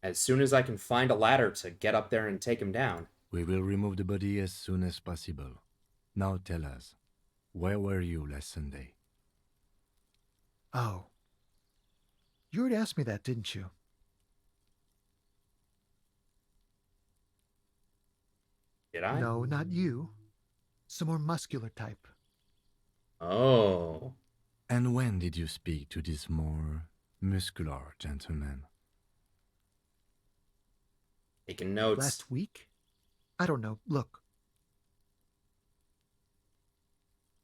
As soon as I can find a ladder to get up there and take him down. We will remove the body as soon as possible. Now tell us, where were you last Sunday? Oh. You already asked me that, didn't you? Did I? No, not you. Some more muscular type. Oh. And when did you speak to this more muscular gentleman? Taking notes. Last week? I don't know. Look.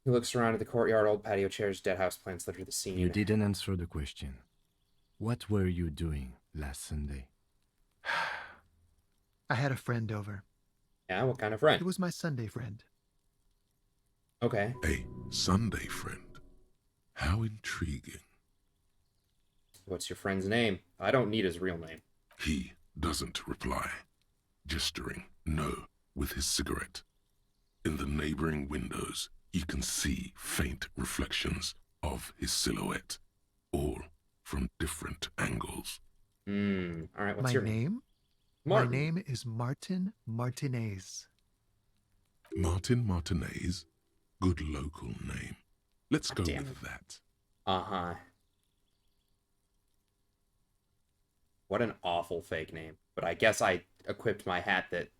He looks around at the courtyard, old patio chairs, dead house plants litter the scene. You didn't answer the question. What were you doing last Sunday? I had a friend over. Yeah, what kind of friend? It was my Sunday friend. Okay. A Sunday friend. How intriguing. What's your friend's name? I don't need his real name. He doesn't reply, gesturing no with his cigarette. In the neighboring windows, you can see faint reflections of his silhouette, all from different angles. All right, what's my your name? Martin. My name is Martin Martinez. Martin Martinez? Good local name. Let's go with that. Uh-huh. What an awful fake name. But I guess I equipped my hat that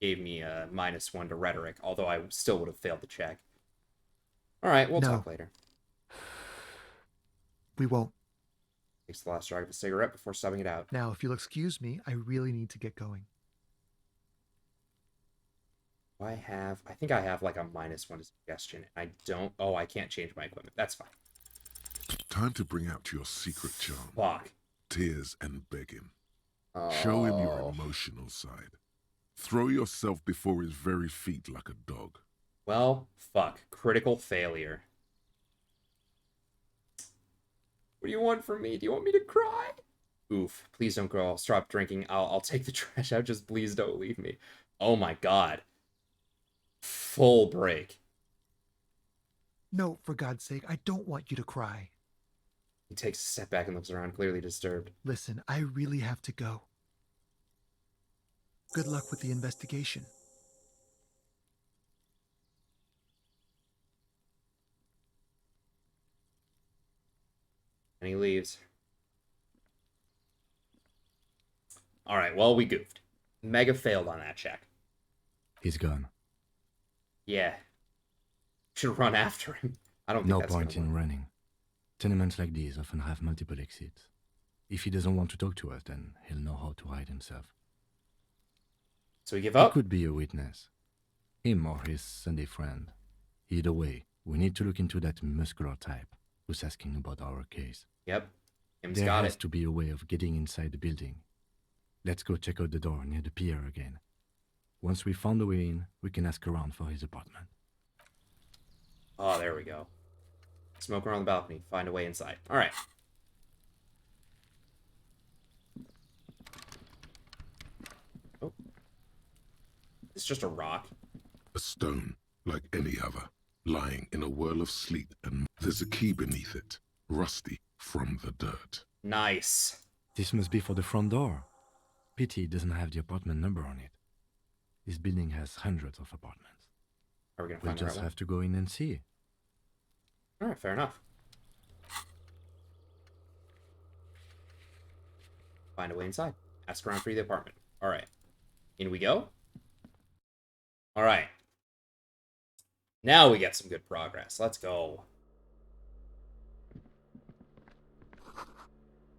gave me a -1 to rhetoric, although I still would have failed the check. All right, we'll talk later. We won't. Takes the last drag of a cigarette before stubbing it out. Now, if you'll excuse me, I really need to get going. I think I have like a -1 suggestion. I don't. Oh, I can't change my equipment. That's fine. Time to bring out your secret charm. Fuck. Tears and begging. Show him your emotional side. Throw yourself before his very feet like a dog. Well, fuck. Critical failure. What do you want from me? Do you want me to cry? Oof. Please don't go. I'll stop drinking. I'll take the trash out. Just please don't leave me. Oh my god. Full break. No, for God's sake, I don't want you to cry. He takes a step back and looks around, clearly disturbed. Listen, I really have to go. Good luck with the investigation. And he leaves. Alright, well, we goofed. Mega failed on that check. He's gone. Yeah. Should run after him. I don't think No that's point gonna in work. running. Tenements like these often have multiple exits. If he doesn't want to talk to us, then he'll know how to hide himself. So we give up? He could be a witness. Him or his Sunday friend. Either way, we need to look into that muscular type who's asking about our case. Yep. Him's There got has it. to be a way of getting inside the building. Let's go check out the door near the pier again. Once we found a way in, we can ask around for his apartment. Oh, there we go. Smoke around the balcony. Find a way inside. Alright. Oh. It's just a rock. A stone, like any other, lying in a whirl of sleet, and there's a key beneath it, rusty from the dirt. Nice. This must be for the front door. Pity it doesn't have the apartment number on it. This building has hundreds of apartments. Are we gonna We'll find the right just one? have to go in and see. Alright, fair enough. Find a way inside. Ask around for the apartment. Alright. In we go. Alright. Now we get some good progress. Let's go.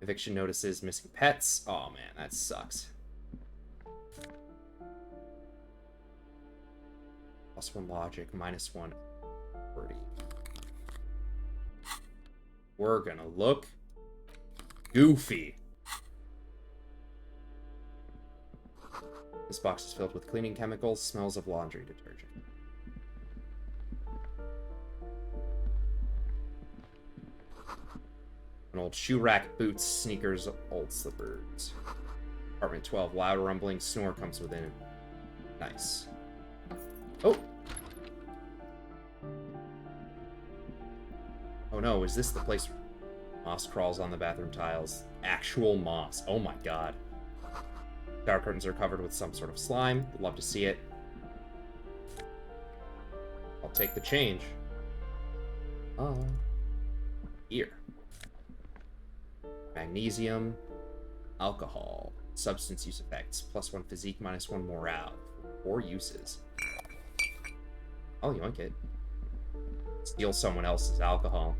Eviction notices, missing pets. Oh man, that sucks. +1 logic, -1 authority. We're gonna look goofy. This box is filled with cleaning chemicals, smells of laundry detergent. An old shoe rack, boots, sneakers, old slippers. Apartment 12, loud rumbling snore comes within. Nice. Oh! Oh no, is this the place where moss crawls on the bathroom tiles? Actual moss. Oh my god. Shower curtains are covered with some sort of slime. Would love to see it. I'll take the change. Here. Magnesium. Alcohol. Substance use effects. +1 physique, -1 morale. 4 uses. I'll yoink it. Steal someone else's alcohol.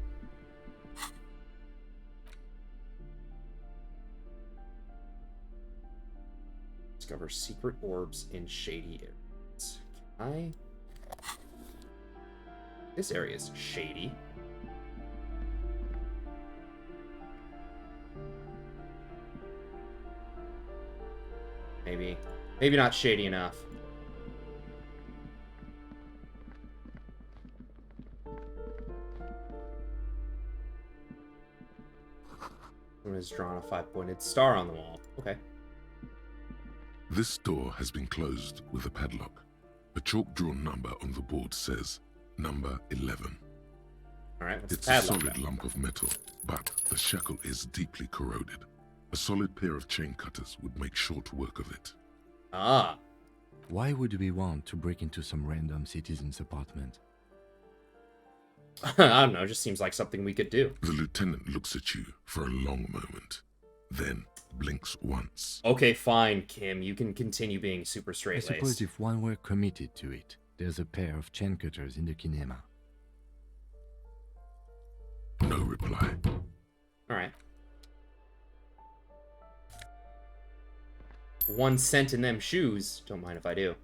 Discover secret orbs in shady areas. Can I? This area is shady. Maybe not shady enough. Someone has drawn a 5-pointed star on the wall. Okay. This door has been closed with a padlock. A chalk-drawn number on the board says, number 11. Alright, what's It's the a padlock? solid lump of metal, but the shackle is deeply corroded. A solid pair of chain cutters would make short work of it. Ah. Why would we want to break into some random citizen's apartment? I don't know, just seems like something we could do. The lieutenant looks at you for a long moment, then blinks once. Okay, fine, Kim. You can continue being super I straight-laced. suppose if one were committed to it, there's a pair of chain cutters in the kinema. No reply. Alright. 1 cent in them shoes. Don't mind if I do.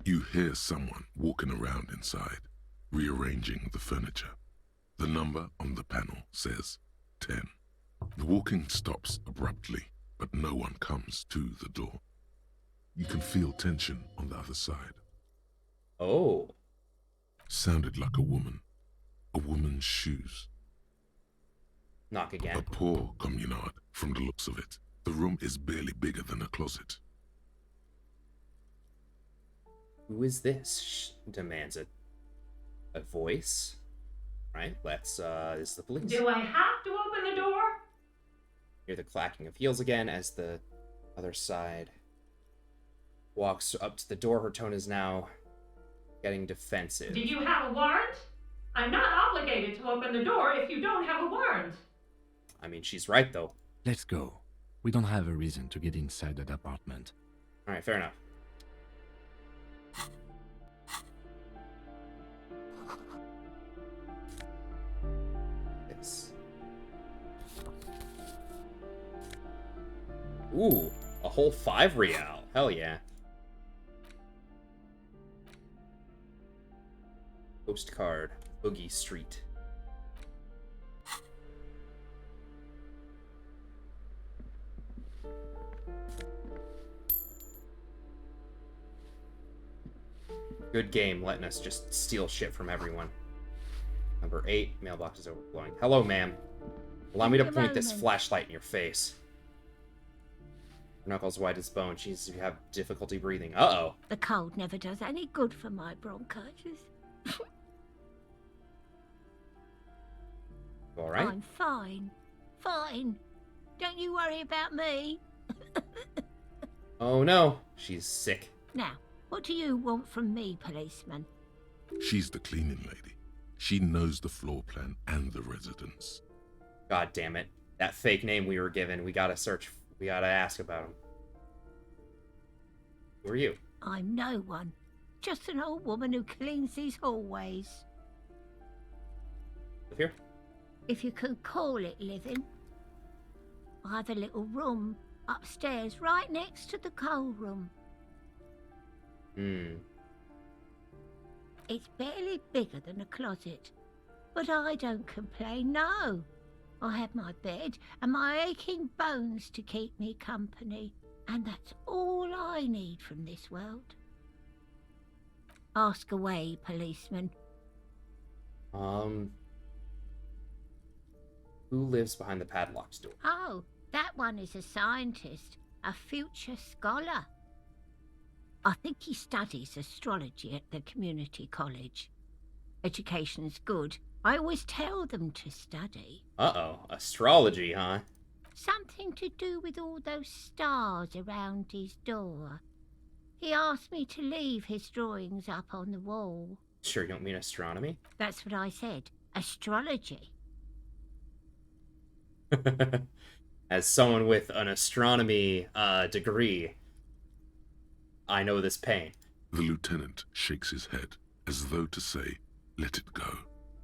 You hear someone walking around inside, rearranging the furniture. The number on the panel says 10. The walking stops abruptly, but no one comes to the door. You can feel tension on the other side. Oh. Sounded like a woman. A woman's shoes. Knock again. A poor communard, from the looks of it. The room is barely bigger than a closet. Who is this? Demands a voice. Right, let's, this is the police. Do I have to open the door? Hear the clacking of heels again as the other side walks up to the door. Her tone is now getting defensive. Do you have a warrant? I'm not obligated to open the door if you don't have a warrant. I mean, she's right, though. Let's go. We don't have a reason to get inside that apartment. All right, fair enough. This. Ooh, a whole 5 real. Hell yeah. Postcard, Boogie Street. Good game, letting us just steal shit from everyone. Number 8, mailbox is overflowing. Hello, ma'am. Allow me to point this flashlight in your face. Her knuckles white as bone. She seems to have difficulty breathing. Uh-oh. The cold never does any good for my bronchitis. All right. I'm fine. Fine. Don't you worry about me. Oh no, she's sick. Now, what do you want from me, policeman? She's the cleaning lady. She knows the floor plan and the residence. God damn it. That fake name we were given, we gotta search, we gotta ask about him. Who are you? I'm no one. Just an old woman who cleans these hallways. Live here? If you can call it living. I have a little room upstairs right next to the coal room. It's barely bigger than a closet. But I don't complain, no. I have my bed and my aching bones to keep me company. And that's all I need from this world. Ask away, policeman. Who lives behind the padlocked door? Oh, that one is a scientist, a future scholar. I think he studies astrology at the community college. Education's good. I always tell them to study. Uh-oh, astrology, huh? Something to do with all those stars around his door. He asked me to leave his drawings up on the wall. Sure, you don't mean astronomy? That's what I said. Astrology. As someone with an astronomy degree, I know this pain. The lieutenant shakes his head, as though to say, let it go.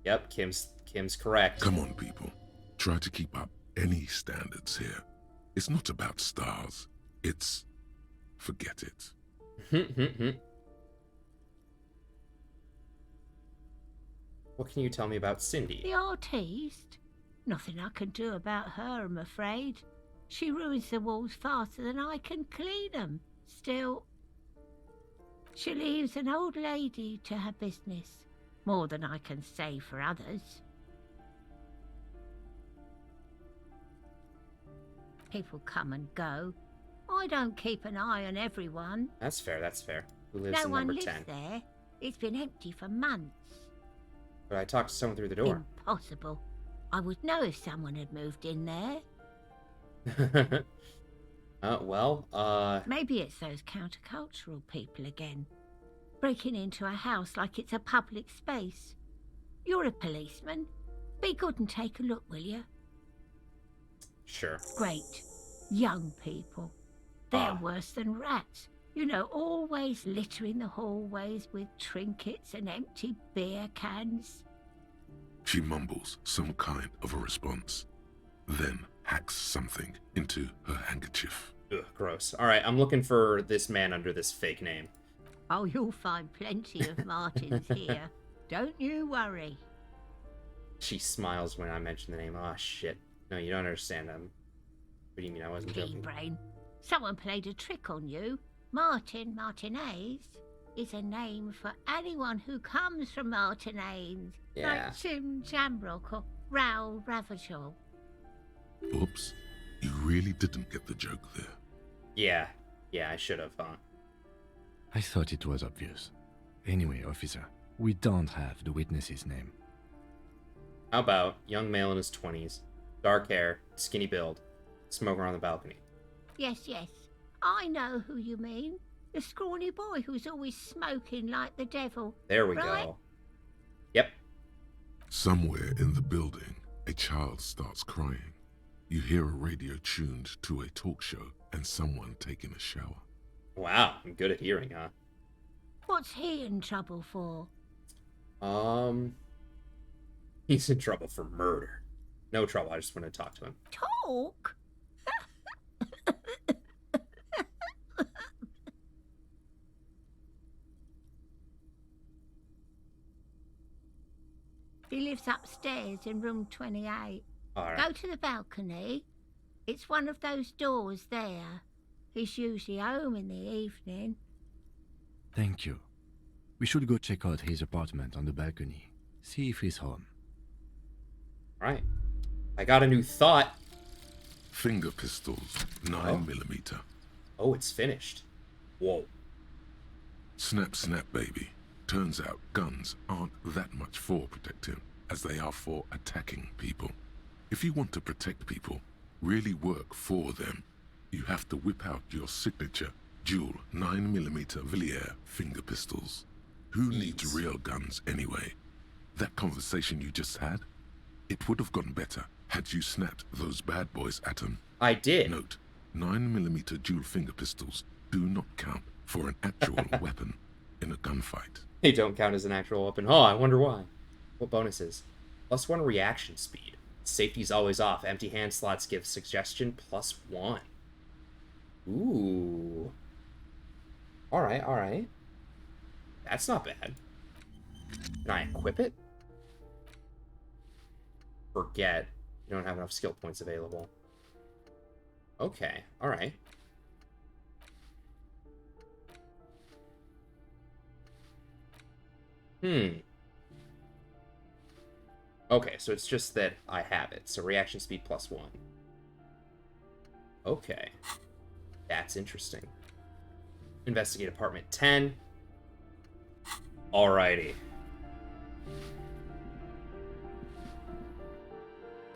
Yep, Kim's correct. Come on, people. Try to keep up any standards here. It's not about stars. It's... forget it. What can you tell me about Cindy? The artiste? Nothing I can do about her, I'm afraid. She ruins the walls faster than I can clean them. Still, she leaves an old lady to her business. More than I can say for others. People come and go. I don't keep an eye on everyone. That's fair, that's fair. Who lives No in one number lives 10? there. It's been empty for months. But I talked to someone through the door. Impossible. I would know if someone had moved in there. Maybe it's those countercultural people again. Breaking into a house like it's a public space. You're a policeman. Be good and take a look, will you? Sure. Great. Young people. They're worse than rats. You know, always littering the hallways with trinkets and empty beer cans. She mumbles some kind of a response, then hacks something into her handkerchief. Ugh, gross. Alright, I'm looking for this man under this fake name. Oh, you'll find plenty of Martins here. Don't you worry. She smiles when I mention the name. Oh, shit. No, you don't understand. What do you mean? I wasn't joking. Brain. Someone played a trick on you. Martinez is a name for anyone who comes from Martinez. Yeah. Like Jim Jamrock or Raoul Ravachol. Oops. You really didn't get the joke there. Yeah, I should have, huh? I thought it was obvious. Anyway, officer, we don't have the witness's name. How about young male in his 20s, dark hair, skinny build, smoker on the balcony? Yes. I know who you mean. The scrawny boy who's always smoking like the devil. There we right? go. Yep. Somewhere in the building, a child starts crying. You hear a radio tuned to a talk show and someone taking a shower. Wow, I'm good at hearing, huh? What's he in trouble for? He's in trouble for murder. No trouble, I just want to talk to him. Talk? He lives upstairs in room 28. All right. Go to the balcony. It's one of those doors there. He's usually home in the evening. Thank you. We should go check out his apartment on the balcony. See if he's home. Right. I got a new thought. Finger pistols, 9mm. Oh, it's finished. Whoa. Snap, snap, baby. Turns out guns aren't that much for protecting as they are for attacking people. If you want to protect people, really work for them, you have to whip out your signature dual 9mm Villiers finger pistols. Who needs real guns anyway? That conversation you just had? It would have gone better had you snapped those bad boys at them. I did. Note, 9mm dual finger pistols do not count for an actual weapon in a gunfight. They don't count as an actual weapon. Oh, I wonder why. What bonuses? +1 reaction speed. Safety's always off. Empty hand slots give suggestion +1. Ooh. Alright, alright. That's not bad. Can I equip it? Forget. You don't have enough skill points available. Okay, alright. Okay, so it's just that I have it. So reaction speed +1. Okay. That's interesting. Investigate apartment 10. Alrighty.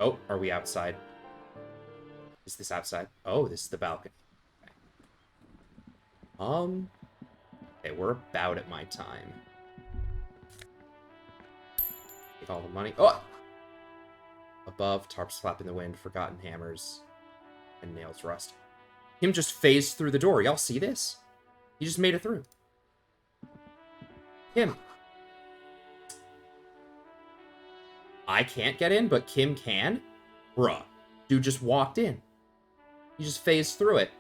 Oh, are we outside? Is this outside? Oh, this is the balcony. Okay. Okay, we're about at my time. Take all the money. Oh! Above, tarps flap in the wind, forgotten hammers, and nails rust. Him just phased through the door. Y'all see this? He just made it through. Kim. I can't get in, but Kim can? Bruh. Dude just walked in. He just phased through it.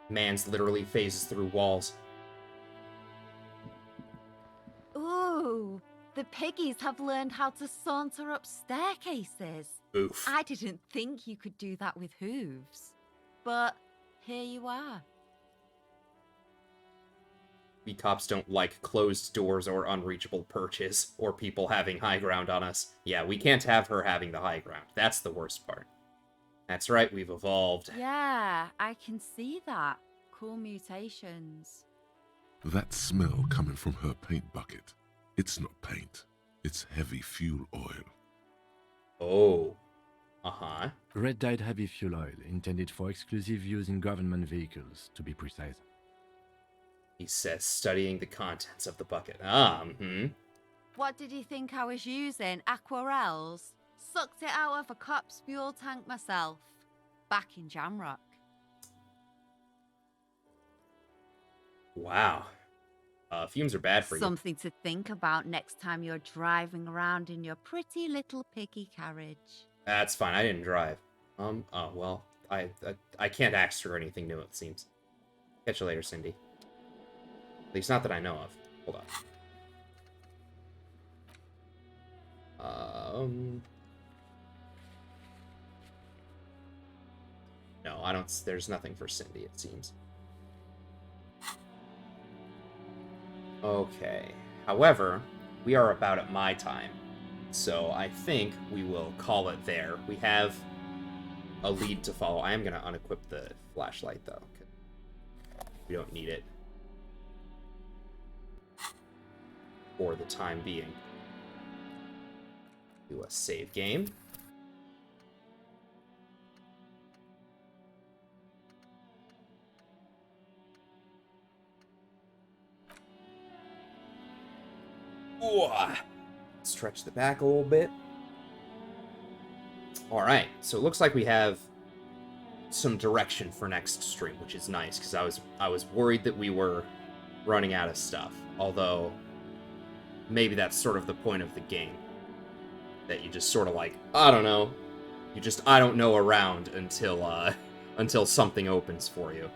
Man's literally phases through walls. Ooh, the piggies have learned how to saunter up staircases. Oof. I didn't think you could do that with hooves. But here you are. We cops don't like closed doors or unreachable perches, or people having high ground on us. Yeah, we can't have her having the high ground. That's the worst part. That's right, we've evolved. Yeah, I can see that. Cool mutations. That smell coming from her paint bucket. It's not paint. It's heavy fuel oil. Oh. Uh-huh. Red-dyed heavy fuel oil, intended for exclusive use in government vehicles, to be precise. He says, studying the contents of the bucket. Ah, What did you think I was using? Aquarels? Sucked it out of a cop's fuel tank myself. Back in Jamrock. Wow. Fumes are bad for you. Something to think about next time you're driving around in your pretty little piggy carriage. That's fine, I didn't drive. Oh, well, I can't ask her anything new, it seems. Catch you later, Cindy. At least not that I know of. Hold on. No, I don't. There's nothing for Cindy, it seems. Okay. However, we are about at my time. So I think we will call it there. We have a lead to follow. I am going to unequip the flashlight, though. We don't need it for the time being. Do a save game. Ooh, stretch the back a little bit. All right, so it looks like we have some direction for next stream, which is nice, because I was worried that we were running out of stuff. Although, maybe that's sort of the point of the game. That you just sort of like, I don't know. You just, I don't know around until something opens for you.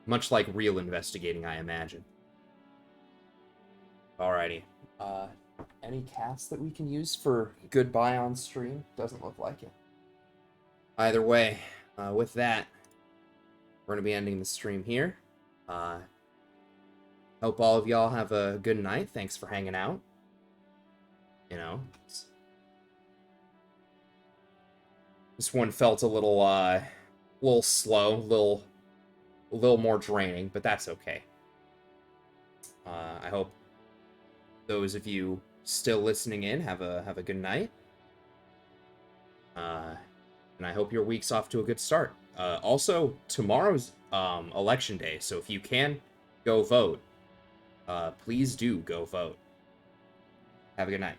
Much like real investigating, I imagine. Alrighty. Any casts that we can use for goodbye on stream? Doesn't look like it. Either way, with that, we're going to be ending the stream here. Hope all of y'all have a good night. Thanks for hanging out. You know, this one felt a little slow, a little more draining, but that's okay. I hope those of you still listening in have a good night. And I hope your week's off to a good start. Also, tomorrow's election day, so if you can go vote, please do go vote. Have a good night.